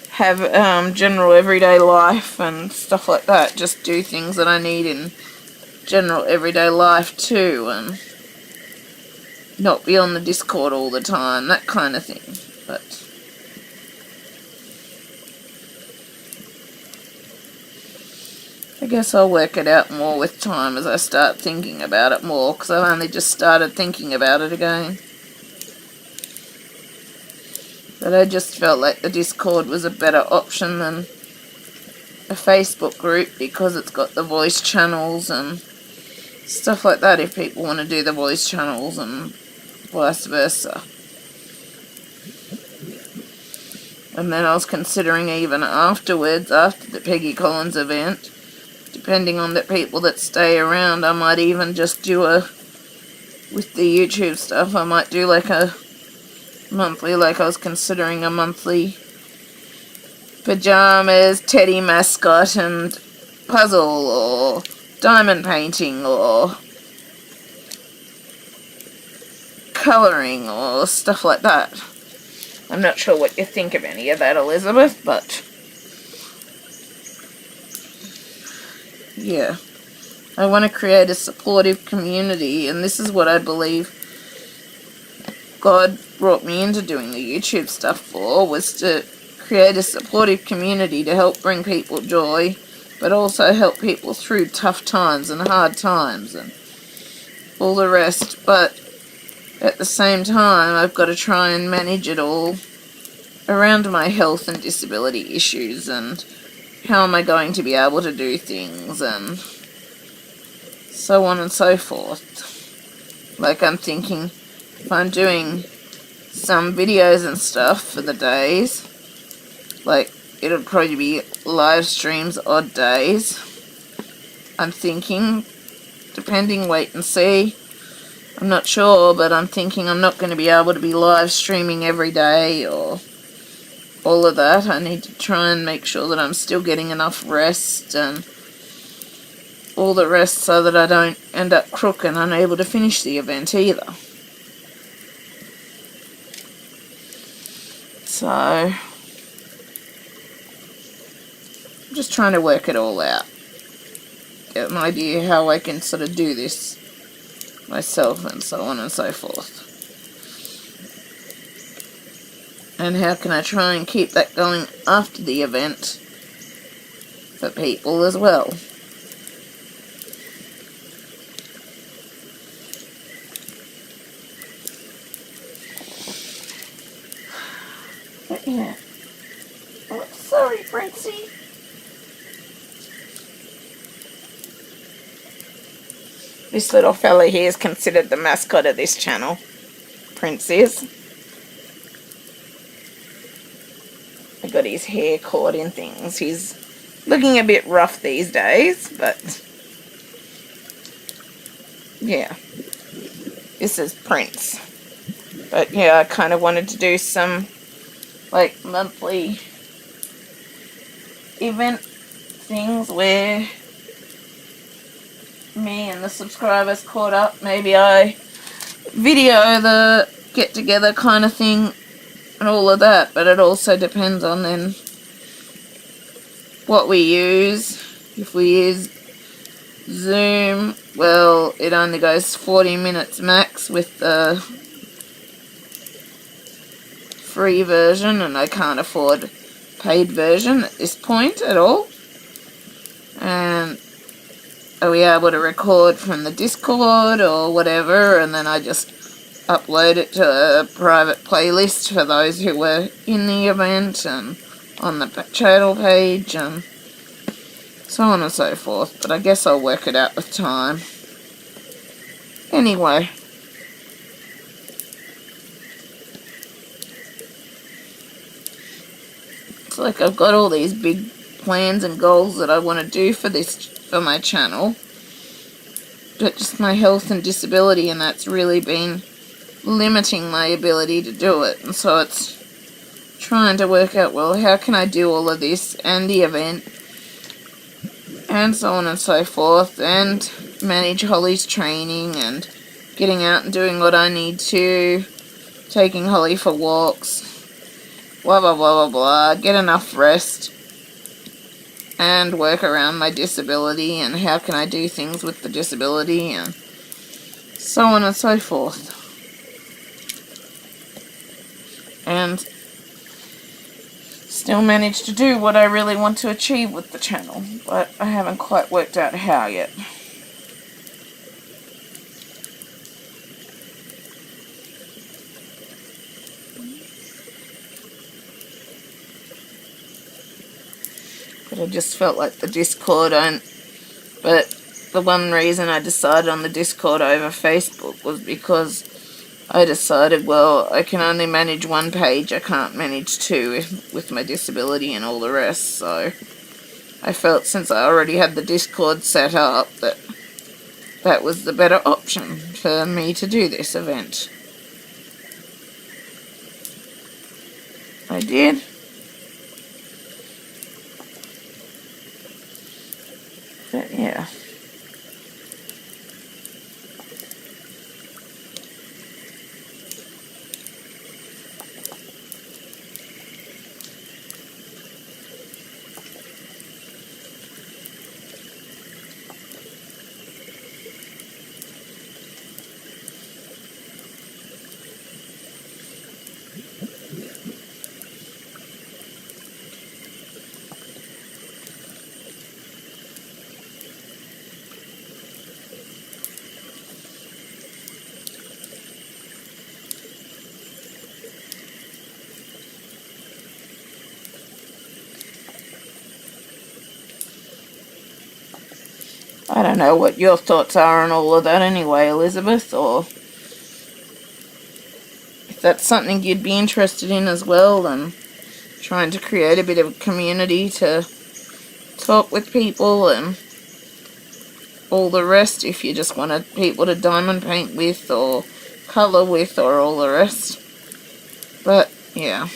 [SPEAKER 1] have general everyday life and stuff like that. Just do things that I need in general everyday life too, and not be on the Discord all the time, that kind of thing. But I guess I'll work it out more with time as I start thinking about it more, because I've only just started thinking about it again. But I just felt like the Discord was a better option than a Facebook group, because it's got the voice channels and stuff like that if people want to do the voice channels and vice versa. And then I was considering even afterwards, after the Peggy Collins event, depending on the people that stay around, I might even just do with the YouTube stuff, I might do like a monthly, like I was considering a monthly pajamas, teddy mascot and puzzle or diamond painting or colouring or stuff like that. I'm not sure what you think of any of that, Elizabeth, but yeah, I want to create a supportive community, and this is what I believe God brought me into doing the YouTube stuff for, was to create a supportive community to help bring people joy, but also help people through tough times and hard times and all the rest. But at the same time, I've got to try and manage it all around my health and disability issues and how am I going to be able to do things and so on and so forth. Like, I'm thinking if I'm doing some videos and stuff for the days, like it'll probably be live streams odd days. I'm thinking, depending, wait and see. I'm not sure, but I'm thinking I'm not going to be able to be live streaming every day or all of that. I need to try and make sure that I'm still getting enough rest and all the rest so that I don't end up crook and unable to finish the event either. So, I'm just trying to work it all out. Get an idea how I can sort of do this myself and so on and so forth. And how can I try and keep that going after the event for people as well. But yeah. Oh, sorry, Princey. This little fella here is considered the mascot of this channel. Prince is. I got his hair caught in things. He's looking a bit rough these days, but yeah. This is Prince. But yeah, I kind of wanted to do some like monthly event things where me and the subscribers caught up. Maybe I video the get together kind of thing and all of that, but it also depends on then what we use. If we use Zoom, well, it only goes 40 minutes max with the free version, and I can't afford paid version at this point at all. And are we able to record from the Discord or whatever, and then I just upload it to a private playlist for those who were in the event and on the channel page and so on and so forth. But I guess I'll work it out with time. Anyway, it's like I've got all these big plans and goals that I want to do for my channel, but just my health and disability, and that's really been limiting my ability to do it. And so it's trying to work out, well, how can I do all of this and the event and so on and so forth, and manage Holly's training and getting out and doing what I need to, taking Holly for walks, blah blah blah blah blah, get enough rest and work around my disability, and how can I do things with the disability and so on and so forth. still manage to do what I really want to achieve with the channel, but I haven't quite worked out how yet. But I just felt like the Discord but the one reason I decided on the Discord over Facebook was because I decided, well, I can only manage one page, I can't manage two with my disability and all the rest, so I felt since I already had the Discord set up that was the better option for me to do this event. I did. But yeah. I don't know what your thoughts are on all of that anyway, Elizabeth, or if that's something you'd be interested in as well, and trying to create a bit of a community to talk with people and all the rest, if you just wanted people to diamond paint with or colour with or all the rest. But yeah.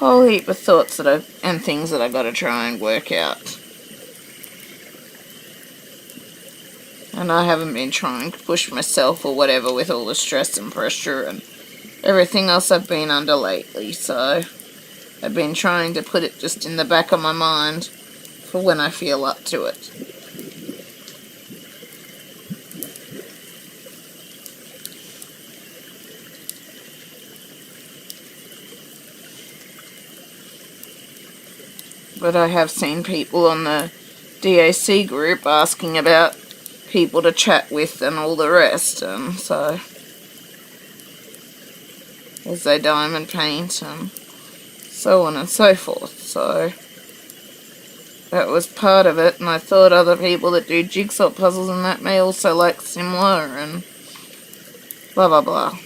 [SPEAKER 1] Whole heap of thoughts and things that I got to try and work out. And I haven't been trying to push myself or whatever with all the stress and pressure and everything else I've been under lately, so I've been trying to put it just in the back of my mind for when I feel up to it. But I have seen people on the DAC group asking about people to chat with and all the rest, and so as they diamond paint and so on and so forth. So that was part of it, and I thought other people that do jigsaw puzzles and that may also like similar and blah blah blah.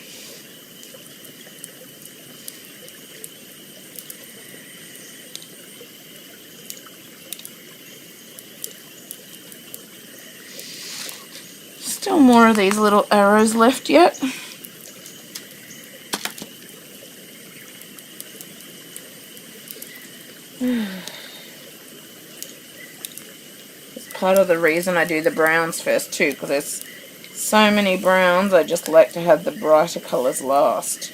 [SPEAKER 1] Still more of these little arrows left yet. It's part of the reason I do the browns first too, because there's so many browns, I just like to have the brighter colours last.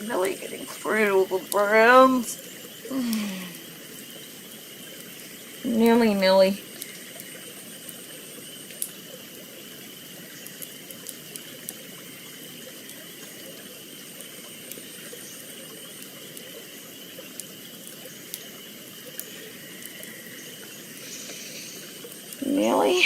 [SPEAKER 1] Really getting through all the browns. Nearly. Nearly.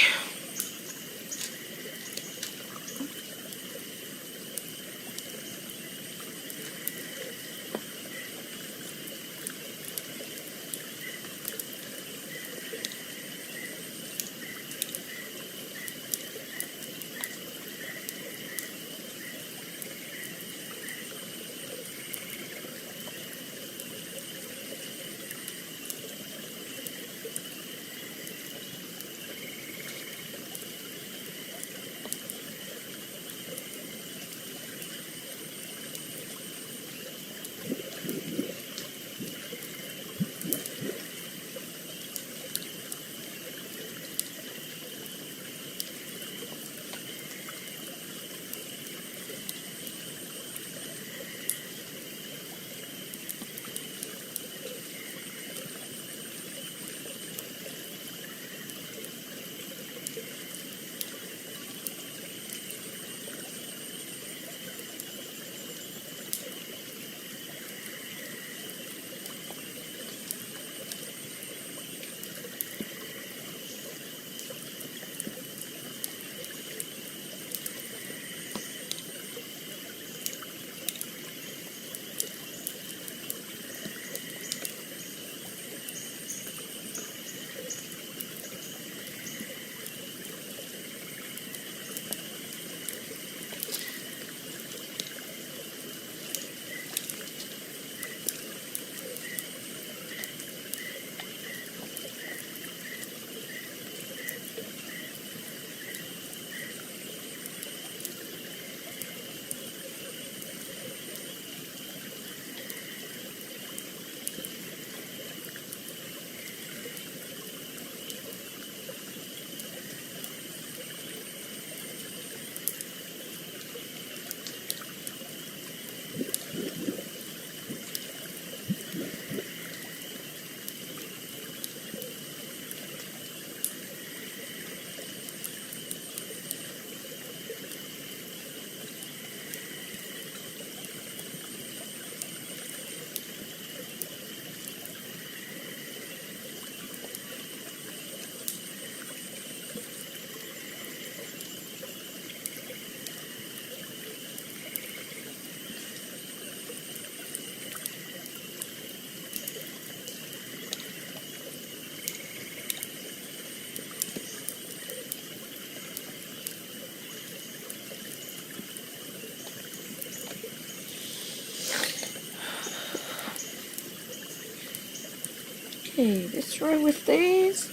[SPEAKER 1] Okay, this row with these.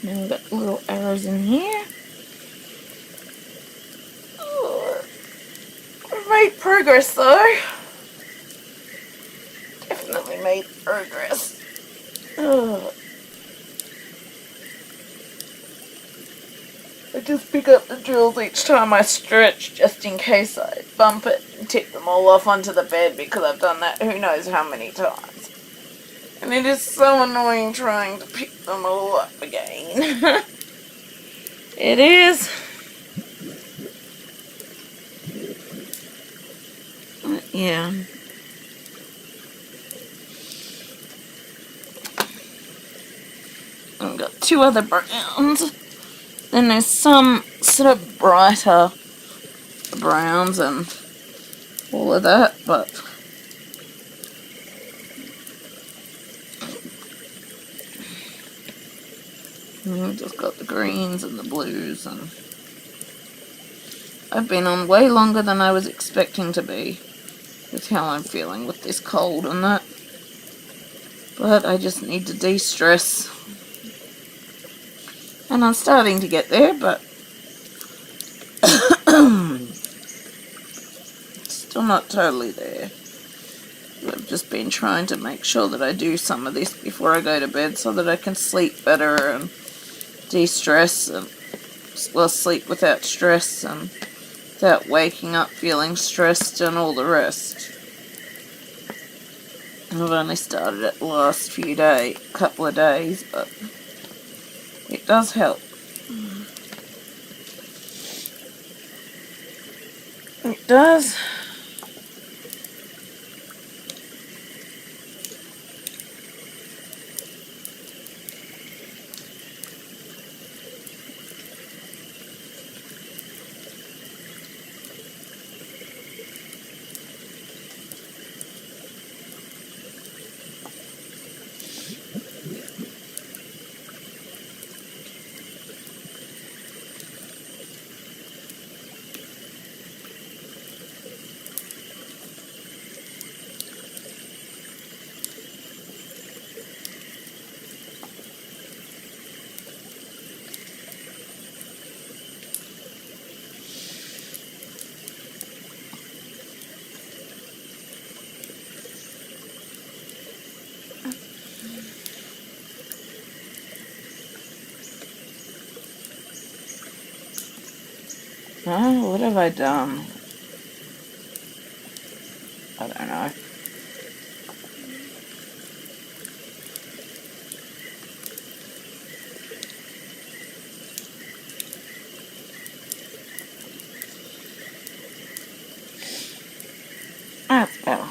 [SPEAKER 1] Now we've got little arrows in here. Oh, we've made progress though. Definitely made progress. Oh. I just pick up the drills each time I stretch just in case I bump it and tip them all off onto the bed because I've done that who knows how many times. And it is so annoying trying to pick them all up again. It is. Yeah. I've got two other browns. Then there's some sort of brighter browns and all of that, but I've just got the greens and the blues, and I've been on way longer than I was expecting to be with how I'm feeling with this cold and that. But I just need to de-stress. And I'm starting to get there, but still not totally there. I've I've just been trying to make sure that I do some of this before I go to bed so that I can sleep better and de-stress and, well, sleep without stress and without waking up feeling stressed and all the rest. I've only started it the last couple of days, but it does help. It does. Oh, what have I done? I don't know. That's better.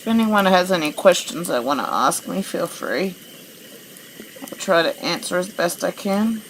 [SPEAKER 1] If anyone has any questions they want to ask me, feel free. I'll try to answer as best I can.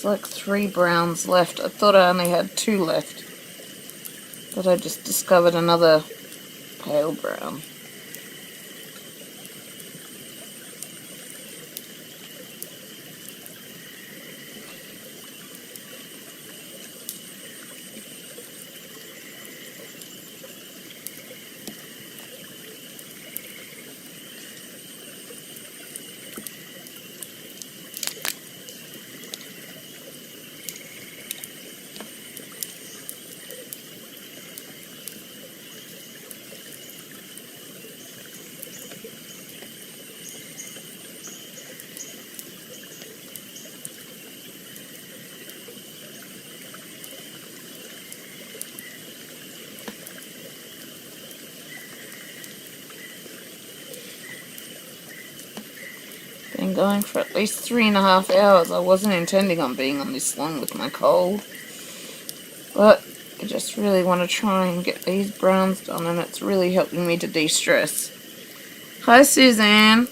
[SPEAKER 1] like 3 browns left. I thought I only had 2 left, but I just discovered another pale brown. Been going for at least 3.5 hours. I wasn't intending on being on this long with my cold, but I just really want to try and get these browns done, and it's really helping me to de-stress. Hi Suzanne.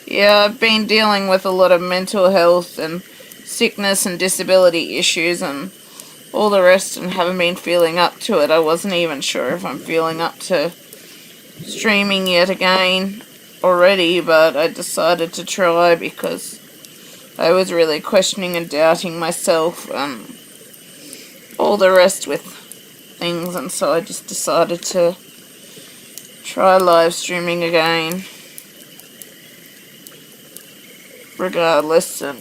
[SPEAKER 1] Yeah, I've been dealing with a lot of mental health and sickness and disability issues and all the rest, and haven't been feeling up to it. I wasn't even sure if I'm feeling up to streaming yet again already, but I decided to try because I was really questioning and doubting myself and all the rest with things, and so I just decided to try live streaming again regardless, and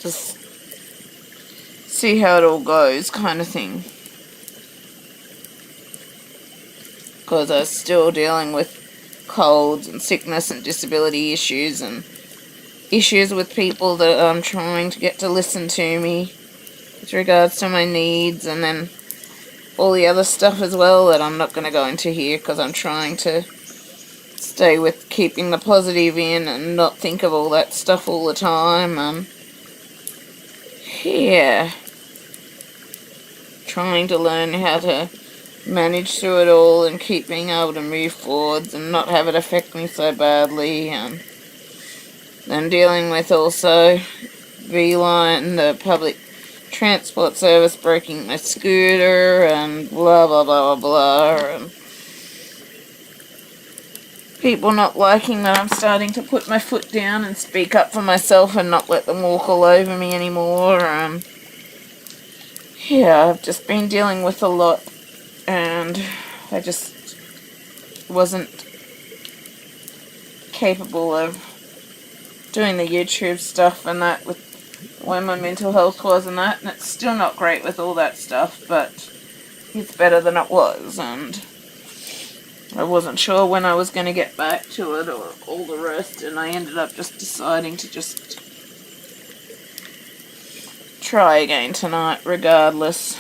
[SPEAKER 1] just see how it all goes kind of thing, because I was still dealing with colds and sickness and disability issues and issues with people that I'm trying to get to listen to me with regards to my needs, and then all the other stuff as well that I'm not going to go into here because I'm trying to stay with keeping the positive in and not think of all that stuff all the time. Yeah, trying to learn how to manage through it all and keep being able to move forwards and not have it affect me so badly, and then dealing with also V-Line, the public transport service, breaking my scooter and blah blah blah blah blah, and people not liking that I'm starting to put my foot down and speak up for myself and not let them walk all over me anymore. Yeah, I've just been dealing with a lot, and I just wasn't capable of doing the YouTube stuff and that with where my mental health was and that, and it's still not great with all that stuff, but it's better than it was, and I wasn't sure when I was going to get back to it or all the rest, and I ended up just deciding to just try again tonight regardless,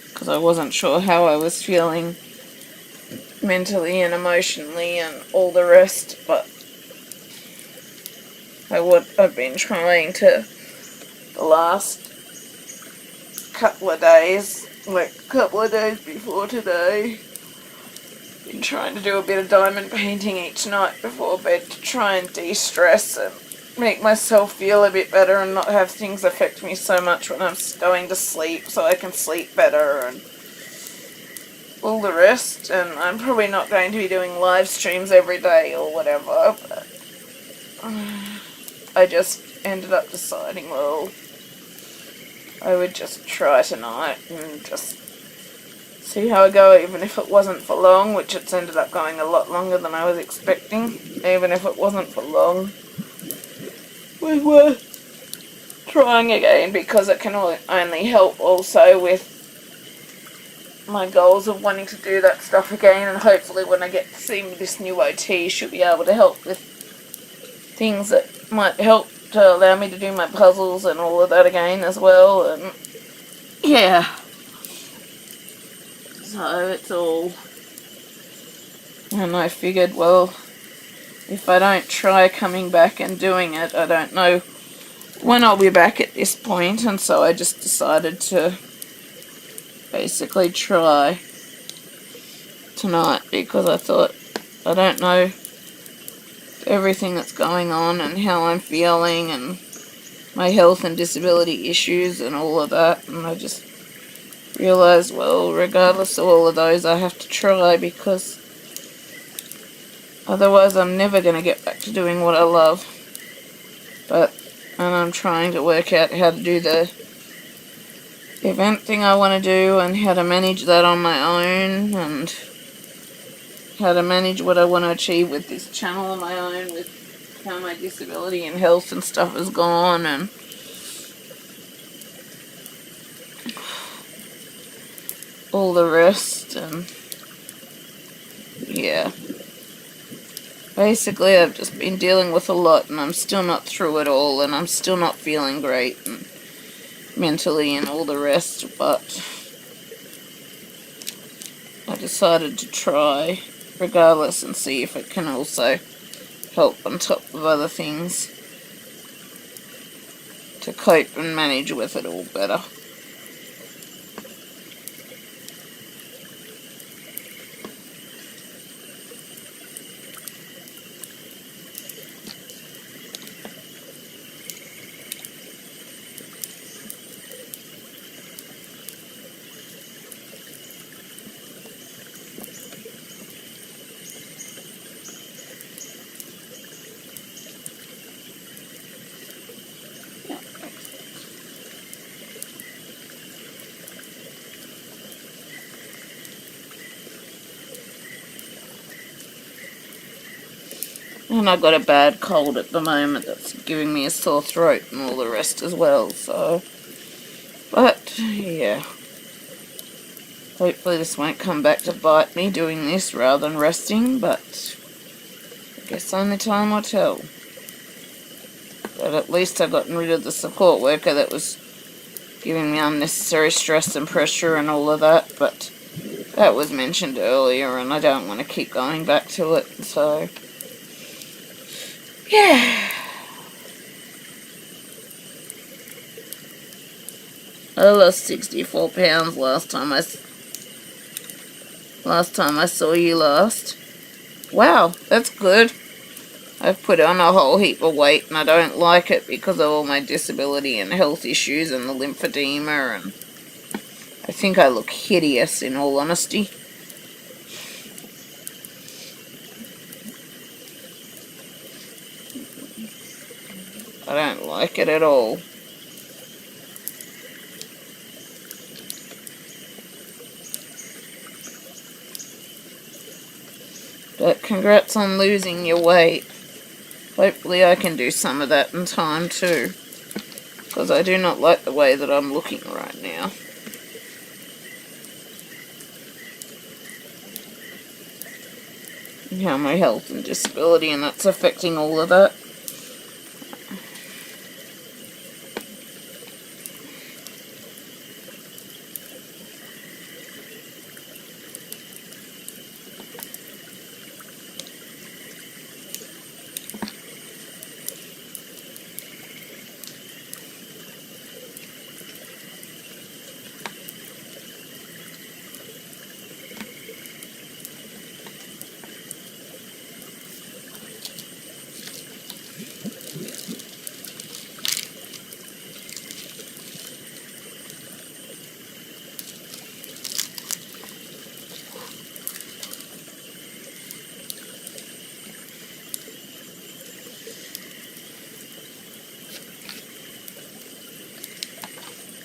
[SPEAKER 1] because I wasn't sure how I was feeling mentally and emotionally and all the rest, but I've been trying to the last couple of days, like a couple of days before today, been trying to do a bit of diamond painting each night before bed to try and de-stress and make myself feel a bit better and not have things affect me so much when I'm going to sleep, so I can sleep better and all the rest. And I'm probably not going to be doing live streams every day or whatever, but I just ended up deciding, well, I would just try tonight and just see how I go, even if it wasn't for long, which it's ended up going a lot longer than I was expecting. Even if it wasn't for long, we were trying again, because it can only help also with my goals of wanting to do that stuff again, and hopefully when I get to see this new OT, she'll be able to help with things that might help to allow me to do my puzzles and all of that again as well, and yeah, so it's all, and I figured, well, if I don't try coming back and doing it, I don't know when I'll be back at this point, and so I just decided to basically try tonight, because I thought, I don't know everything that's going on and how I'm feeling and my health and disability issues and all of that. And I just realised, well, regardless of all of those, I have to try, because otherwise I'm never going to get back to doing what I love. And I'm trying to work out how to do the event thing I want to do and how to manage that on my own, and how to manage what I want to achieve with this channel on my own, with how my disability and health and stuff has gone, and all the rest. And yeah, basically I've just been dealing with a lot, and I'm still not through it all, and I'm still not feeling great and mentally and all the rest, but I decided to try regardless and see if it can also help on top of other things to cope and manage with it all better. And I've got a bad cold at the moment that's giving me a sore throat and all the rest as well, so. But, yeah. Hopefully this won't come back to bite me doing this rather than resting, but I guess only time will tell. But at least I've gotten rid of the support worker that was giving me unnecessary stress and pressure and all of that, but that was mentioned earlier and I don't want to keep going back to it, so. Yeah. I lost 64 pounds last time I saw you last. Wow, that's good. I've put on a whole heap of weight and I don't like it because of all my disability and health issues and the lymphedema, and I think I look hideous in all honesty. I don't like it at all. But congrats on losing your weight. Hopefully I can do some of that in time too, because I do not like the way that I'm looking right now. And how my health and disability and that's affecting all of that.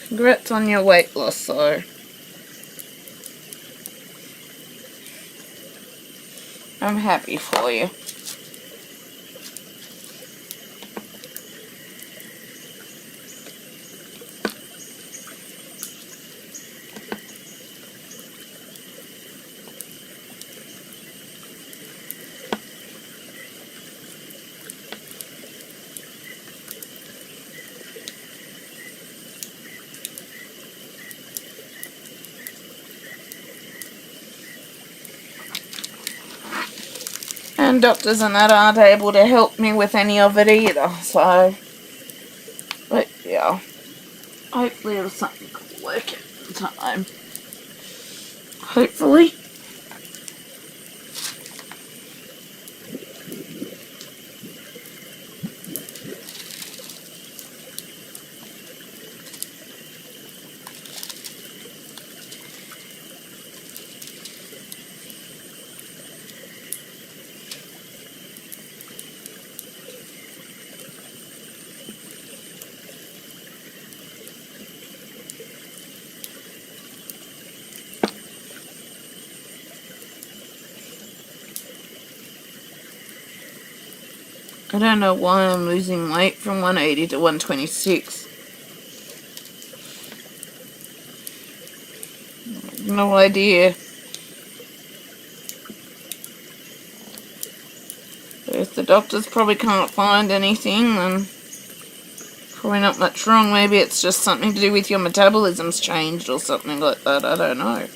[SPEAKER 1] Congrats on your weight loss though. I'm happy for you. And doctors and that aren't able to help me with any of it either, so. But yeah, hopefully it'll something will work in time. Hopefully. I don't know why I'm losing weight from 180 to 126. No idea. If the doctors probably can't find anything, then probably not much wrong. Maybe it's just something to do with your metabolism's changed or something like that. I don't know.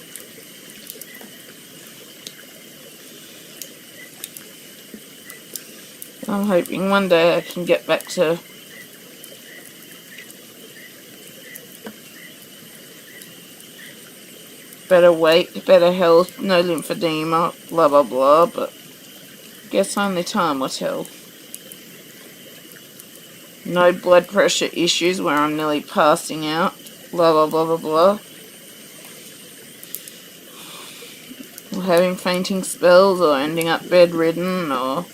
[SPEAKER 1] I'm hoping one day I can get back to better weight, better health, no lymphedema, blah blah blah, but I guess only time will tell. No blood pressure issues where I'm nearly passing out, blah blah blah blah blah. Or having fainting spells or ending up bedridden or...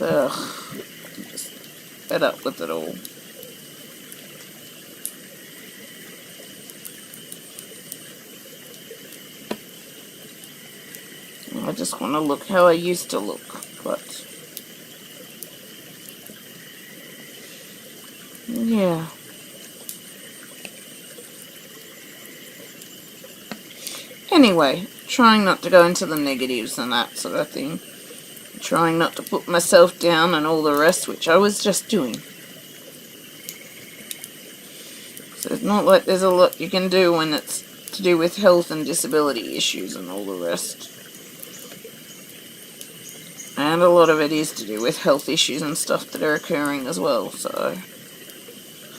[SPEAKER 1] Ugh, I'm just fed up with it all. I just want to look how I used to look, but... yeah. Anyway, trying not to go into the negatives and that sort of thing. Trying not to put myself down and all the rest, which I was just doing. So it's not like there's a lot you can do when it's to do with health and disability issues and all the rest. And a lot of it is to do with health issues and stuff that are occurring as well, so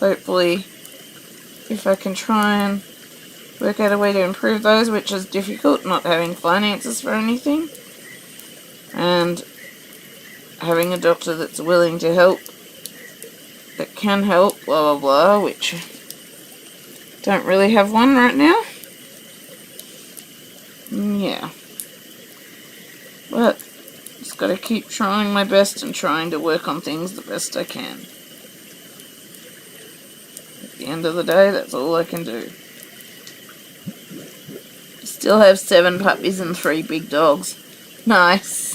[SPEAKER 1] hopefully if I can try and work out a way to improve those, which is difficult, not having finances for anything, and having a doctor that's willing to help, that can help, blah blah blah, which don't really have one right now. Yeah. But just gotta keep trying my best and trying to work on things the best I can. At the end of the day, that's all I can do. Still have 7 puppies and 3 big dogs. Nice.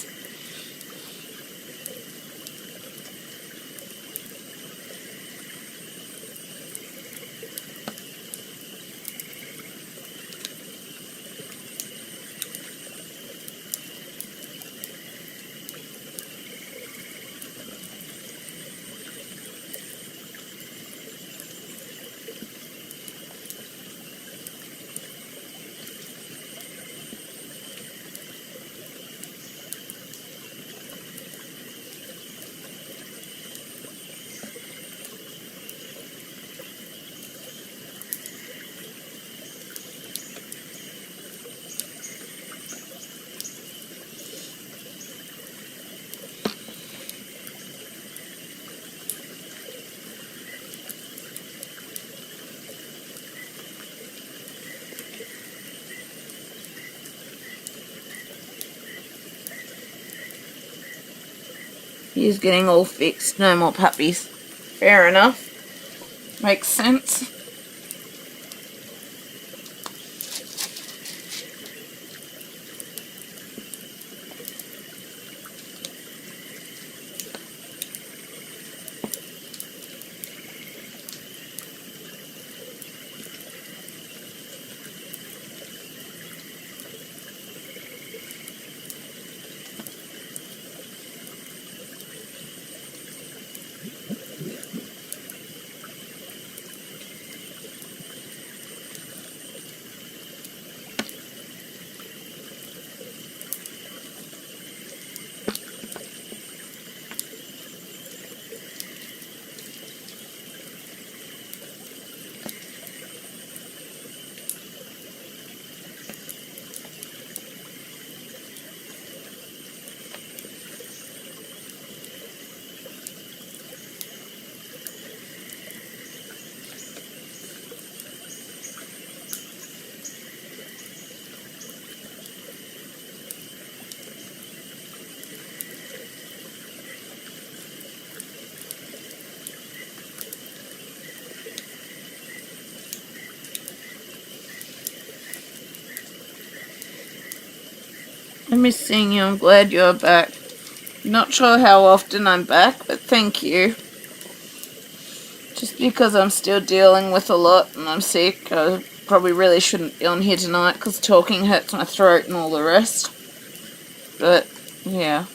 [SPEAKER 1] He's getting all fixed. No more puppies. Fair enough. Makes sense. I miss seeing you. I'm glad you're back. Not sure how often I'm back, but thank you. Just because I'm still dealing with a lot and I'm sick, I probably really shouldn't be on here tonight because talking hurts my throat and all the rest. But, yeah.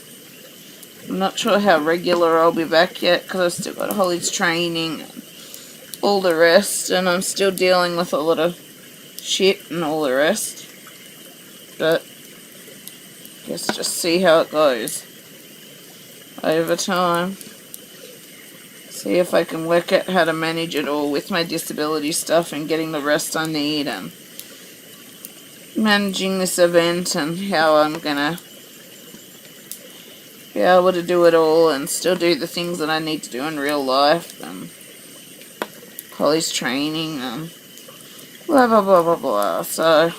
[SPEAKER 1] I'm not sure how regular I'll be back yet because I've still got Holly's training and all the rest, and I'm still dealing with a lot of shit and all the rest. But, guess just see how it goes over time. See if I can work out how to manage it all with my disability stuff and getting the rest I need and managing this event and how I'm gonna be able to do it all and still do the things that I need to do in real life and Holly's training and blah blah blah blah blah. So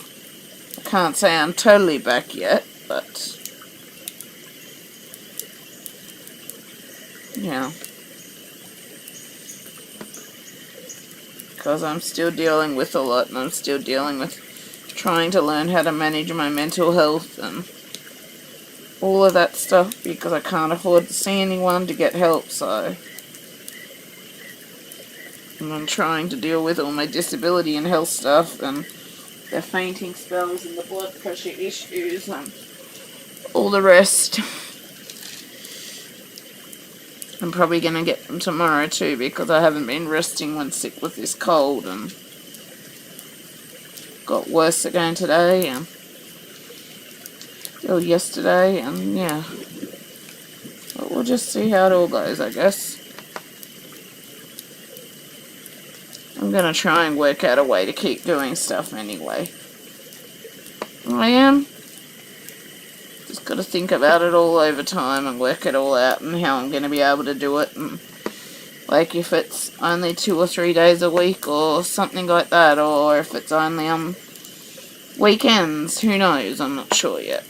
[SPEAKER 1] I can't say I'm totally back yet, but yeah. Because I'm still dealing with a lot and I'm still dealing with trying to learn how to manage my mental health and all of that stuff because I can't afford to see anyone to get help, so and I'm trying to deal with all my disability and health stuff and the fainting spells and the blood pressure issues and all the rest. I'm probably going to get them tomorrow too because I haven't been resting when sick with this cold and got worse again today and yesterday and yeah. But we'll just see how it all goes, I guess. I'm going to try and work out a way to keep doing stuff anyway. I am. Just got to think about it all over time and work it all out and how I'm going to be able to do it. And like if it's only 2 or 3 days a week or something like that, or if it's only on weekends, who knows, I'm not sure yet.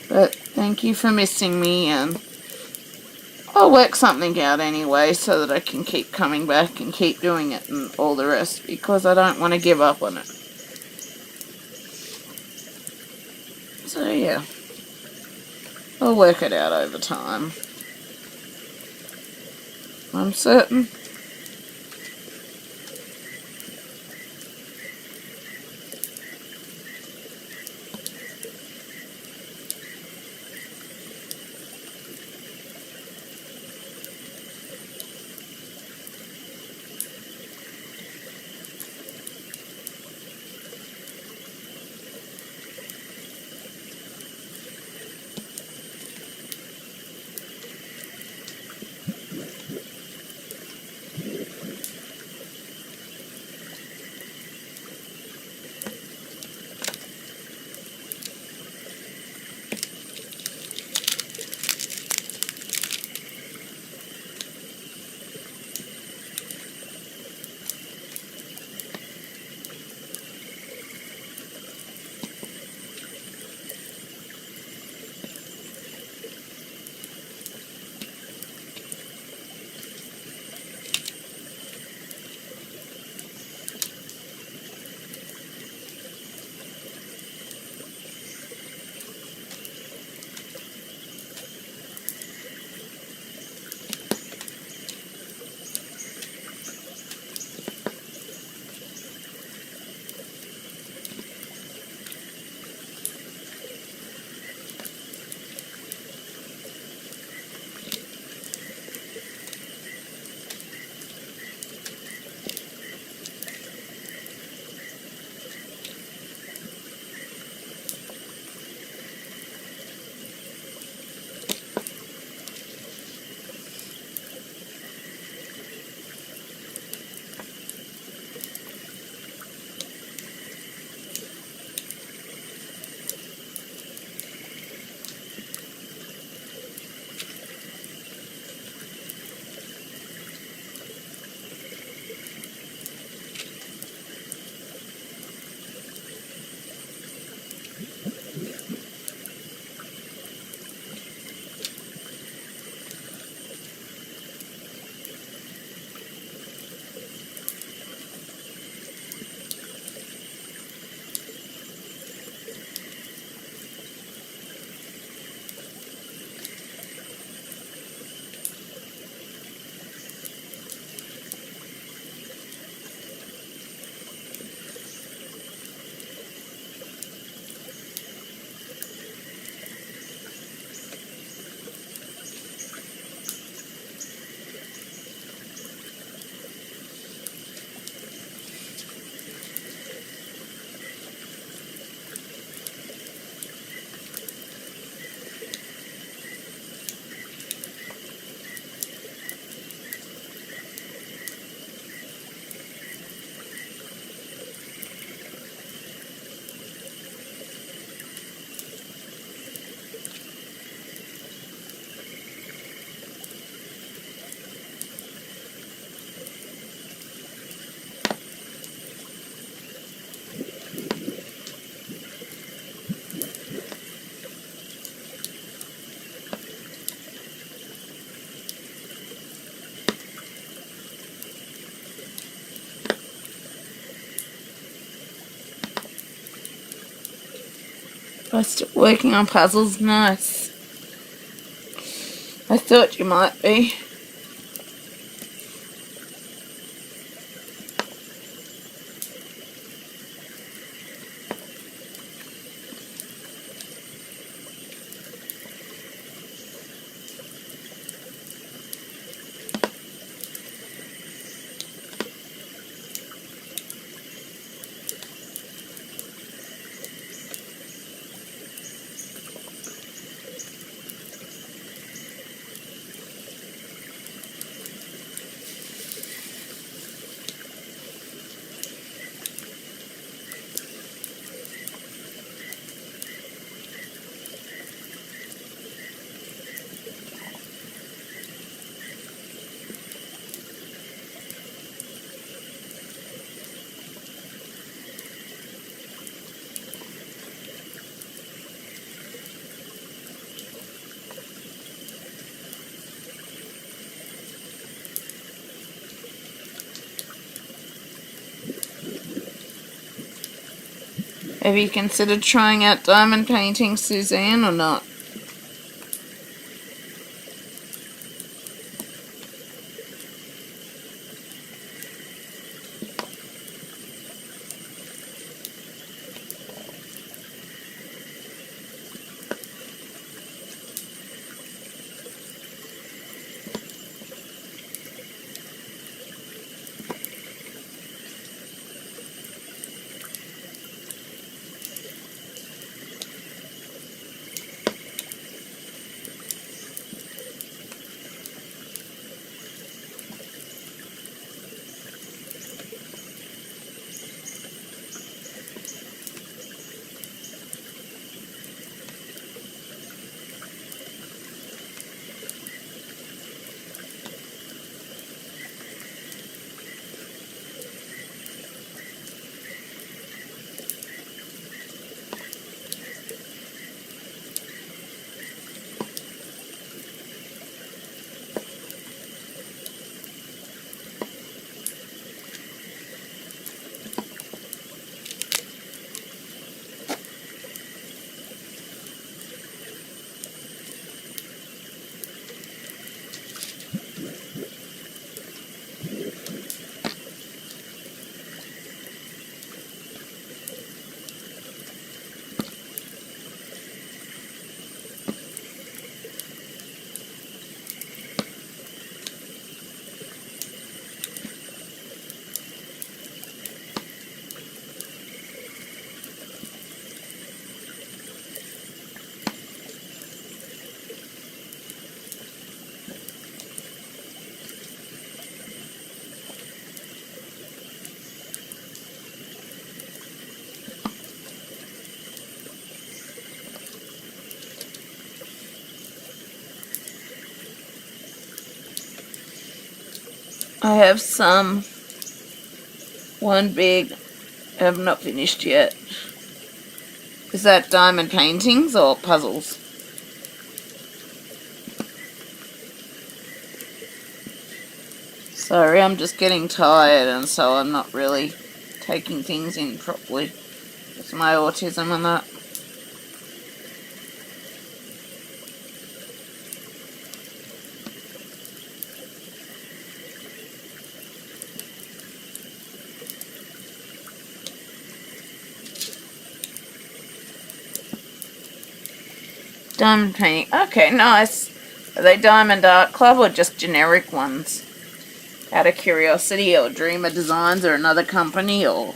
[SPEAKER 1] But thank you for missing me, and I'll work something out anyway so that I can keep coming back and keep doing it and all the rest because I don't want to give up on it. So yeah, I'll work it out over time. I'm certain. I still working on puzzles? Nice. I thought you might be. Have you considered trying out diamond painting, Suzanne, or not? I have some. One big. I have not finished yet. Is that diamond paintings or puzzles? Sorry, I'm just getting tired and so I'm not really taking things in properly. It's my autism and that. Diamond painting. Okay, nice. Are they Diamond Art Club or just generic ones? Out of curiosity, or Dreamer Designs or another company, or...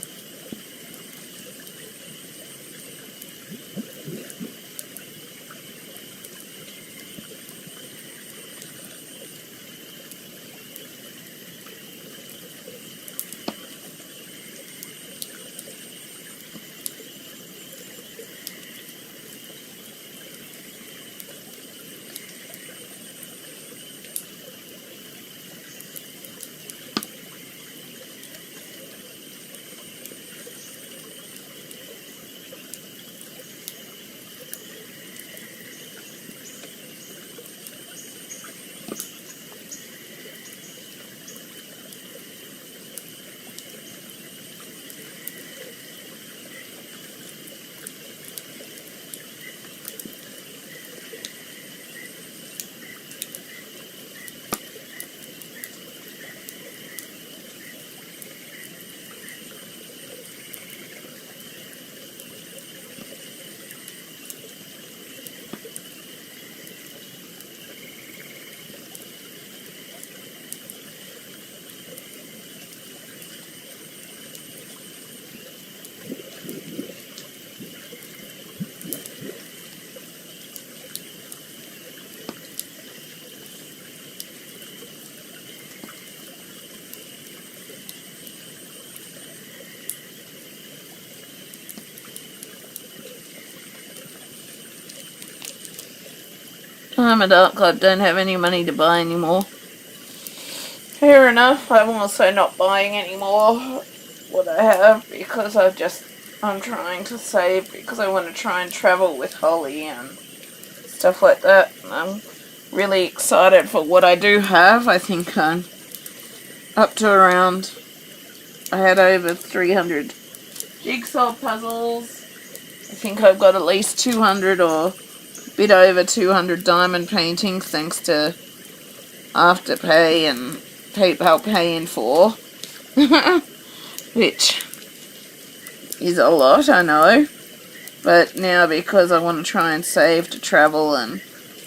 [SPEAKER 1] I'm a dark club, don't have any money to buy anymore. Fair enough, I'm also not buying anymore what I have because I'm trying to save because I want to try and travel with Holly and stuff like that. And I'm really excited for what I do have. I think I'm up to around, I had over 300 jigsaw puzzles. I think I've got at least 200 or a bit over 200 diamond paintings thanks to Afterpay and PayPal paying for, which is a lot, I know, but now because I want to try and save to travel and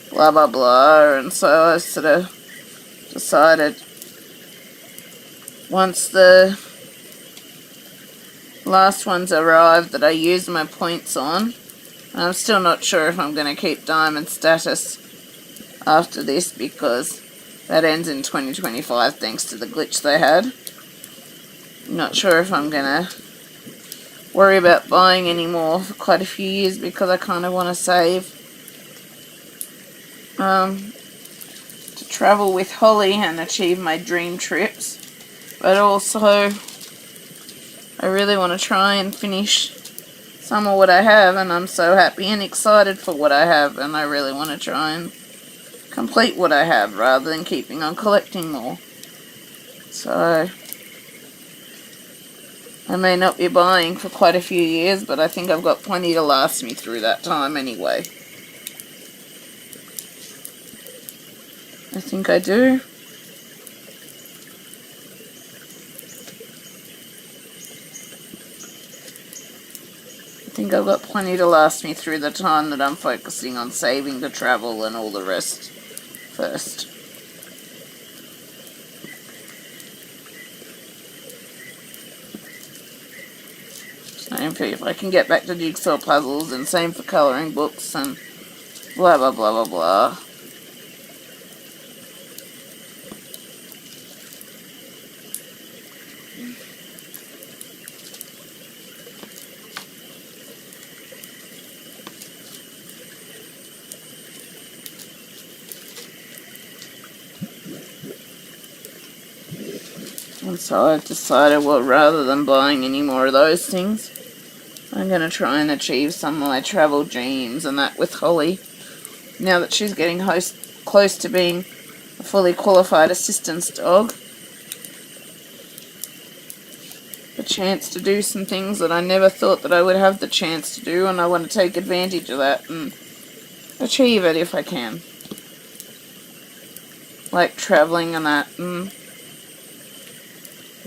[SPEAKER 1] blah blah blah, and so I sort of decided once the last ones arrived that I used my points on. I'm still not sure if I'm going to keep diamond status after this because that ends in 2025 thanks to the glitch they had. I'm not sure if I'm going to worry about buying any more for quite a few years because I kind of want to save to travel with Holly and achieve my dream trips. But also, I really want to try and finish some of what I have, and I'm so happy and excited for what I have, and I really want to try and complete what I have rather than keeping on collecting more. So I may not be buying for quite a few years, but I think I've got plenty to last me through that time anyway. I think I do. I think I've got plenty to last me through the time that I'm focusing on saving to travel and all the rest first. Same for if I can get back to jigsaw puzzles, and same for colouring books and blah blah blah blah blah. And so I've decided, well, rather than buying any more of those things, I'm going to try and achieve some of my travel dreams and that with Holly. Now that she's getting close to being a fully qualified assistance dog. A chance to do some things that I never thought that I would have the chance to do, and I want to take advantage of that and achieve it if I can. Like traveling and that, and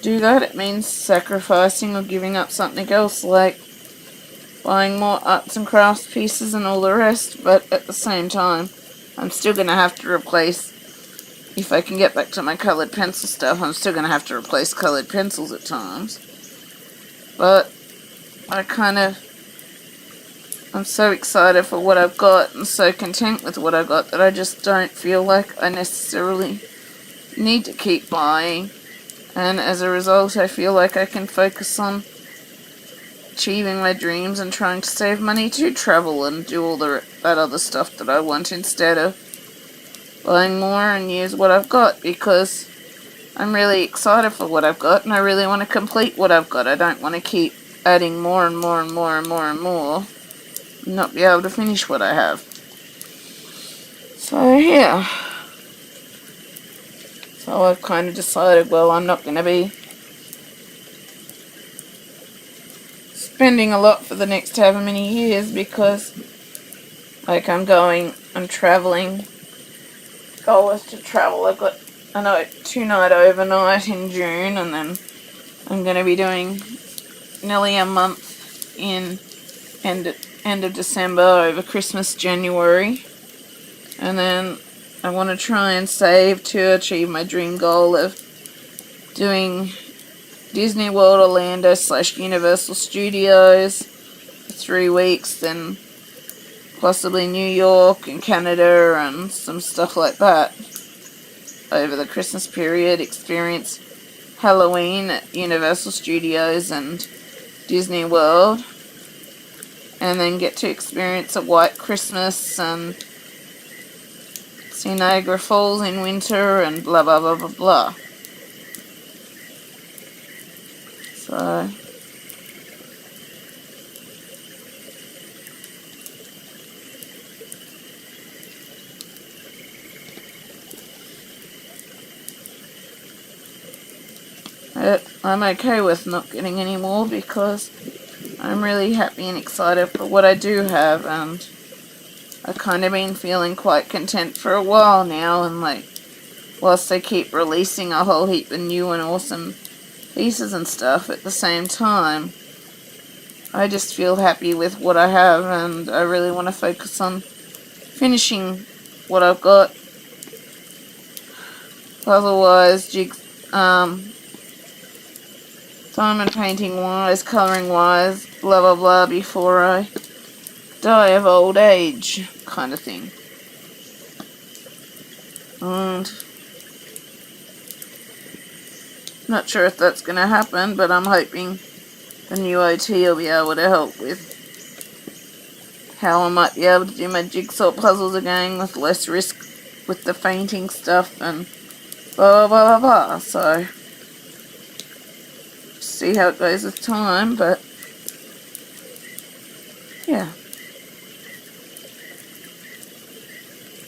[SPEAKER 1] do that, it means sacrificing or giving up something else, like buying more arts and crafts pieces and all the rest, but at the same time, I'm still going to have to replace, if I can get back to my coloured pencil stuff, I'm still going to have to replace coloured pencils at times. But I'm so excited for what I've got and so content with what I've got that I just don't feel like I necessarily need to keep buying. And as a result, I feel like I can focus on achieving my dreams and trying to save money to travel and do all that other stuff that I want instead of buying more and use what I've got, because I'm really excited for what I've got and I really want to complete what I've got. I don't want to keep adding more and more and more and more and more and not be able to finish what I have. So yeah. So I've kind of decided, well, I'm not going to be spending a lot for the next however many years because, like, I'm traveling. Goal is to travel. I've got a 2-night overnight in June, and then I'm going to be doing nearly a month in end of December over Christmas, January, and then I want to try and save to achieve my dream goal of doing Disney World Orlando / Universal Studios for 3 weeks, then possibly New York and Canada and some stuff like that over the Christmas period, experience Halloween at Universal Studios and Disney World, and then get to experience a white Christmas and see Niagara Falls in winter and blah blah blah blah blah. So I'm okay with not getting any more because I'm really happy and excited for what I do have, and I've kind of been feeling quite content for a while now, and like, whilst they keep releasing a whole heap of new and awesome pieces and stuff at the same time, I just feel happy with what I have, and I really want to focus on finishing what I've got, puzzle-wise, diamond painting-wise, colouring-wise, blah blah blah, before I die of old age, kind of thing. And not sure if that's going to happen, but I'm hoping the new OT will be able to help with how I might be able to do my jigsaw puzzles again with less risk with the fainting stuff and blah blah blah blah. So see how it goes with time, but yeah,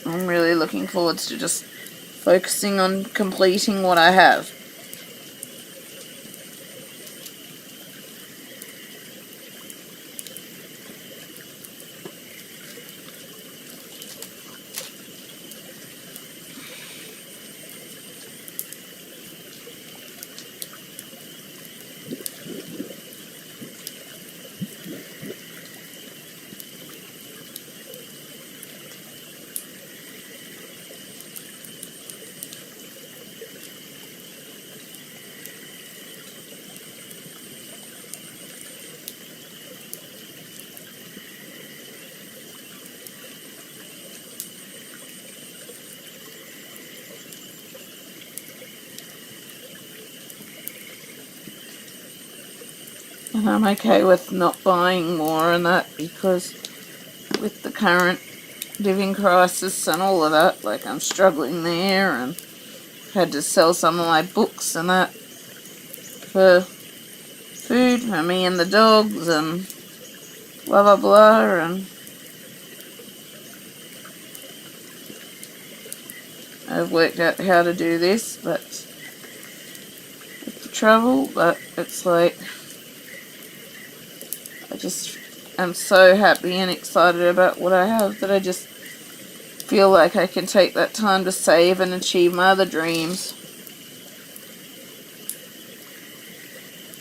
[SPEAKER 1] I'm really looking forward to just focusing on completing what I have. And I'm okay with not buying more and that, because with the current living crisis and all of that, like, I'm struggling there, and had to sell some of my books and that for food for me and the dogs and blah blah blah, and I've worked out how to do this, but with the travel, but it's like, I just am so happy and excited about what I have that I just feel like I can take that time to save and achieve my other dreams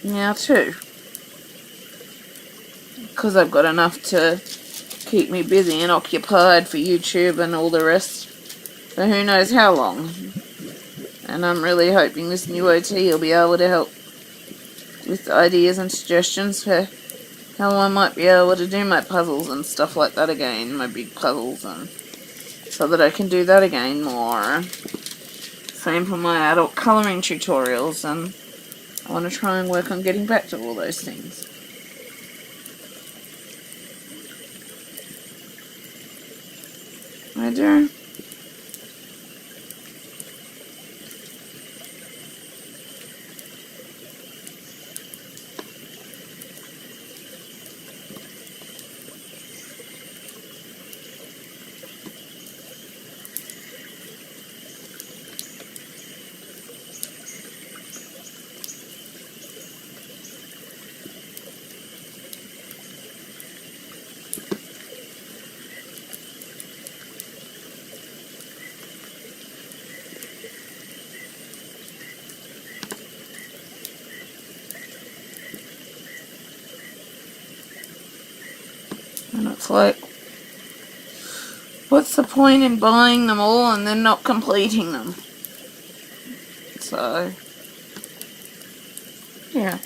[SPEAKER 1] now too, because I've got enough to keep me busy and occupied for YouTube and all the rest for who knows how long. And I'm really hoping this new OT will be able to help with ideas and suggestions for how I might be able to do my puzzles and stuff like that again, my big puzzles, and so that I can do that again more. Same for my adult colouring tutorials, and I want to try and work on getting back to all those things. I do. And it's like, what's the point in buying them all and then not completing them? So, yeah.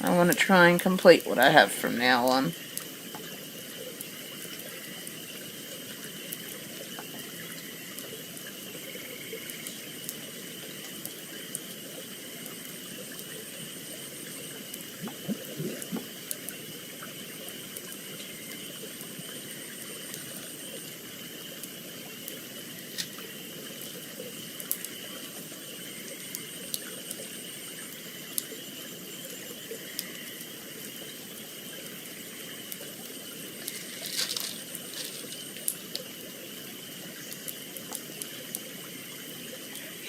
[SPEAKER 1] I want to try and complete what I have from now on.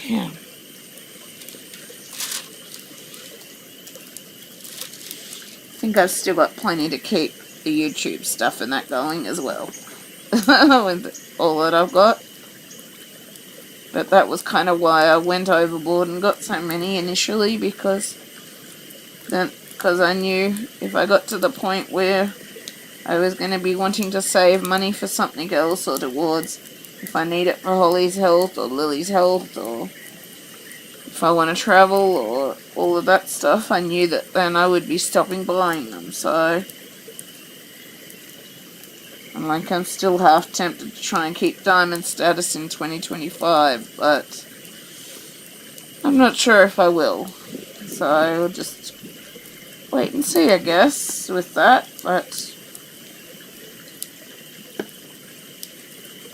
[SPEAKER 1] Yeah. I think I've still got plenty to keep the YouTube stuff and that going as well. With all that I've got. But that was kind of why I went overboard and got so many initially, because I knew if I got to the point where I was going to be wanting to save money for something else, or towards if I need it for Holly's health or Lily's health, or if I want to travel or all of that stuff, I knew that then I would be stopping buying them. So I'm still half tempted to try and keep diamond status in 2025, but I'm not sure if I will. So I'll just wait and see, I guess, with that. But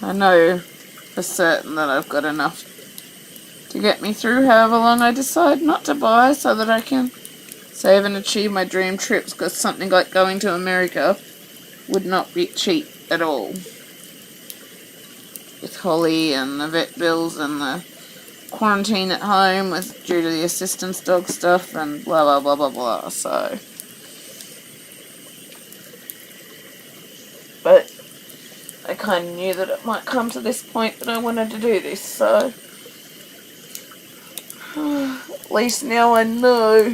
[SPEAKER 1] I know for certain that I've got enough to get me through however long I decide not to buy, so that I can save and achieve my dream trips, because something like going to America would not be cheap at all. With Holly and the vet bills and the quarantine at home due to the assistance dog stuff and blah blah blah blah blah. So, but I kind of knew that it might come to this point that I wanted to do this, so at least now I know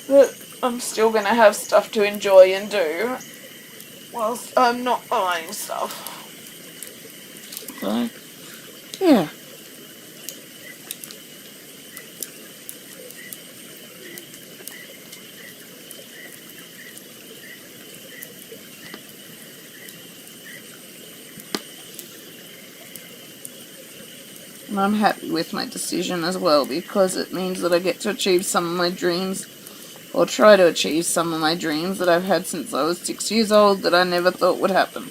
[SPEAKER 1] that I'm still going to have stuff to enjoy and do whilst I'm not buying stuff. So, yeah. And I'm happy with my decision as well, because it means that I get to achieve some of my dreams, or try to achieve some of my dreams that I've had since I was 6 years old that I never thought would happen.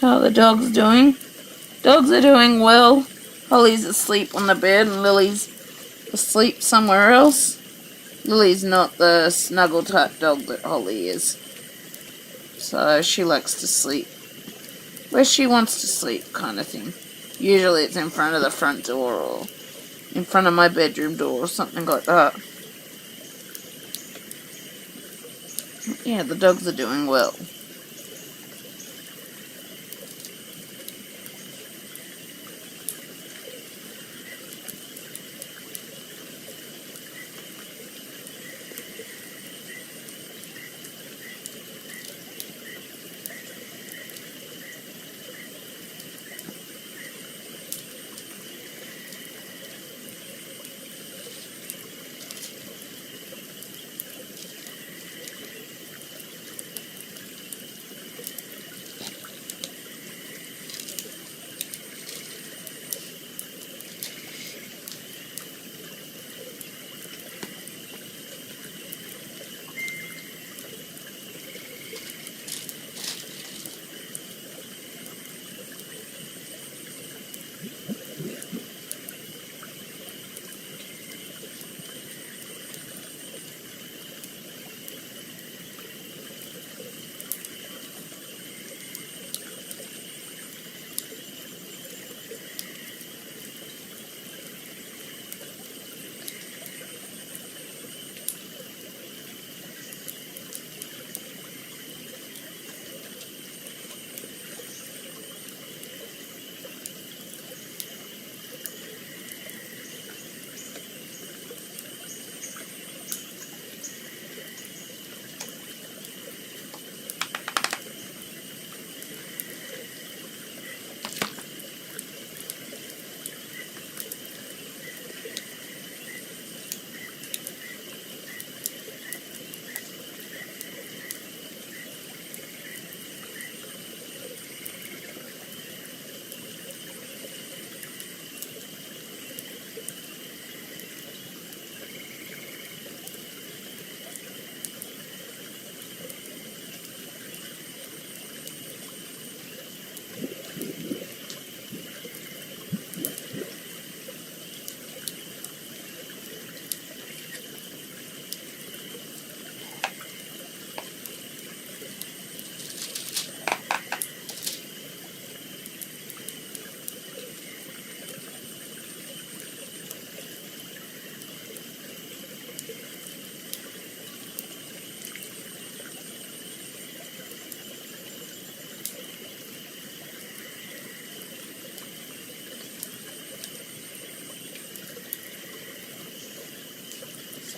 [SPEAKER 1] How are the dogs doing? Dogs are doing well. Holly's asleep on the bed and Lily's asleep somewhere else. Lily's not the snuggle type dog that Holly is. So she likes to sleep where she wants to sleep, kind of thing. Usually it's in front of the front door or in front of my bedroom door or something like that. Yeah, the dogs are doing well.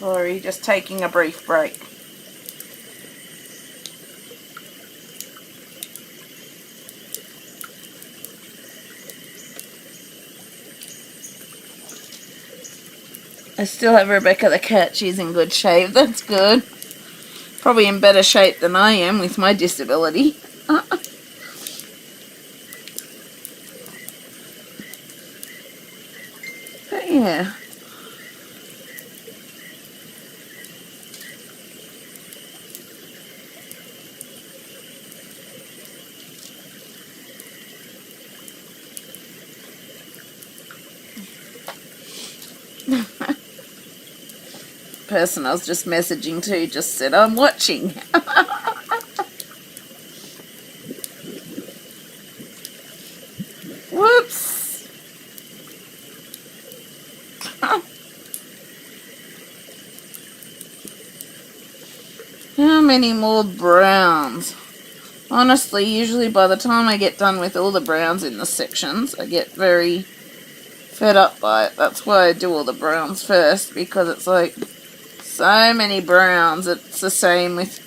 [SPEAKER 1] Sorry, just taking a brief break. I still have Rebecca the cat. She's in good shape. That's good. Probably in better shape than I am with my disability. But yeah. Person I was just messaging to just said, I'm watching. Whoops. How many more browns? Honestly, usually by the time I get done with all the browns in the sections, I get very fed up by it. That's why I do all the browns first, because it's like so many browns. It's the same with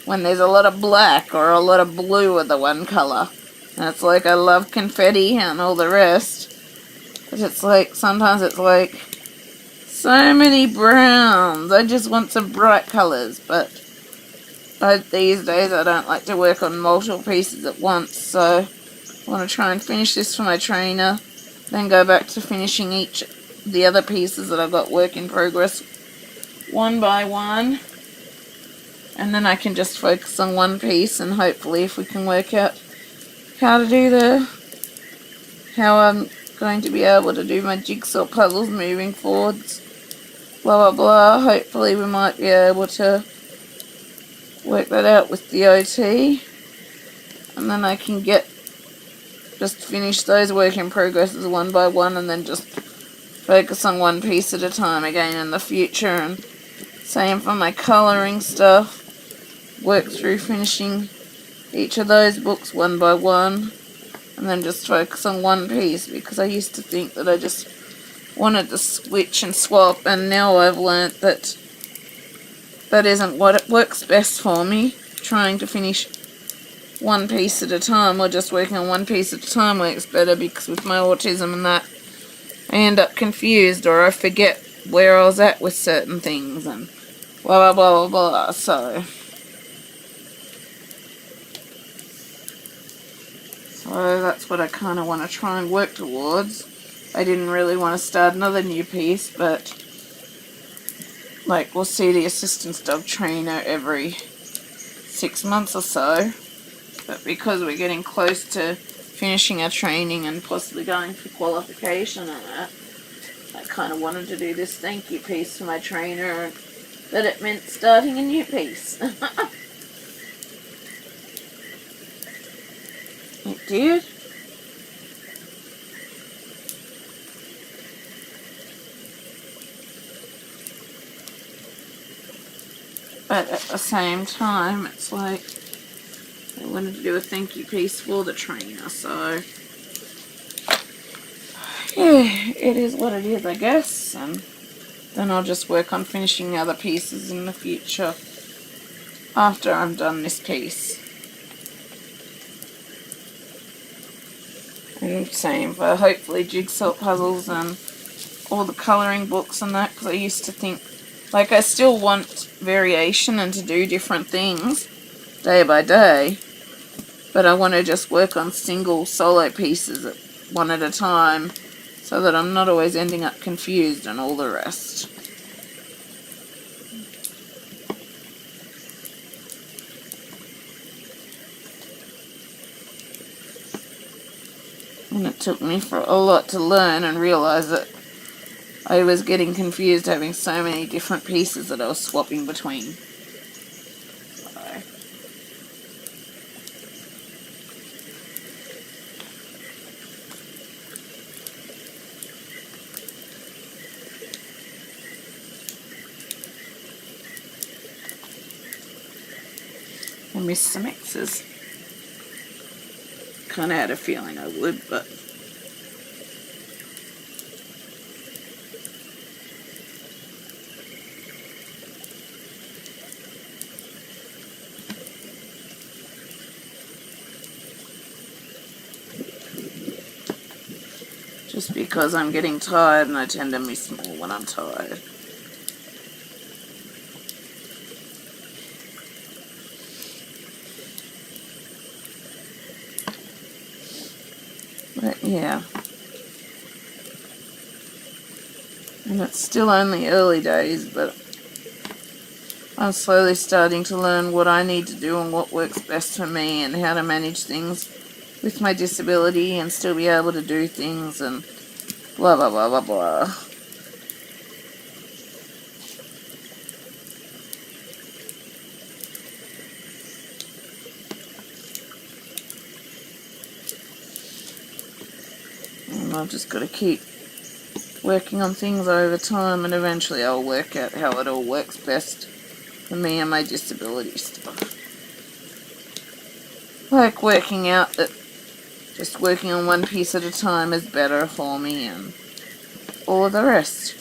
[SPEAKER 1] when there's a lot of black or a lot of blue of the one colour. And it's like I love confetti and all the rest. But it's like, sometimes it's like, so many browns. I just want some bright colours. But these days I don't like to work on multiple pieces at once. So I want to try and finish this for my trainer. Then go back to finishing the other pieces that I've got work in progress one by one, and then I can just focus on one piece, and hopefully if we can work out how to do how I'm going to be able to do my jigsaw puzzles moving forwards, blah blah blah, hopefully we might be able to work that out with the OT, and then I can just finish those work in progresses one by one, and then just focus on one piece at a time again in the future. And same for my colouring stuff. Work through finishing each of those books one by one, and then just focus on one piece, because I used to think that I just wanted to switch and swap, and now I've learnt that that isn't what it works best for me. Trying to finish one piece at a time, or just working on one piece at a time, works better, because with my autism and that, I end up confused, or I forget where I was at with certain things, and blah blah blah blah blah. So that's what I kind of want to try and work towards. I didn't really want to start another new piece, but like, we'll see the assistance dog trainer every 6 months or so. But because we're getting close to finishing our training and possibly going for qualification and that, I kind of wanted to do this thank you piece for my trainer, and that it meant starting a new piece. It did. But at the same time, it's like, I wanted to do a thank you piece for the trainer, so yeah, it is what it is, I guess. And then I'll just work on finishing the other pieces in the future after I'm done this piece. And same for hopefully jigsaw puzzles and all the colouring books and that, because I used to think, like, I still want variation and to do different things day by day, but I want to just work on single solo pieces one at a time, so that I'm not always ending up confused and all the rest. And it took me for a lot to learn and realise that I was getting confused having so many different pieces that I was swapping between. I missed some X's. Kind of had a feeling I would, but just because I'm getting tired and I tend to miss more when I'm tired. But yeah, and it's still only early days, but I'm slowly starting to learn what I need to do and what works best for me and how to manage things with my disability and still be able to do things and blah blah blah blah blah. And I've just got to keep working on things over time, and eventually I'll work out how it all works best for me and my disability stuff. Like working out that just working on one piece at a time is better for me and all of the rest.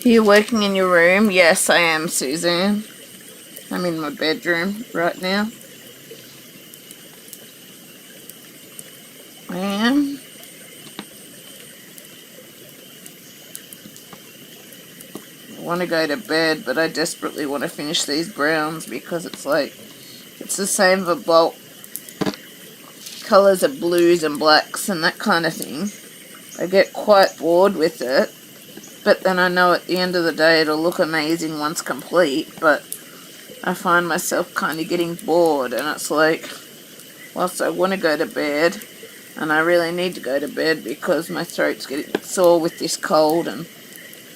[SPEAKER 1] Are you working in your room? Yes, I am, Suzanne. I'm in my bedroom right now. I am. I want to go to bed, but I desperately want to finish these browns because it's like, it's the same for bulk colours of blues and blacks and that kind of thing. I get quite bored with it, but then I know at the end of the day it'll look amazing once complete, but I find myself kind of getting bored, and it's like, whilst I want to go to bed, and I really need to go to bed because my throat's getting sore with this cold and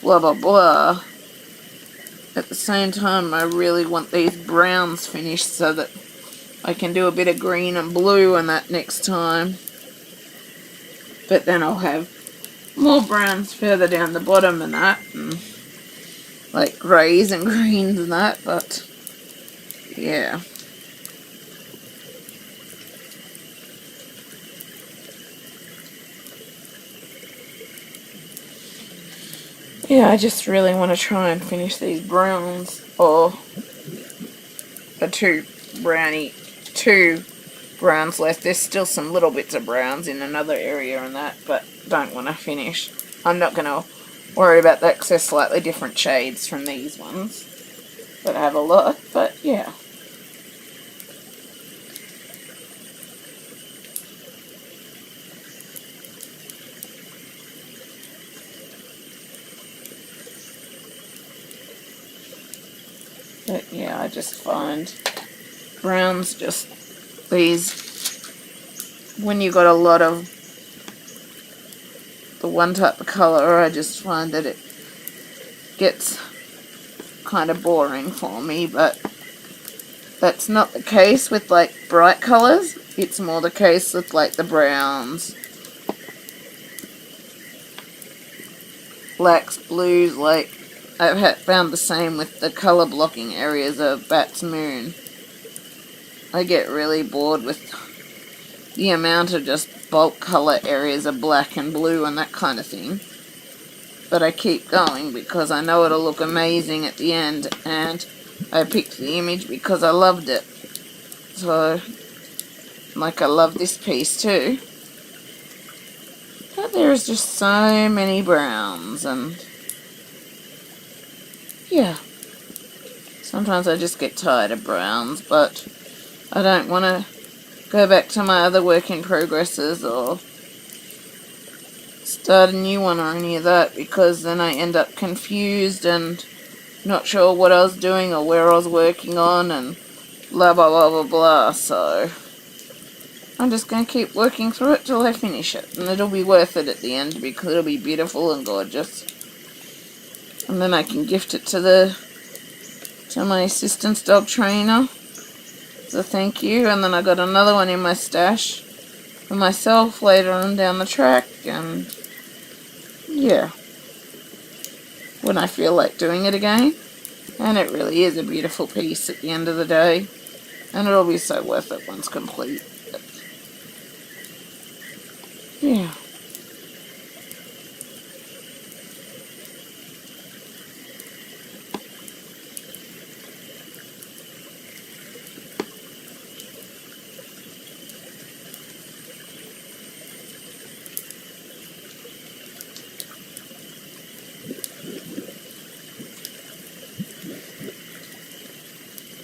[SPEAKER 1] blah blah blah, at the same time I really want these browns finished so that I can do a bit of green and blue and that next time. But then I'll have more browns further down the bottom and that, and like greys and greens and that, but yeah. Yeah, I just really want to try and finish these browns, or the two browns left. There's still some little bits of browns in another area and that, but don't want to finish. I'm not going to worry about that because they're slightly different shades from these ones that have a lot, but yeah. But yeah, I just find browns just these, when you got a lot of the one type of colour, I just find that it gets kind of boring for me, but that's not the case with like bright colours. It's more the case with like the browns, blacks, blues. Like I've found the same with the colour blocking areas of Bat's Moon. I get really bored with the amount of just bulk colour areas of black and blue and that kind of thing. But I keep going because I know it'll look amazing at the end, and I picked the image because I loved it. So, like, I love this piece too. But there's just so many browns, and yeah. Sometimes I just get tired of browns, but I don't want to go back to my other work in progresses or start a new one or any of that, because then I end up confused and not sure what I was doing or where I was working on and blah blah blah blah blah. So I'm just going to keep working through it till I finish it, and it'll be worth it at the end because it'll be beautiful and gorgeous, and then I can gift it to my assistant's dog trainer as a thank you. And then I got another one in my stash for myself later on down the track, and yeah, when I feel like doing it again. And it really is a beautiful piece at the end of the day, and it'll be so worth it once complete. But yeah.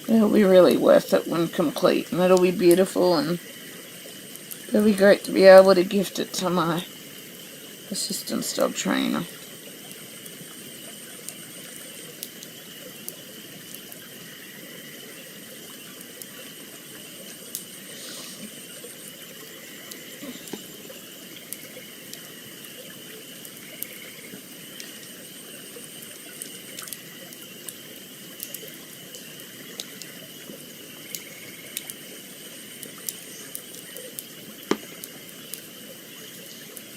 [SPEAKER 1] It'll be really worth it when complete, and it'll be beautiful, and it'll be great to be able to gift it to my assistant's dog trainer.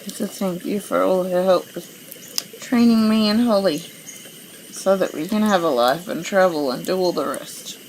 [SPEAKER 1] So thank you for all her help with training me and Holly, so that we can have a life and travel and do all the rest.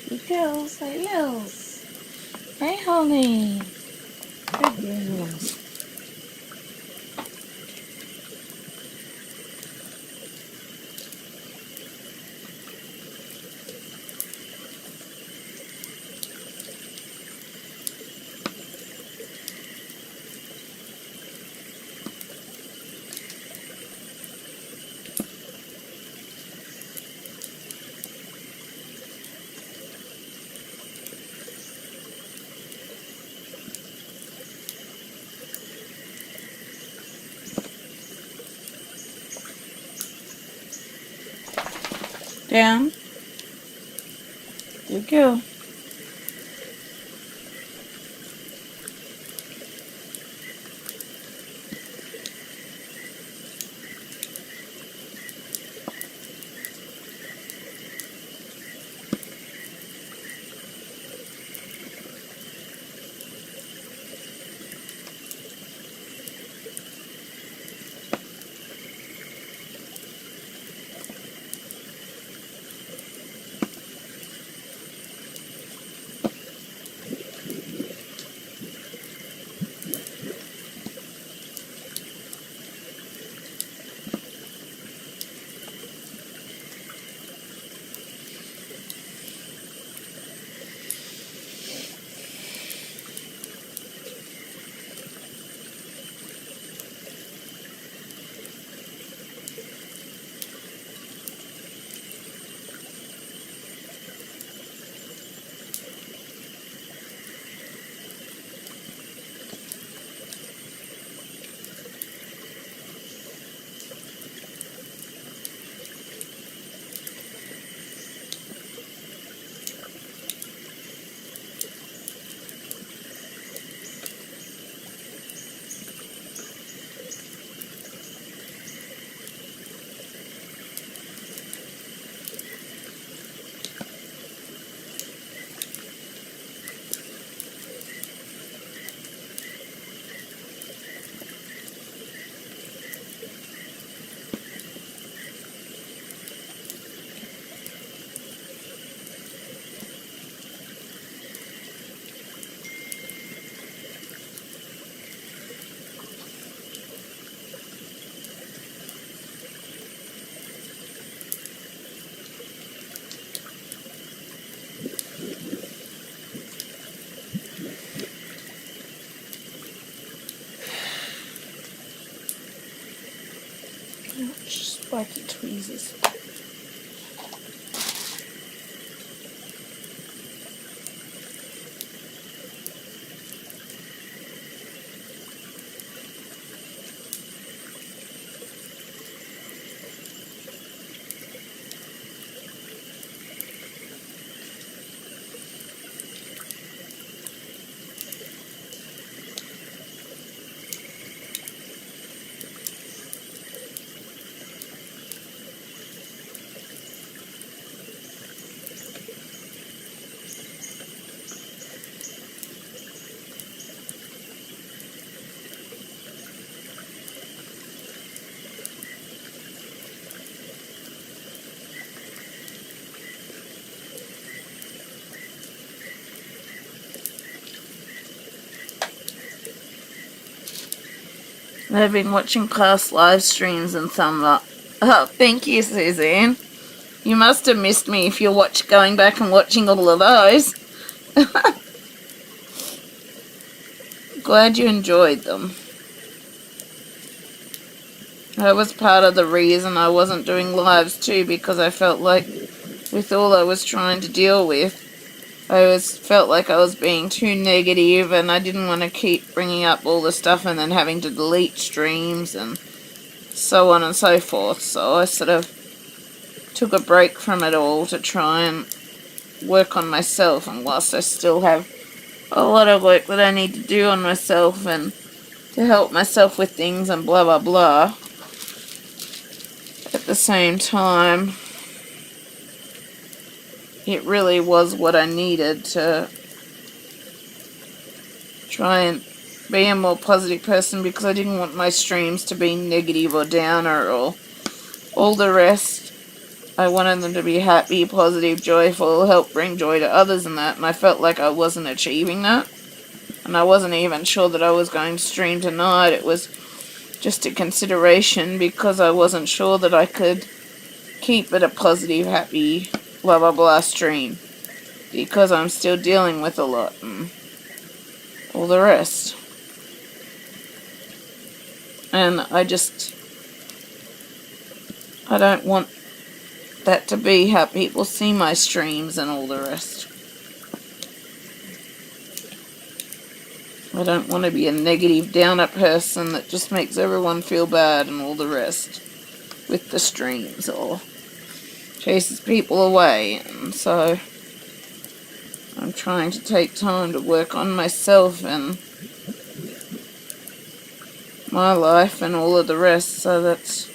[SPEAKER 1] Good girls, hey Lils. Hey honey. Good girls. Down. Good girl. Spiky tweezers. I've been watching past live streams and some oh, thank you, Suzanne. You must have missed me if you're going back and watching all of those. Glad you enjoyed them. That was part of the reason I wasn't doing lives too, because I felt like with all I was trying to deal with, felt like I was being too negative, and I didn't want to keep bringing up all the stuff and then having to delete streams and so on and so forth. So I sort of took a break from it all to try and work on myself, and whilst I still have a lot of work that I need to do on myself and to help myself with things and blah blah blah, at the same time it really was what I needed to try and be a more positive person, because I didn't want my streams to be negative or downer or all the rest. I wanted them to be happy, positive, joyful, help bring joy to others and that, and I felt like I wasn't achieving that. And I wasn't even sure that I was going to stream tonight. It was just a consideration because I wasn't sure that I could keep it a positive, happy, blah blah blah stream. Because I'm still dealing with a lot and all the rest. And I don't want that to be how people see my streams and all the rest. I don't want to be a negative downer person that just makes everyone feel bad and all the rest with the streams or chases people away. And so I'm trying to take time to work on myself and my life and all of the rest so that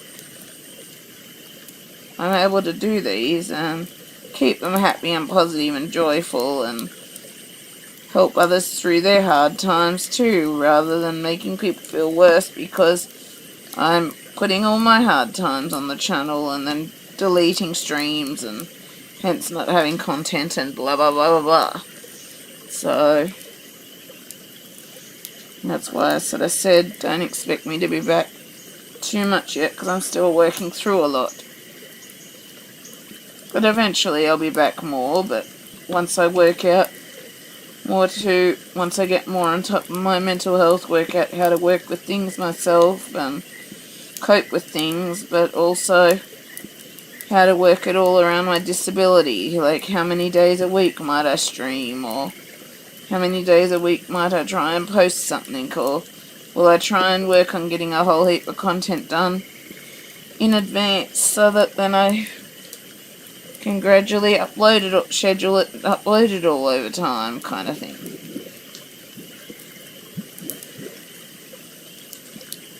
[SPEAKER 1] I'm able to do these and keep them happy and positive and joyful and help others through their hard times too, rather than making people feel worse because I'm putting all my hard times on the channel and then deleting streams and hence not having content and blah blah blah blah blah. So that's why I sort of said don't expect me to be back too much yet because I'm still working through a lot. But eventually I'll be back more, but once I work out once I get more on top of my mental health, work out how to work with things myself and cope with things, but also how to work it all around my disability, like how many days a week might I stream, or how many days a week might I try and post something, or will I try and work on getting a whole heap of content done in advance so that then I can gradually upload it, or schedule it, upload it all over time, kind of thing.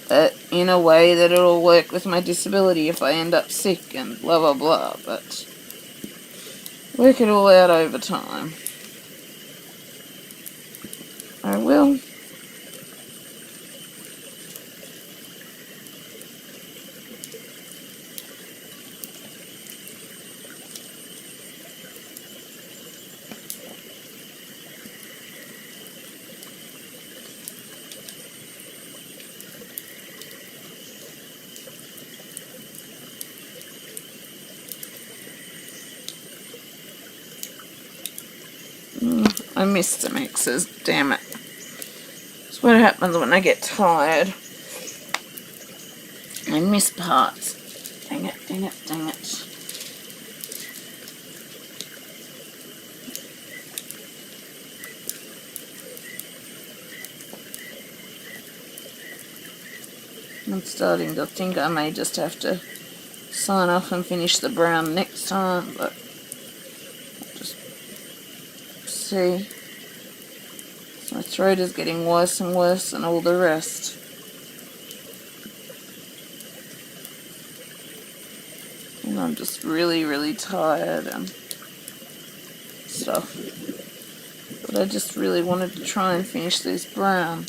[SPEAKER 1] But in a way that it'll work with my disability if I end up sick and blah blah blah, but work it all out over time. I will. I missed the mixes, damn it. That's what happens when I get tired. I miss parts. Dang it, dang it, dang it. I'm starting to think I may just have to sign off and finish the brown next time, but I'll just see. My throat is getting worse and worse and all the rest. And I'm just really, really tired and stuff. But I just really wanted to try and finish this brown.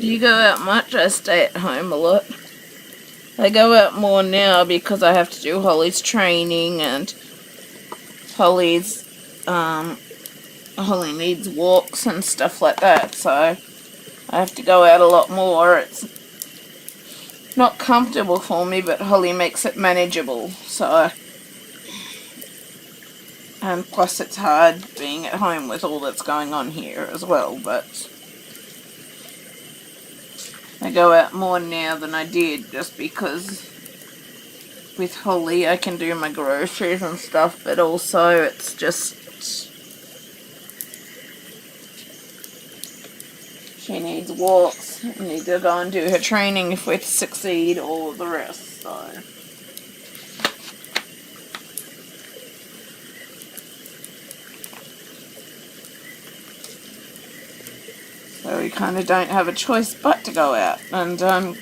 [SPEAKER 1] Do you go out much? I stay at home a lot. I go out more now because I have to do Holly's training, and Holly's, Holly needs walks and stuff like that, so I have to go out a lot more. It's not comfortable for me, but Holly makes it manageable, so. And plus it's hard being at home with all that's going on here as well, but I go out more now than I did just because with Holly I can do my groceries and stuff, but also it's just she needs walks. I need to go and do her training if we're to succeed, all of the rest, so. So we kind of don't have a choice but to go out, and I'm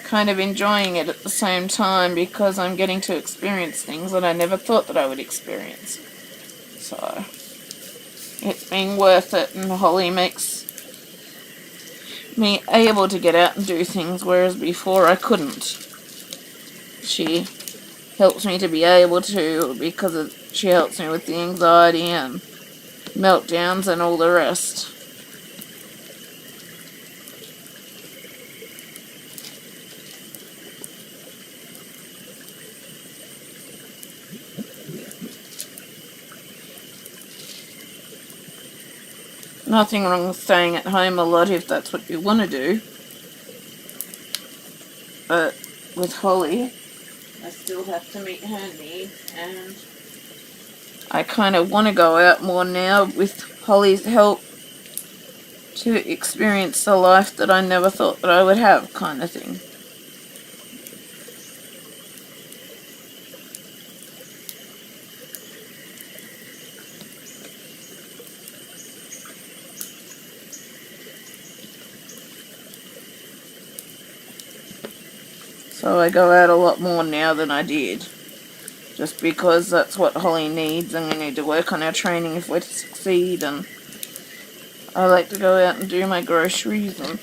[SPEAKER 1] kind of enjoying it at the same time because I'm getting to experience things that I never thought that I would experience. So it's been worth it, and Holly makes me able to get out and do things, whereas before I couldn't. She helps me to be able to because she helps me with the anxiety and meltdowns and all the rest. Nothing wrong with staying at home a lot if that's what you want to do. But with Holly, I still have to meet her needs, and I kind of want to go out more now with Holly's help to experience the life that I never thought that I would have, kind of thing. So I go out a lot more now than I did. Just because that's what Holly needs, and we need to work on our training if we're to succeed, and I like to go out and do my groceries and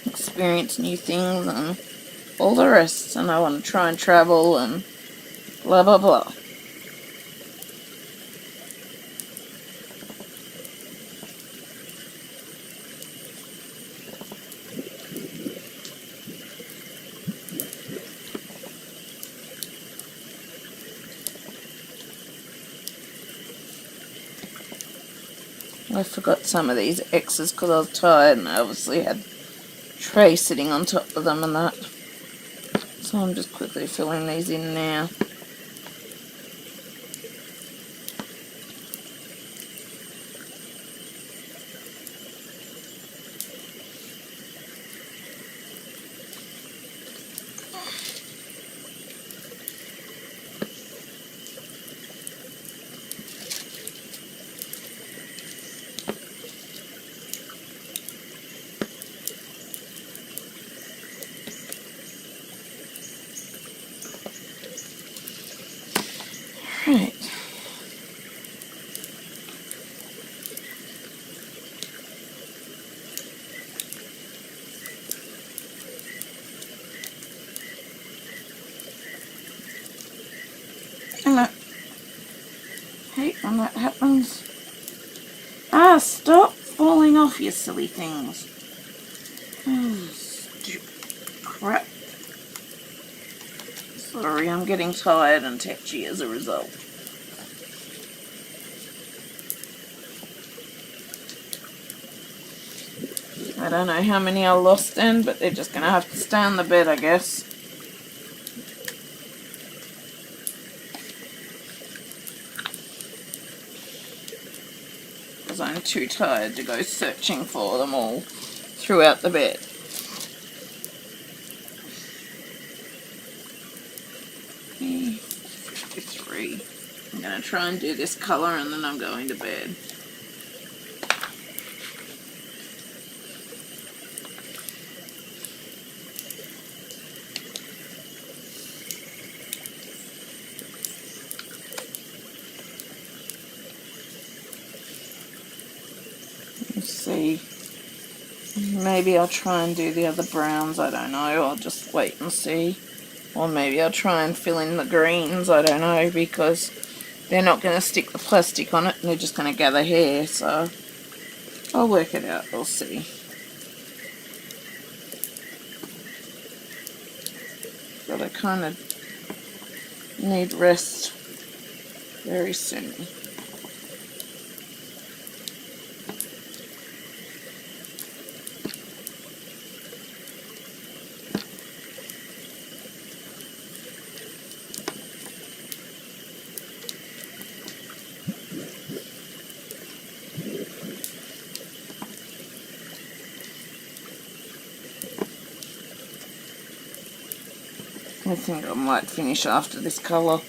[SPEAKER 1] experience new things and all the rest, and I want to try and travel and blah blah blah. I forgot some of these X's because I was tired, and I obviously had tray sitting on top of them and that. So I'm just quickly filling these in now. Right. And I hate when that happens. Ah, stop falling off, you silly things. Oh, stupid crap. Sorry, I'm getting tired and tetchy as a result. I don't know how many I lost then, but they're just going to have to stay on the bed, I guess. Because I'm too tired to go searching for them all throughout the bed. Okay, 53. I'm going to try and do this colour and then I'm going to bed. see. Maybe I'll try and do the other browns, I don't know. I'll just wait and see. Or maybe I'll try and fill in the greens, I don't know, because they're not going to stick the plastic on it and they're just going to gather hair, so I'll work it out, we'll see. But I kind of need rest very soon. I think I might finish after this colour.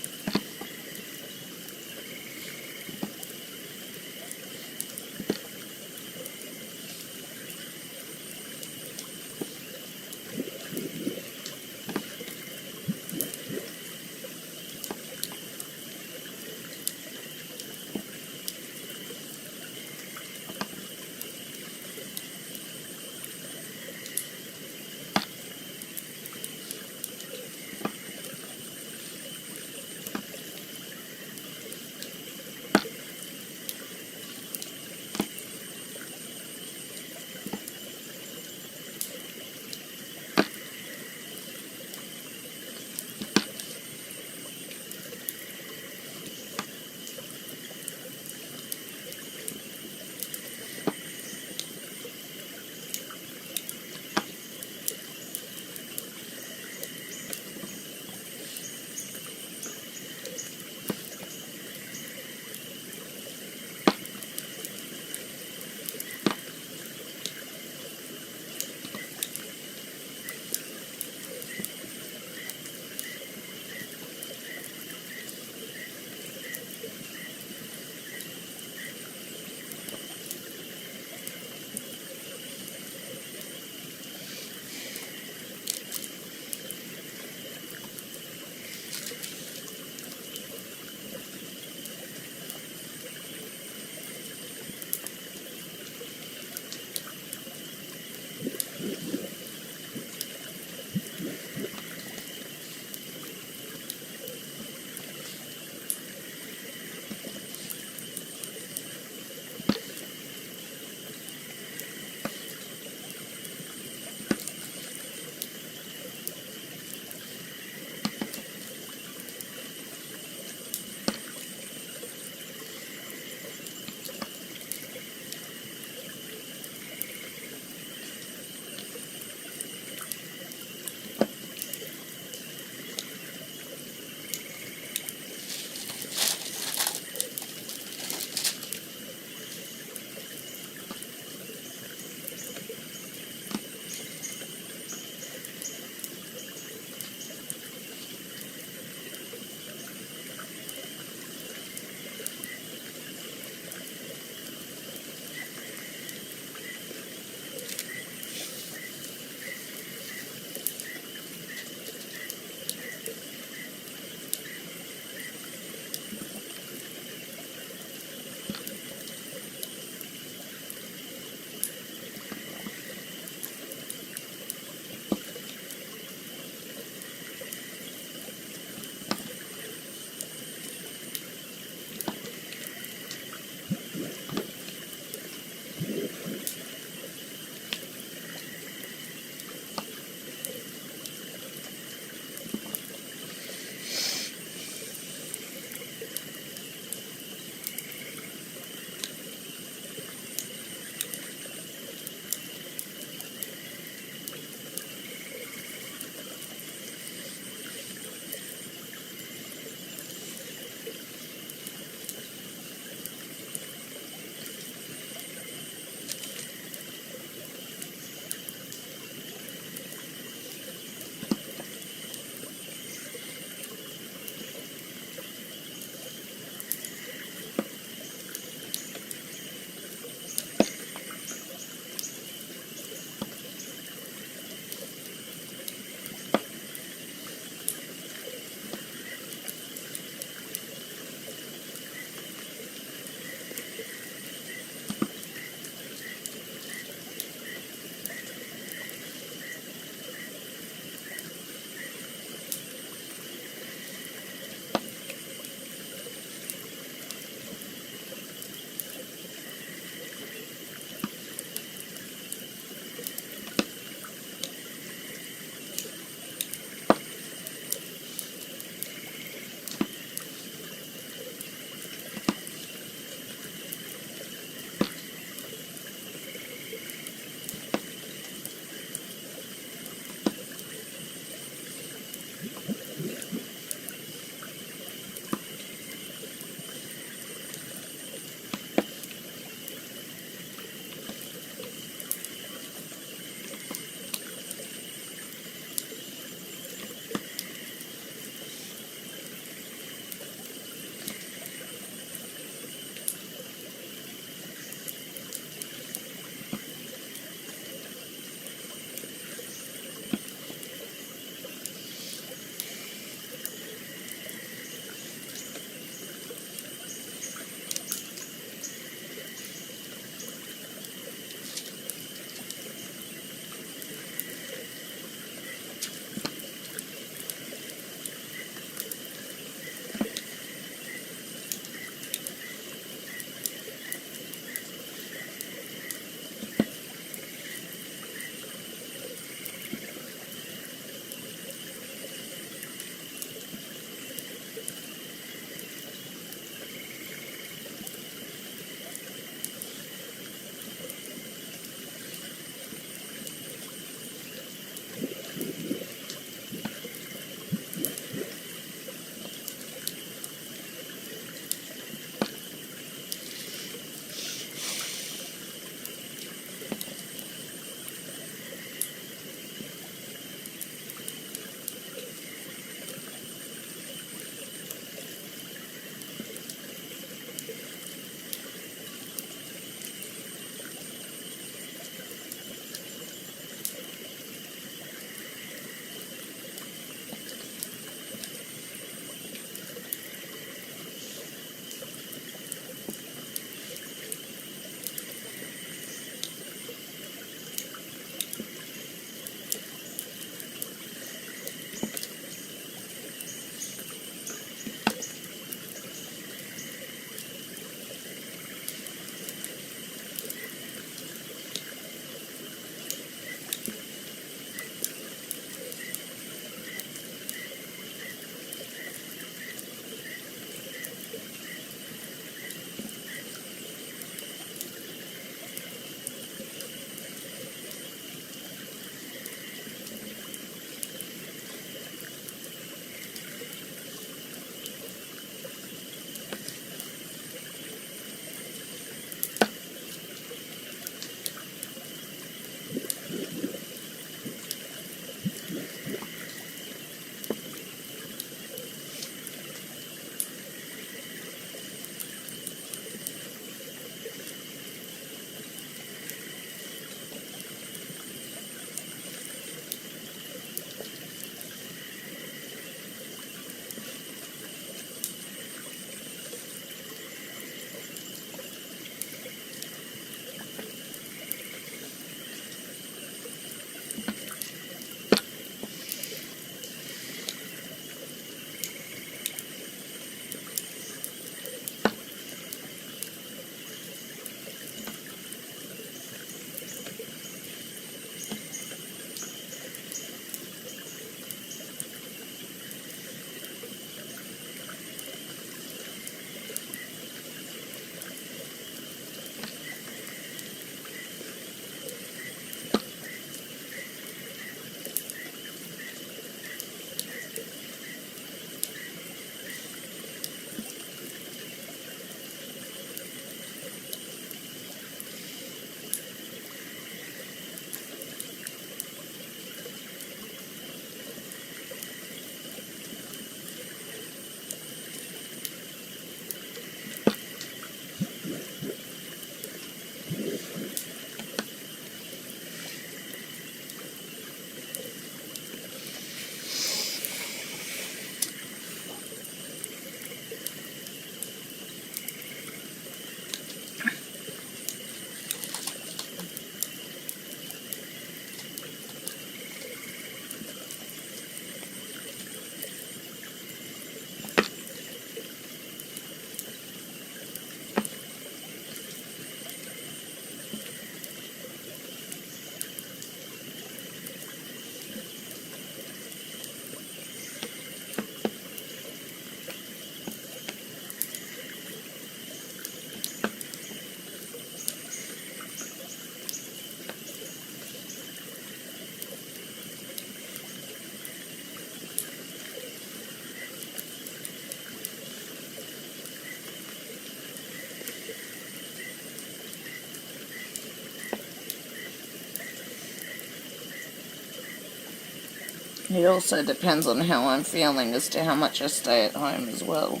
[SPEAKER 1] It also depends on how I'm feeling as to how much I stay at home as well.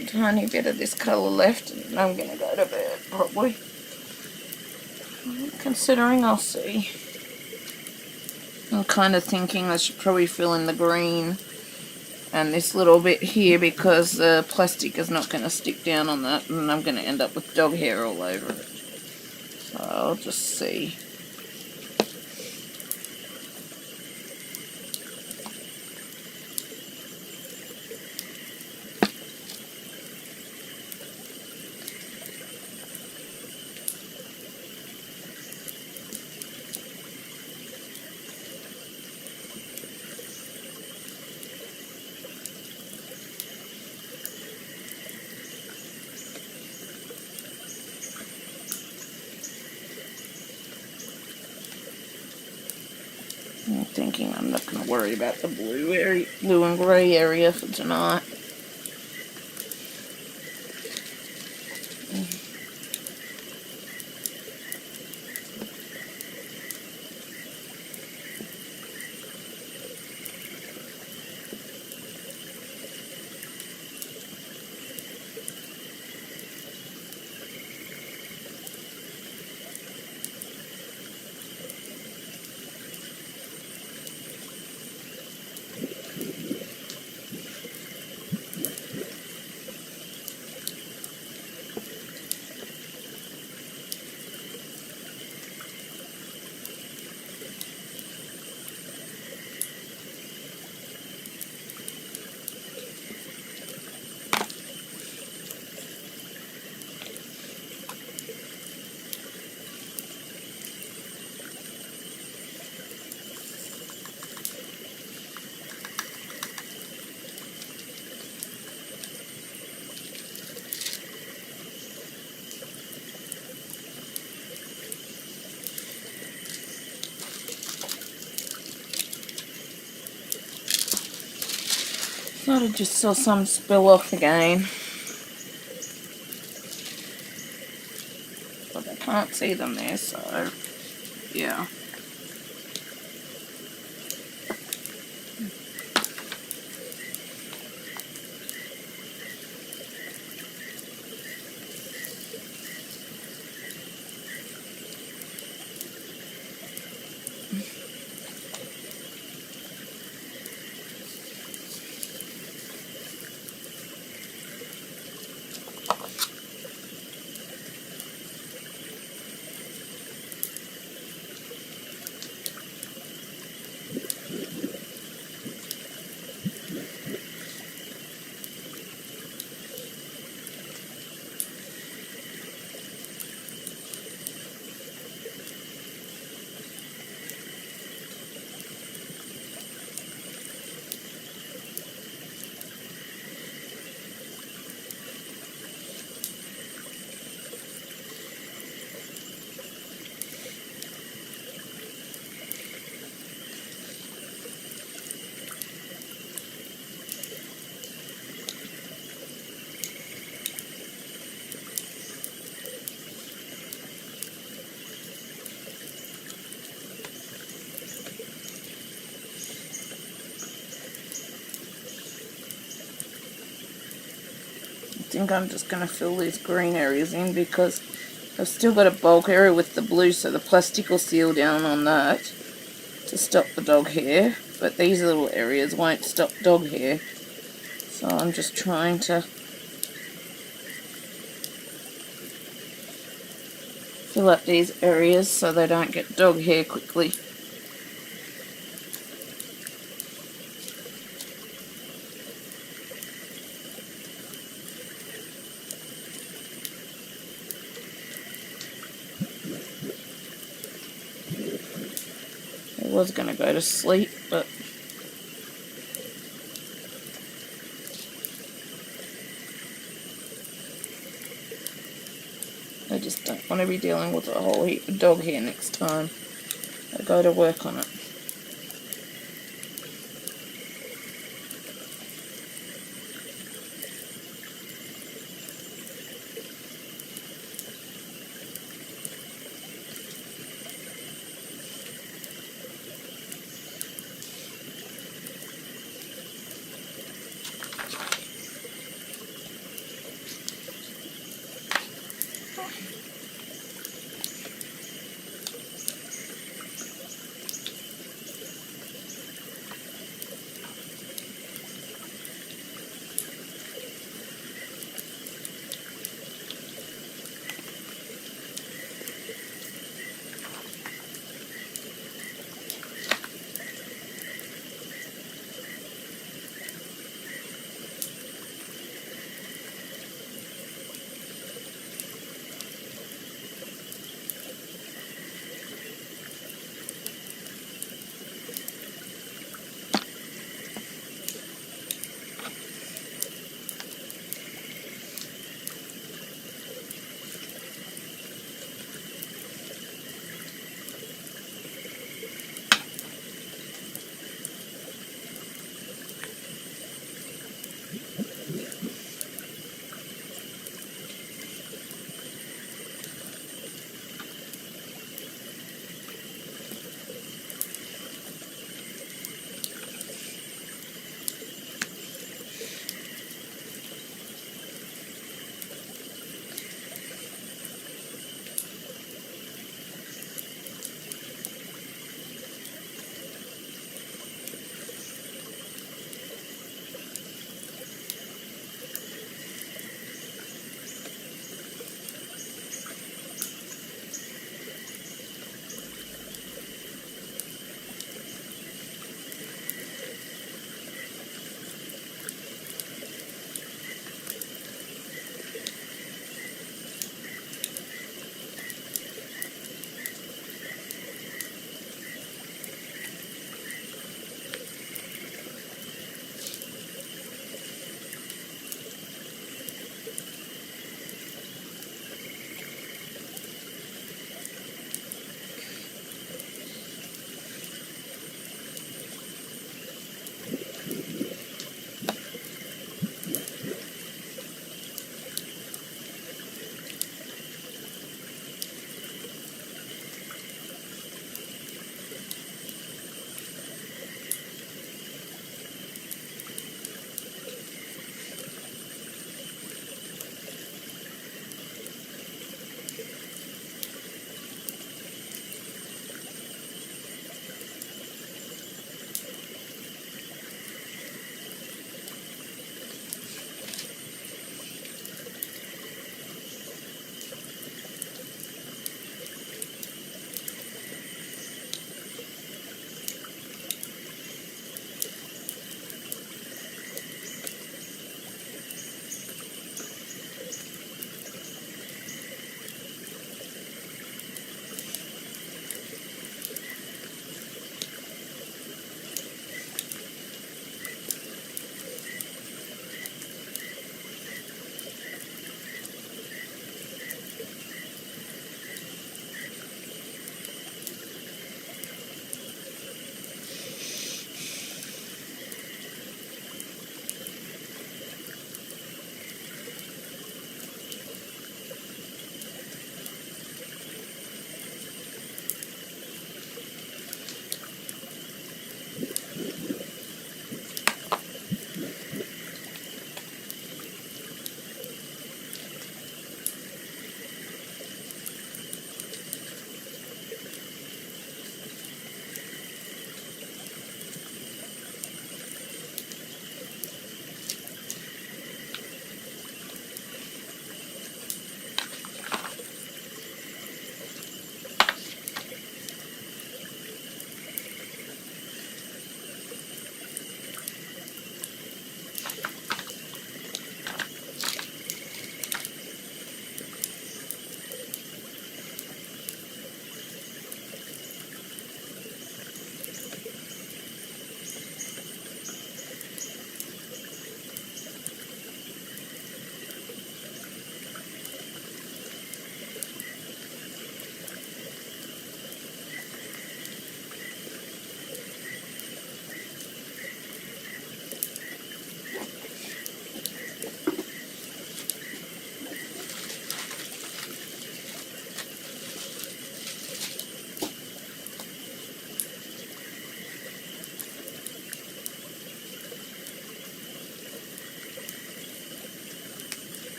[SPEAKER 1] A tiny bit of this colour left and I'm going to go to bed probably. Considering, I'll see. I'm kind of thinking I should probably fill in the green and this little bit here because the plastic is not going to stick down on that and I'm going to end up with dog hair all over it. So I'll just see. I'm thinking I'm not going to worry about the blue and grey area for tonight. Thought I just saw some spill off again. But I can't see them there, so yeah. I think I'm just going to fill these green areas in because I've still got a bulk area with the blue, so the plastic will seal down on that to stop the dog hair, but these little areas won't stop dog hair, so I'm just trying to fill up these areas so they don't get dog hair quickly. I was going to go to sleep, but I just don't want to be dealing with a whole heap of dog hair next time I go to work on it.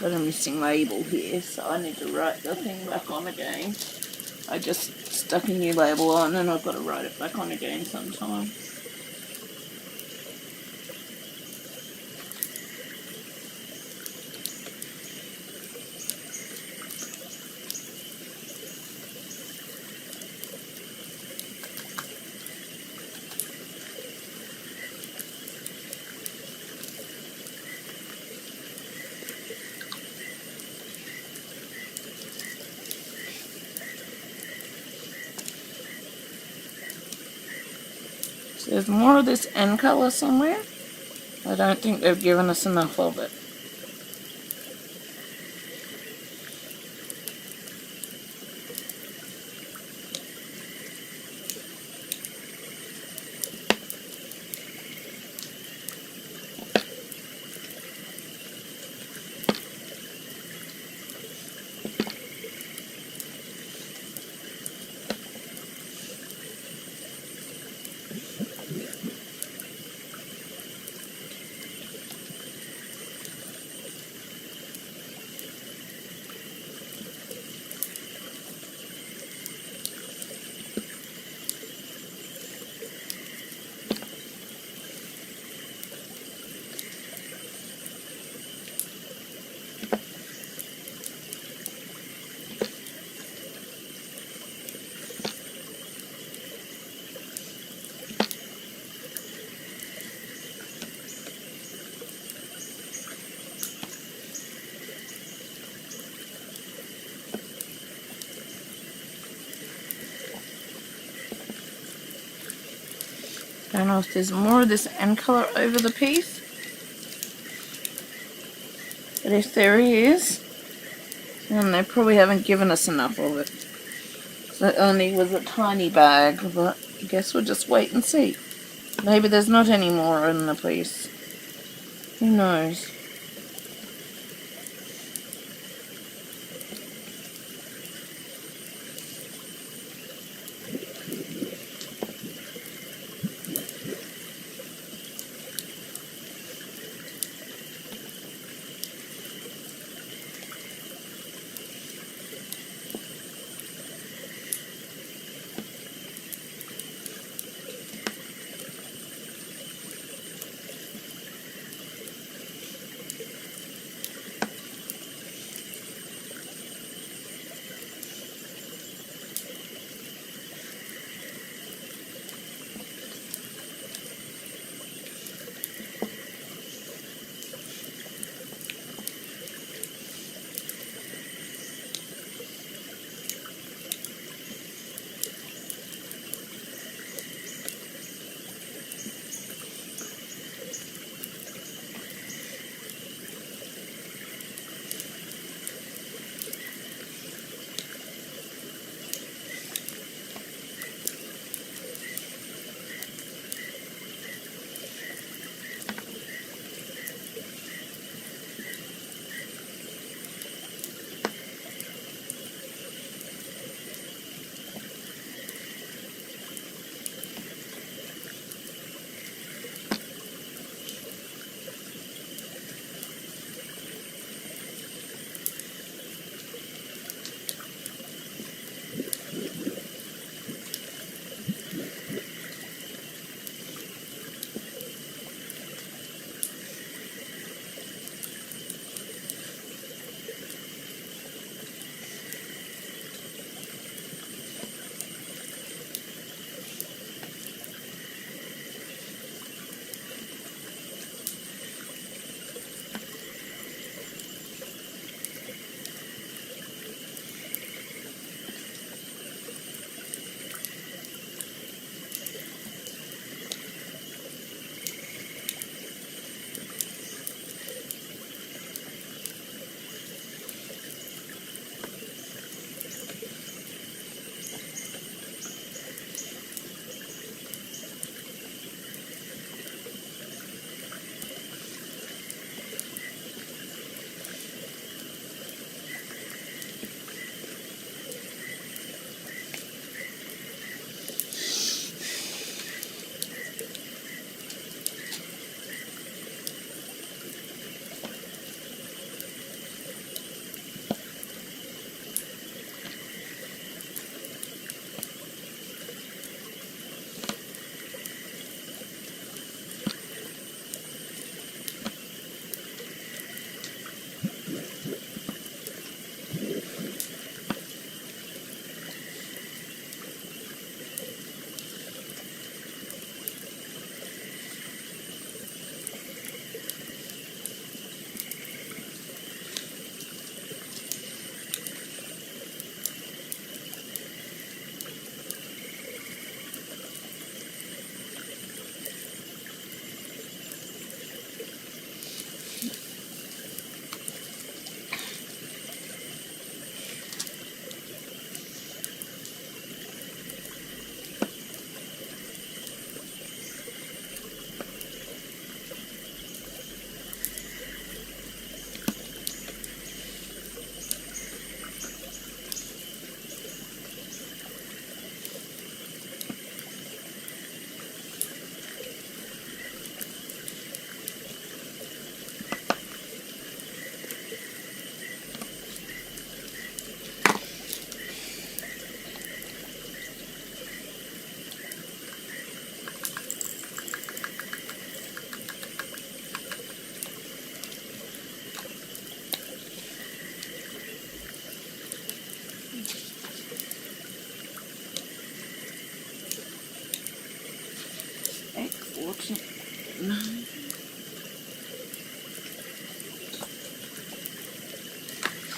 [SPEAKER 1] got a missing label here, so I need to write the thing back on again. I just stuck a new label on and I've got to write it back on again sometime. So there's more of this end colour somewhere. I don't think they've given us enough of it. I don't know if there's more of this end colour over the piece, but if there is, then they probably haven't given us enough of it. So it only was a tiny bag, but I guess we'll just wait and see. Maybe there's not any more in the piece. Who knows?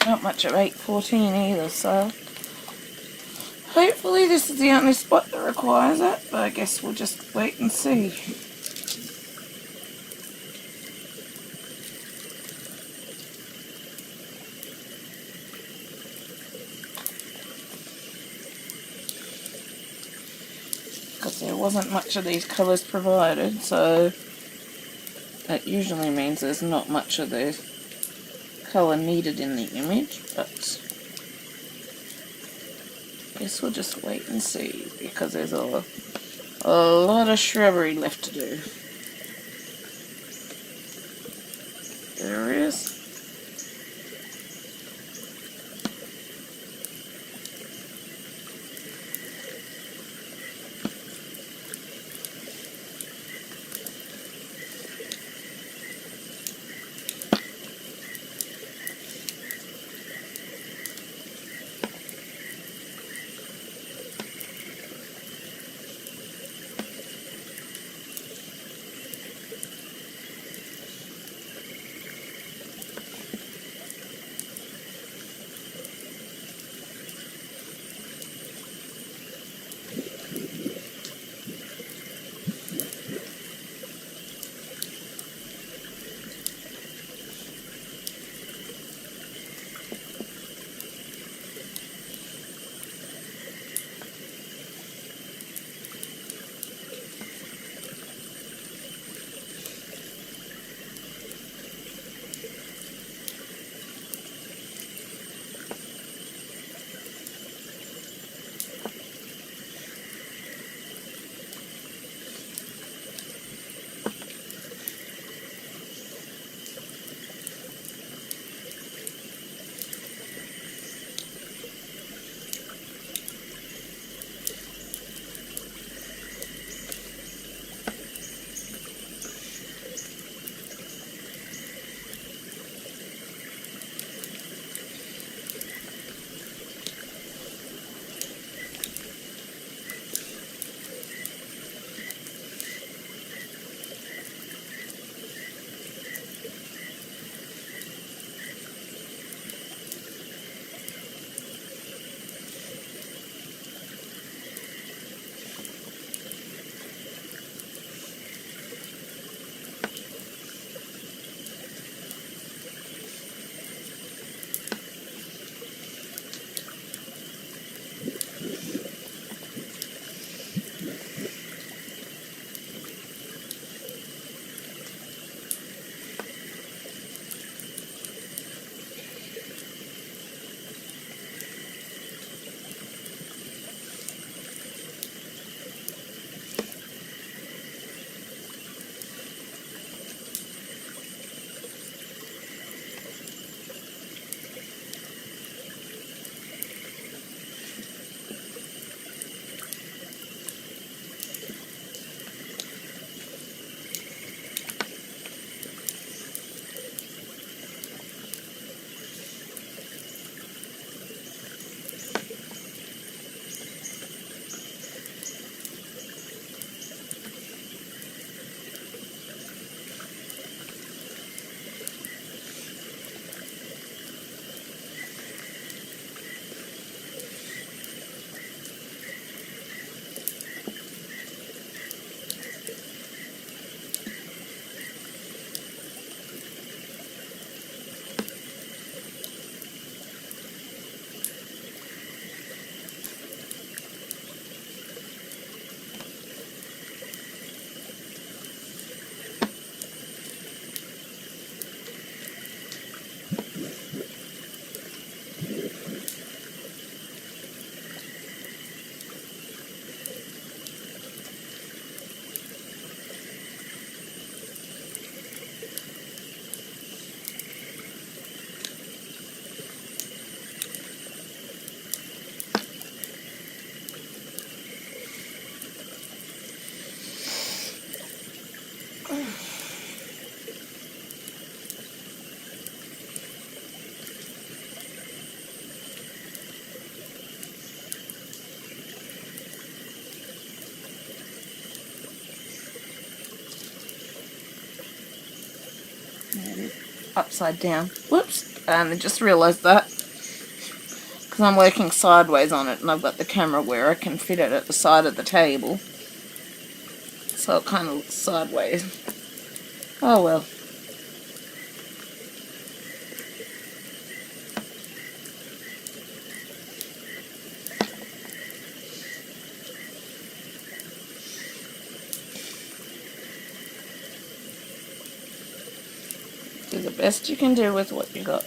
[SPEAKER 1] Not much of 814 either, so hopefully this is the only spot that requires it, but I guess we'll just wait and see. Because there wasn't much of these colours provided, so that usually means there's not much of the colour needed in the image, but I guess we'll just wait and see, because there's a lot of shrubbery left to do. There is. upside down. Whoops, and I just realised that. Because I'm working sideways on it and I've got the camera where I can fit it at the side of the table. So it kind of looks sideways. Oh well. Do the best you can do with what you got.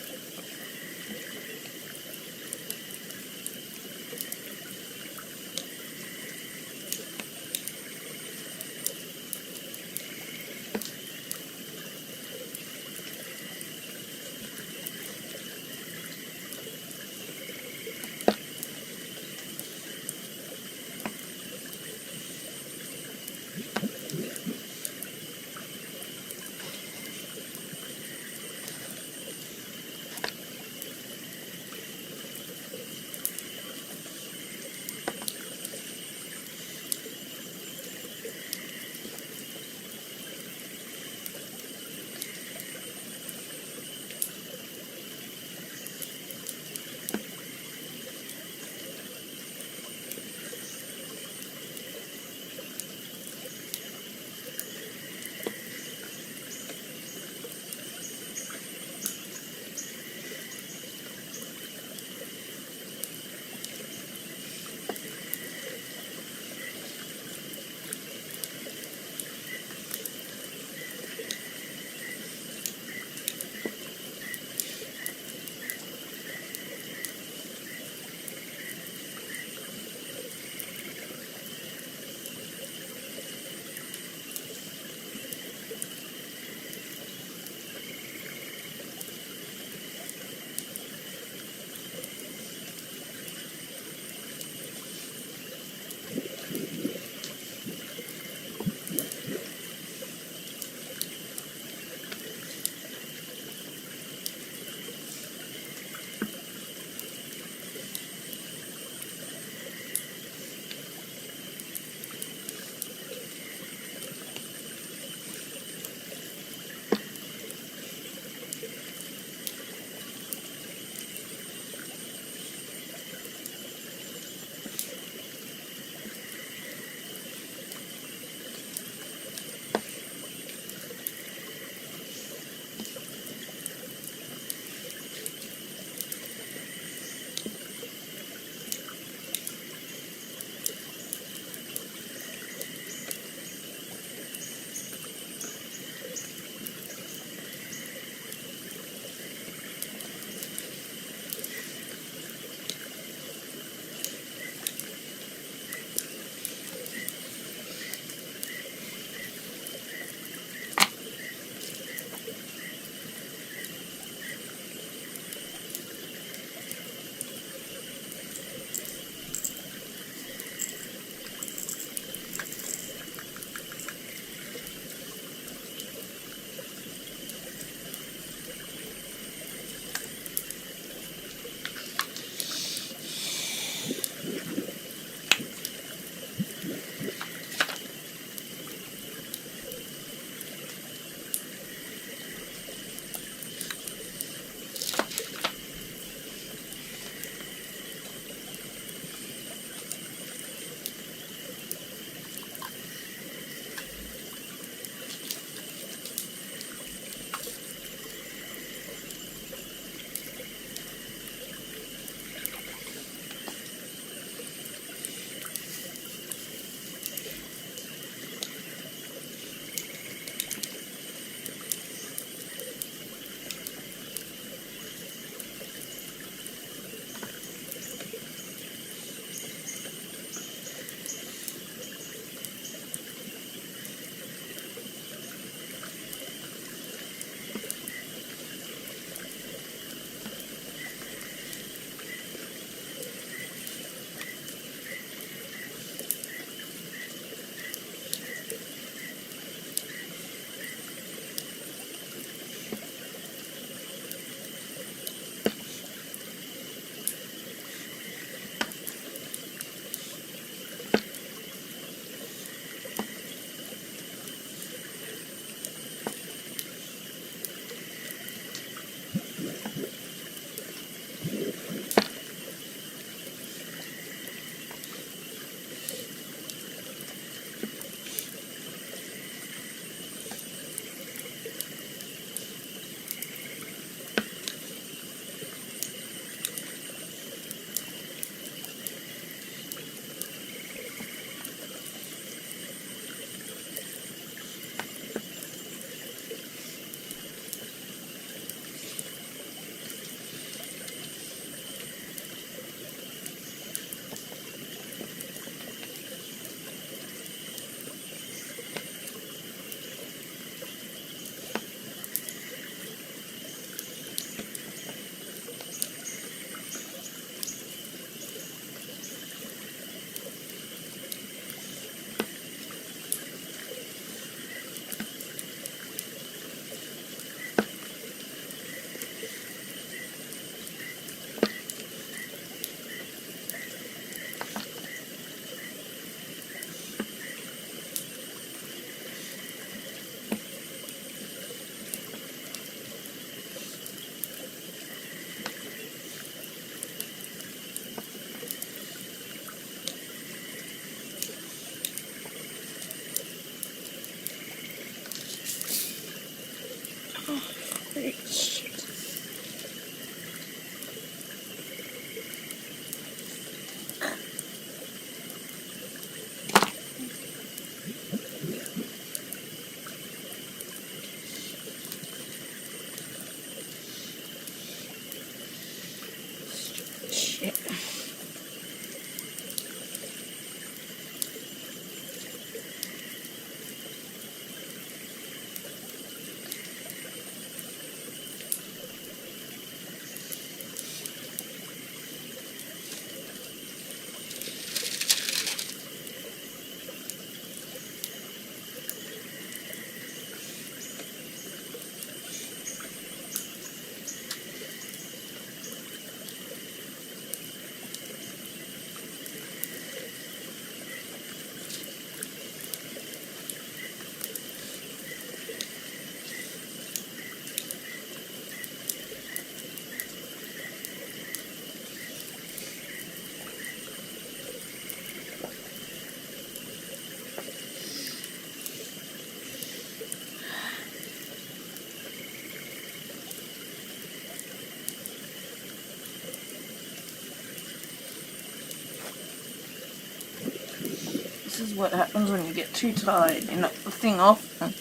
[SPEAKER 1] This is what happens when you get too tired. You knock the thing off and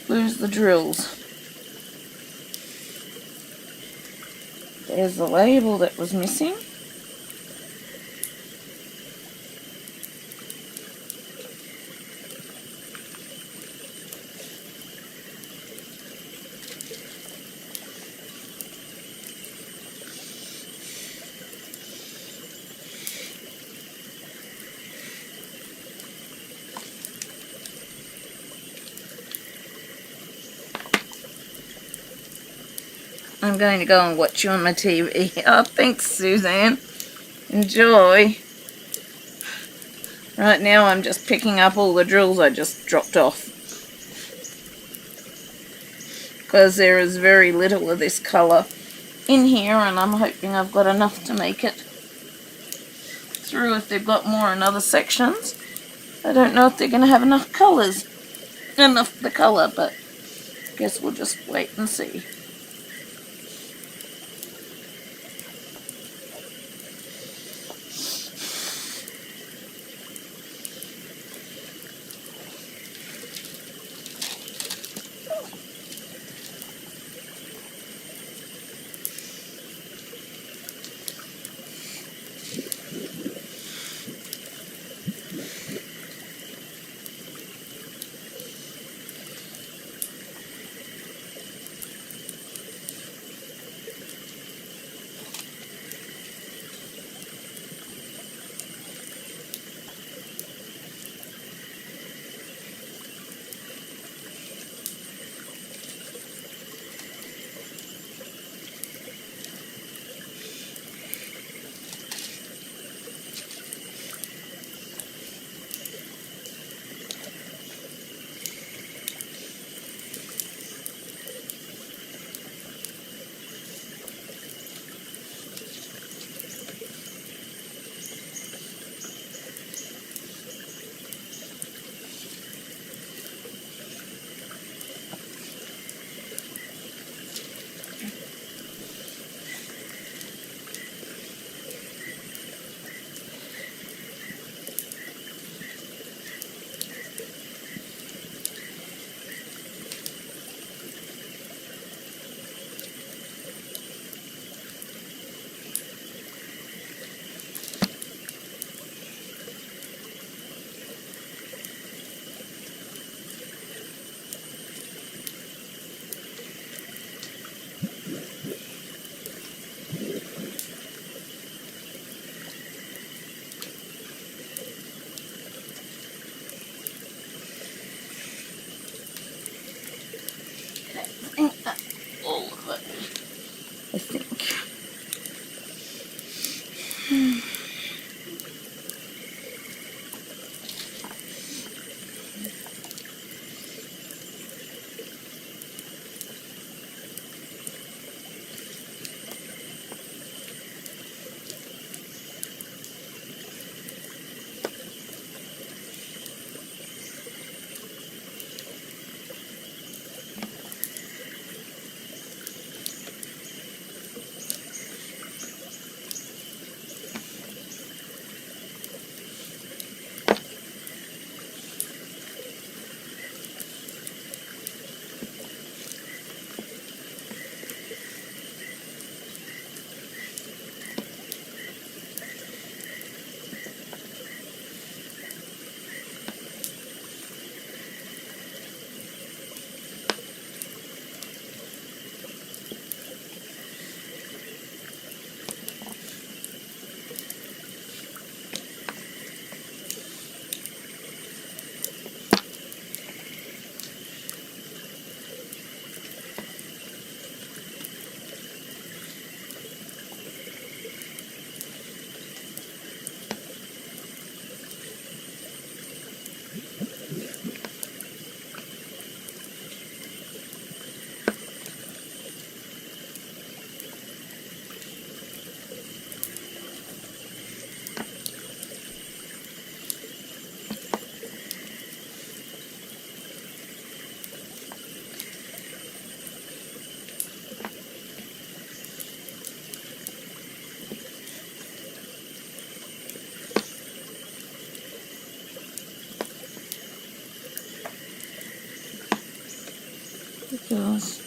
[SPEAKER 1] lose the drills. There's the label that was missing. I'm going to go and watch you on my TV. Oh, thanks, Suzanne. Enjoy. Right now I'm just picking up all the drills I just dropped off, because there is very little of this colour in here, and I'm hoping I've got enough to make it through if they've got more in other sections. I don't know if they're going to have enough colours, enough the colour, but I guess we'll just wait and see. because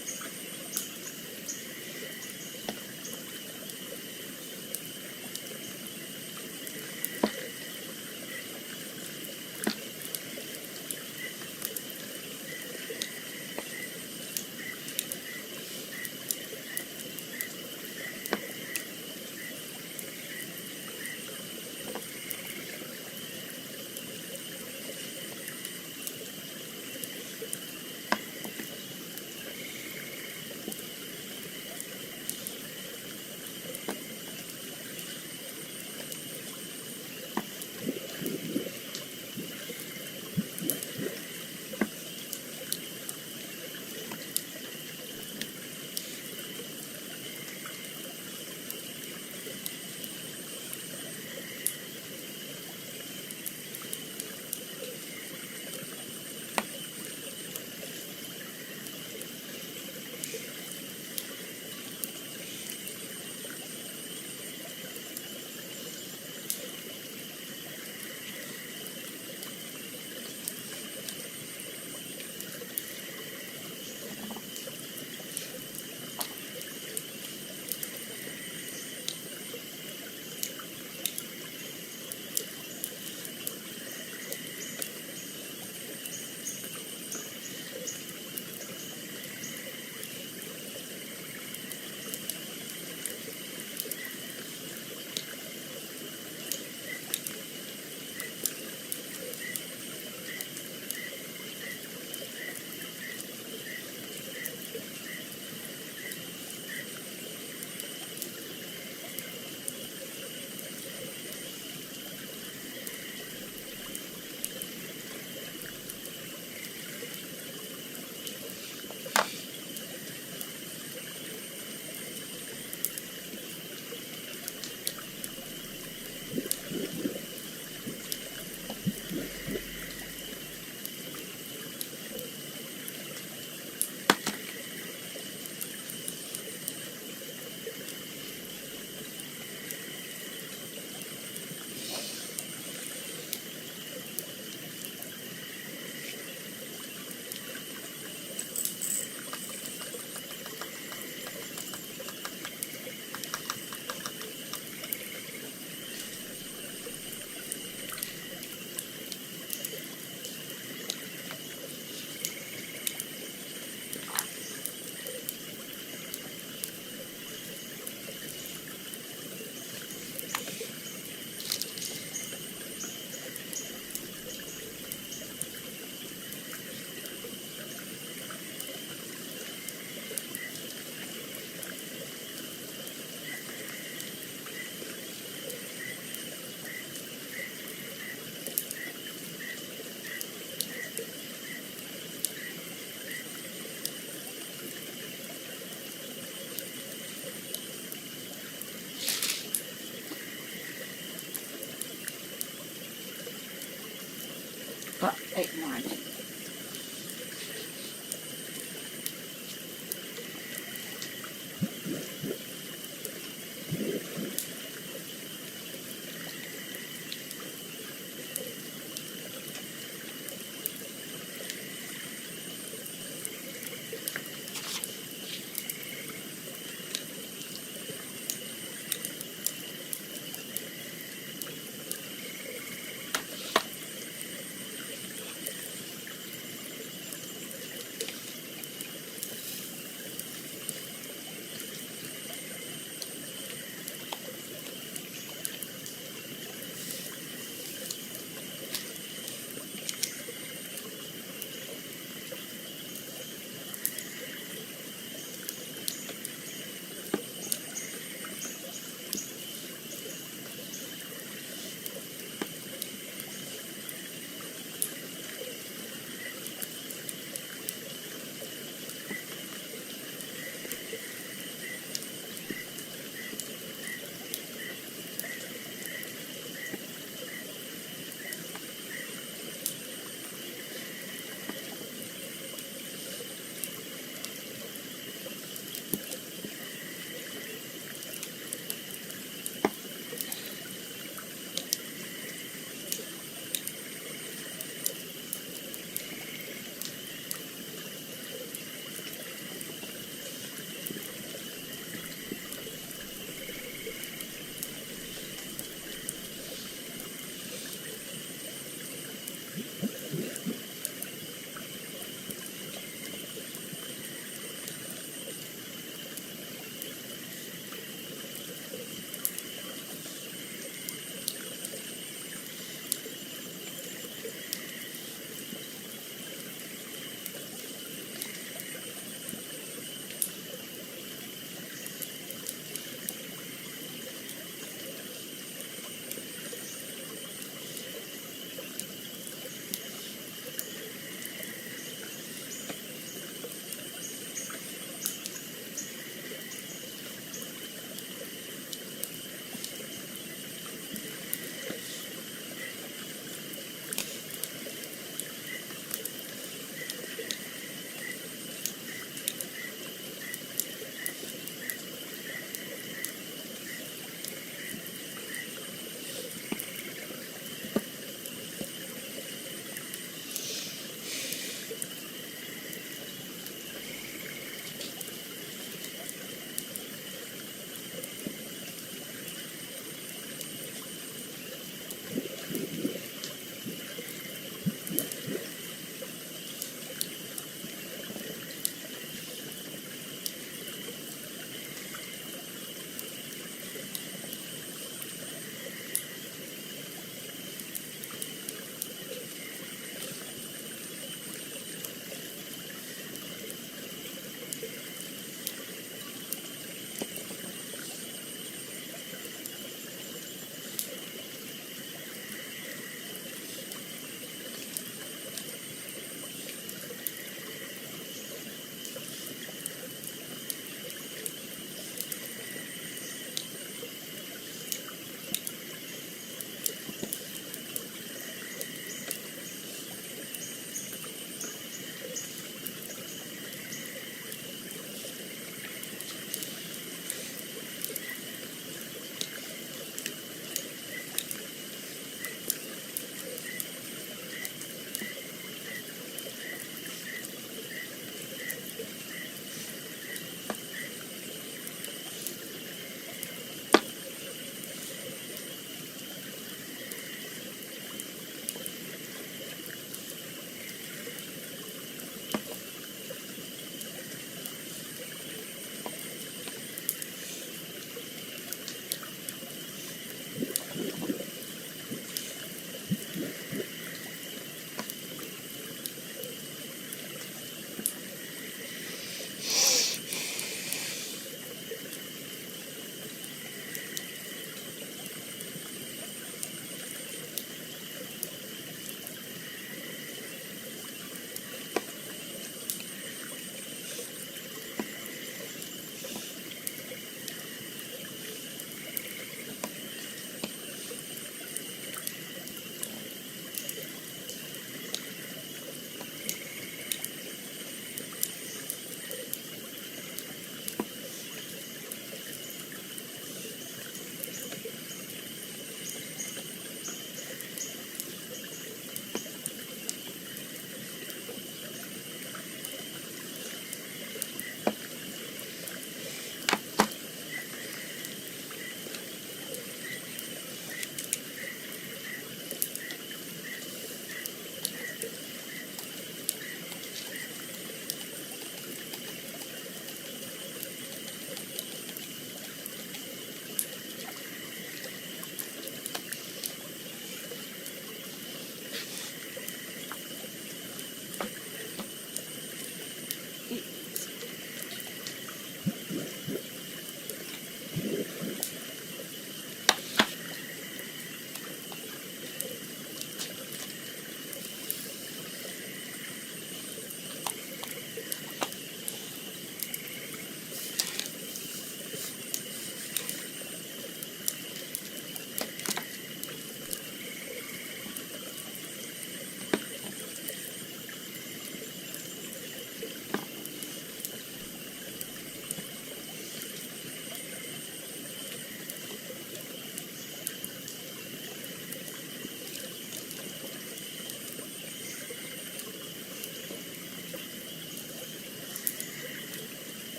[SPEAKER 1] about 890.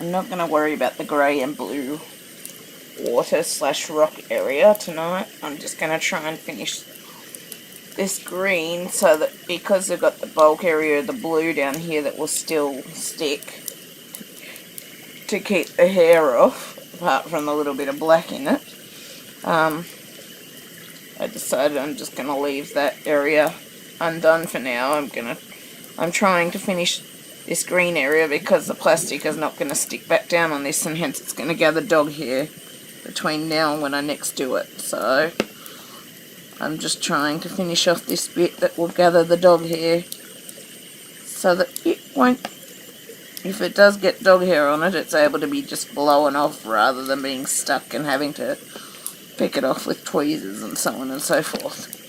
[SPEAKER 1] I'm not going to worry about the grey and blue water / rock area tonight. I'm just going to try and finish this green so that, because I've got the bulk area of the blue down here that will still stick to keep the hair off, apart from the little bit of black in it. I decided I'm just going to leave that area undone for now. I'm trying to finish this green area because the plastic is not going to stick back down on this, and hence it's going to gather dog hair between now and when I next do it. So I'm just trying to finish off this bit that will gather the dog hair so that it won't, if it does get dog hair on it, it's able to be just blown off rather than being stuck and having to pick it off with tweezers and so on and so forth.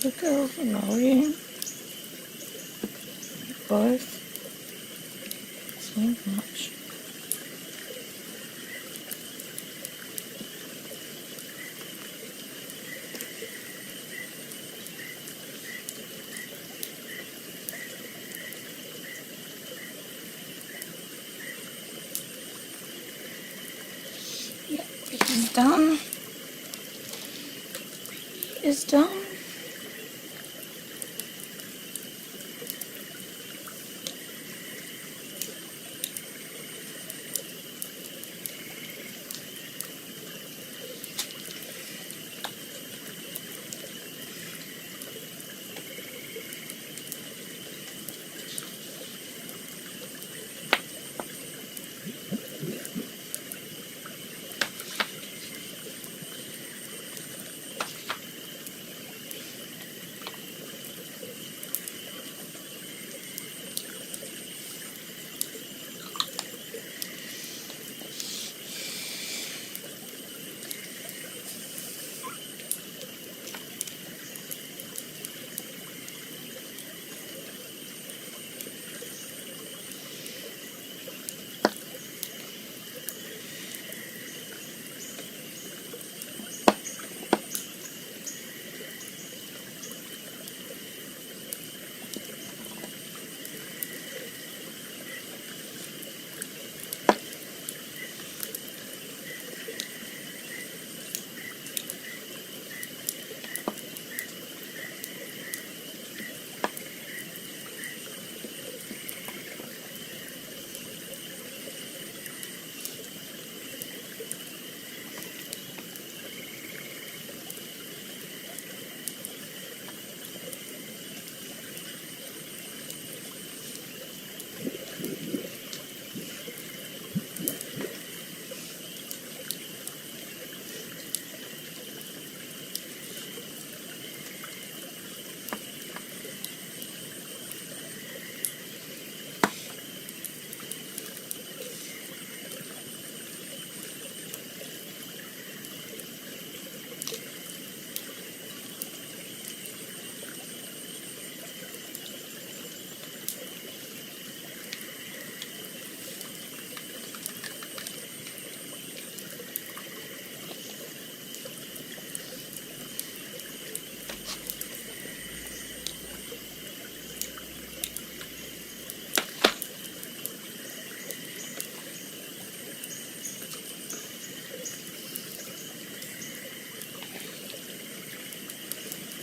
[SPEAKER 1] little girls annoying. Both. So much. Yep, he's done. He is done.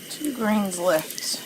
[SPEAKER 1] Two greens left.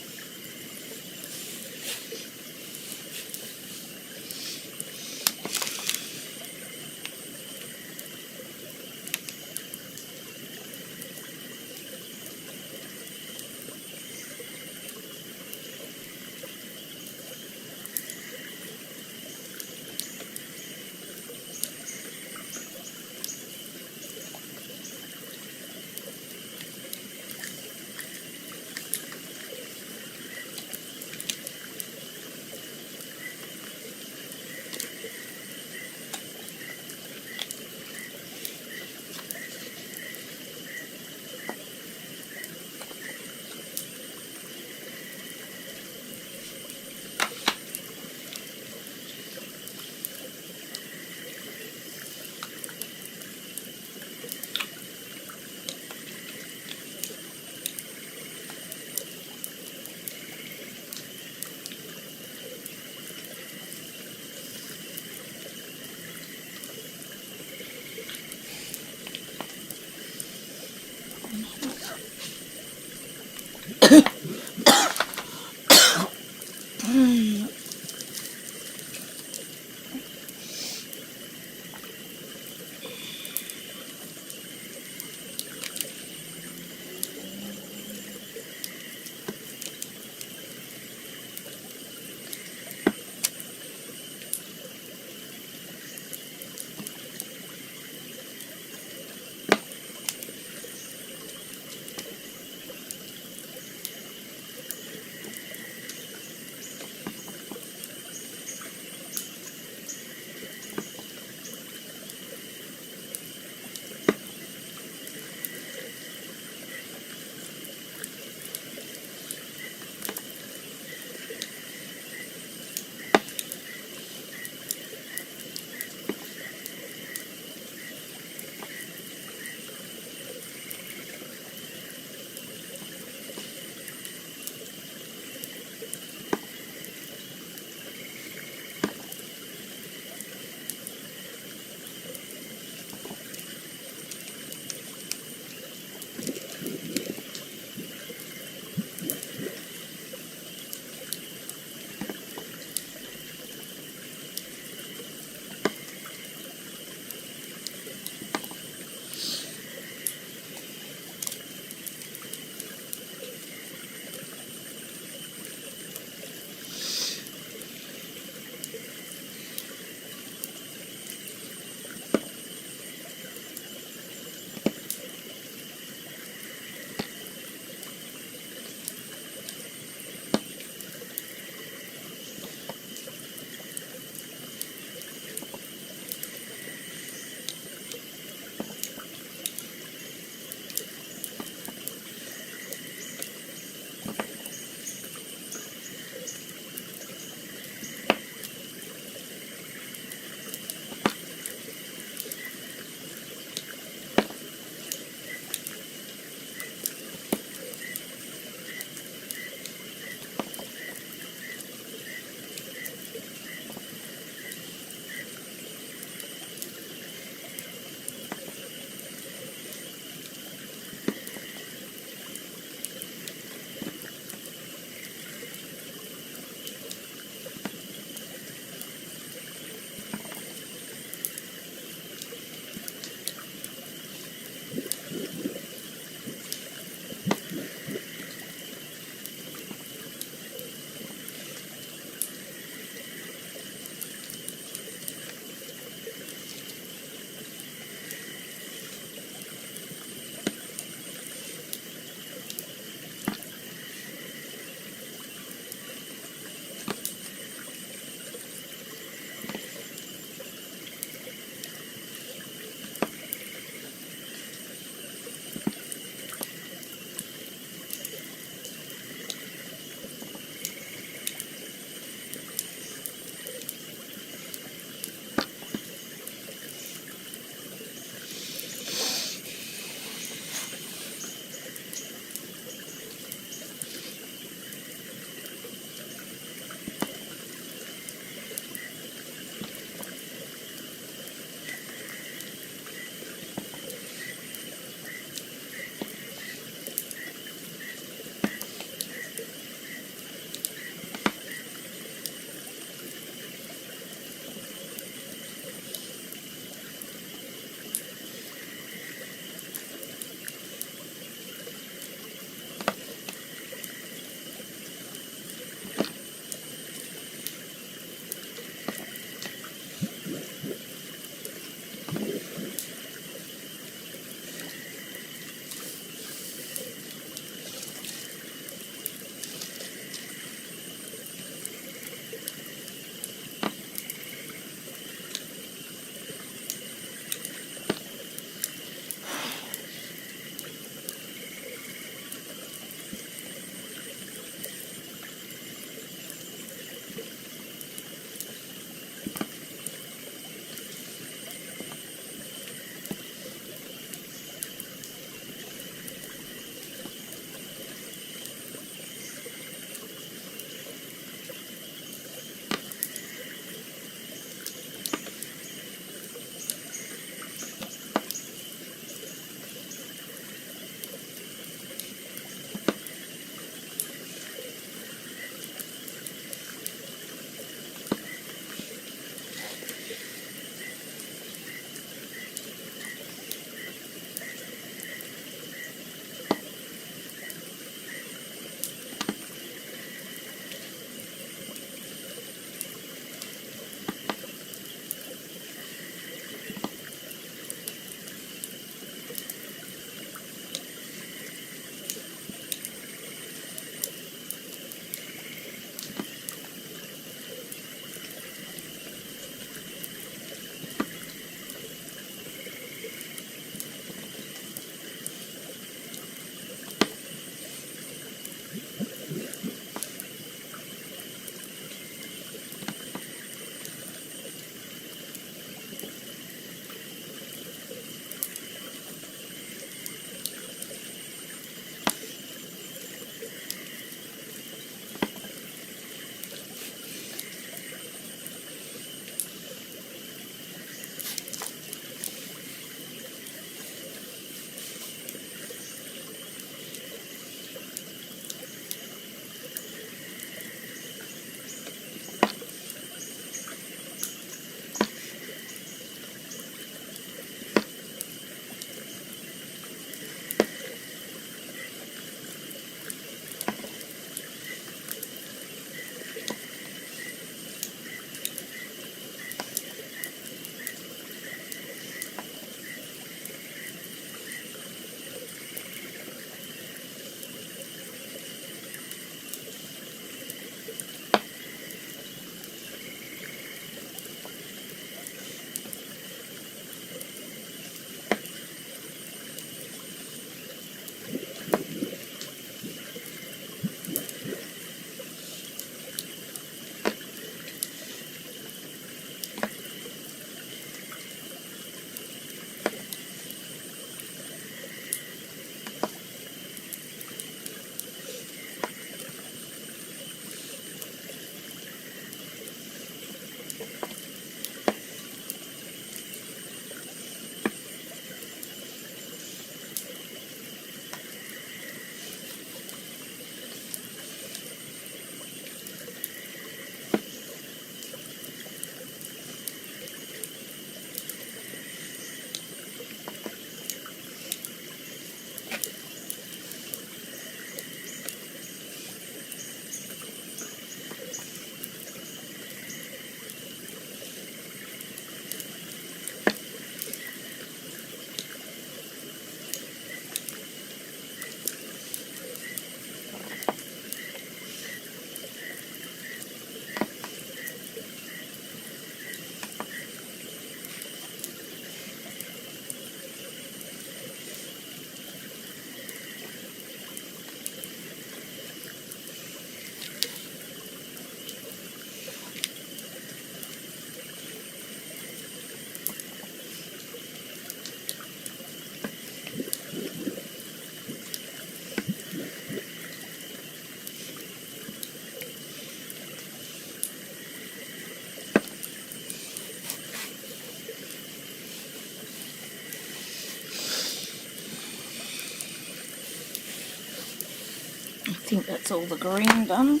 [SPEAKER 1] think that's all the green done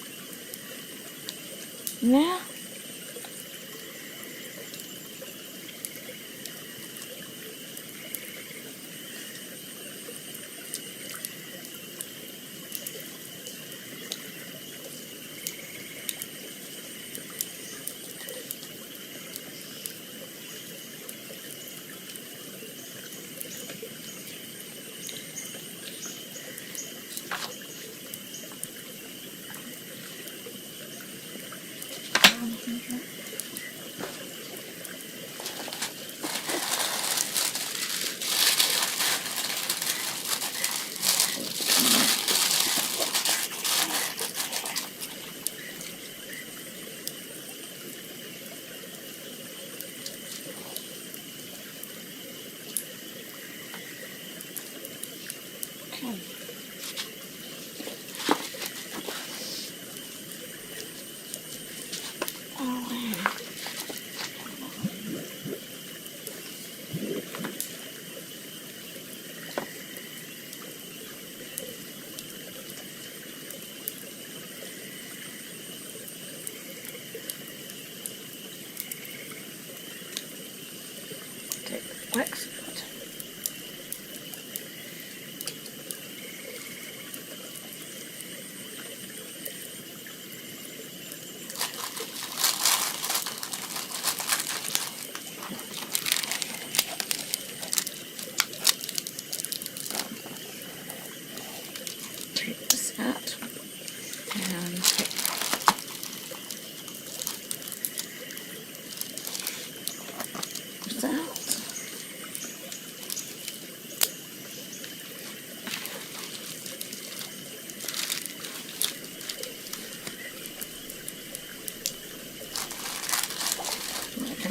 [SPEAKER 1] now. Wax it. Take this out and take this out.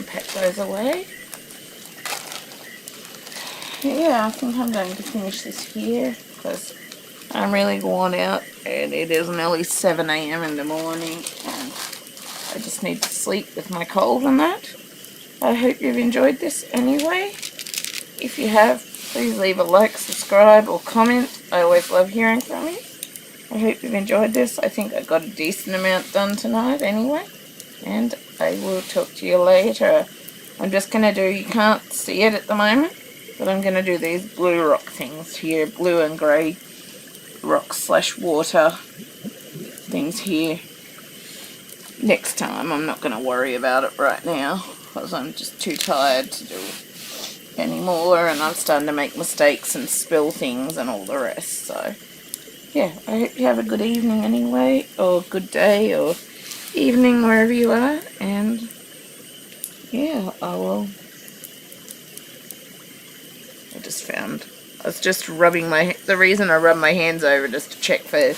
[SPEAKER 1] Pack those away. Yeah, I think I'm going to finish this here because I'm really worn out and it is nearly 7 AM in the morning and I just need to sleep with my cold and that. I hope you've enjoyed this anyway. If you have, please leave a like, subscribe or comment. I always love hearing from you. I hope you've enjoyed this. I think I got a decent amount done tonight anyway. And I will talk to you later. I'm just going to do, you can't see it at the moment, but I'm going to do these blue rock things here, blue and grey rock / water things here. Next time, I'm not going to worry about it right now, because I'm just too tired to do anymore, and I'm starting to make mistakes and spill things and all the rest, so yeah, I hope you have a good evening anyway, or good day, or evening wherever you are, and yeah, I was just rubbing the reason I rub my hands over just to check for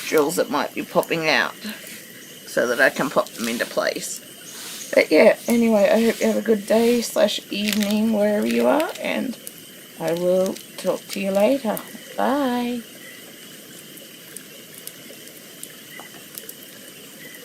[SPEAKER 1] drills that might be popping out so that I can pop them into place. But yeah, anyway, I hope you have a good day / evening wherever you are, and I will talk to you later. Bye.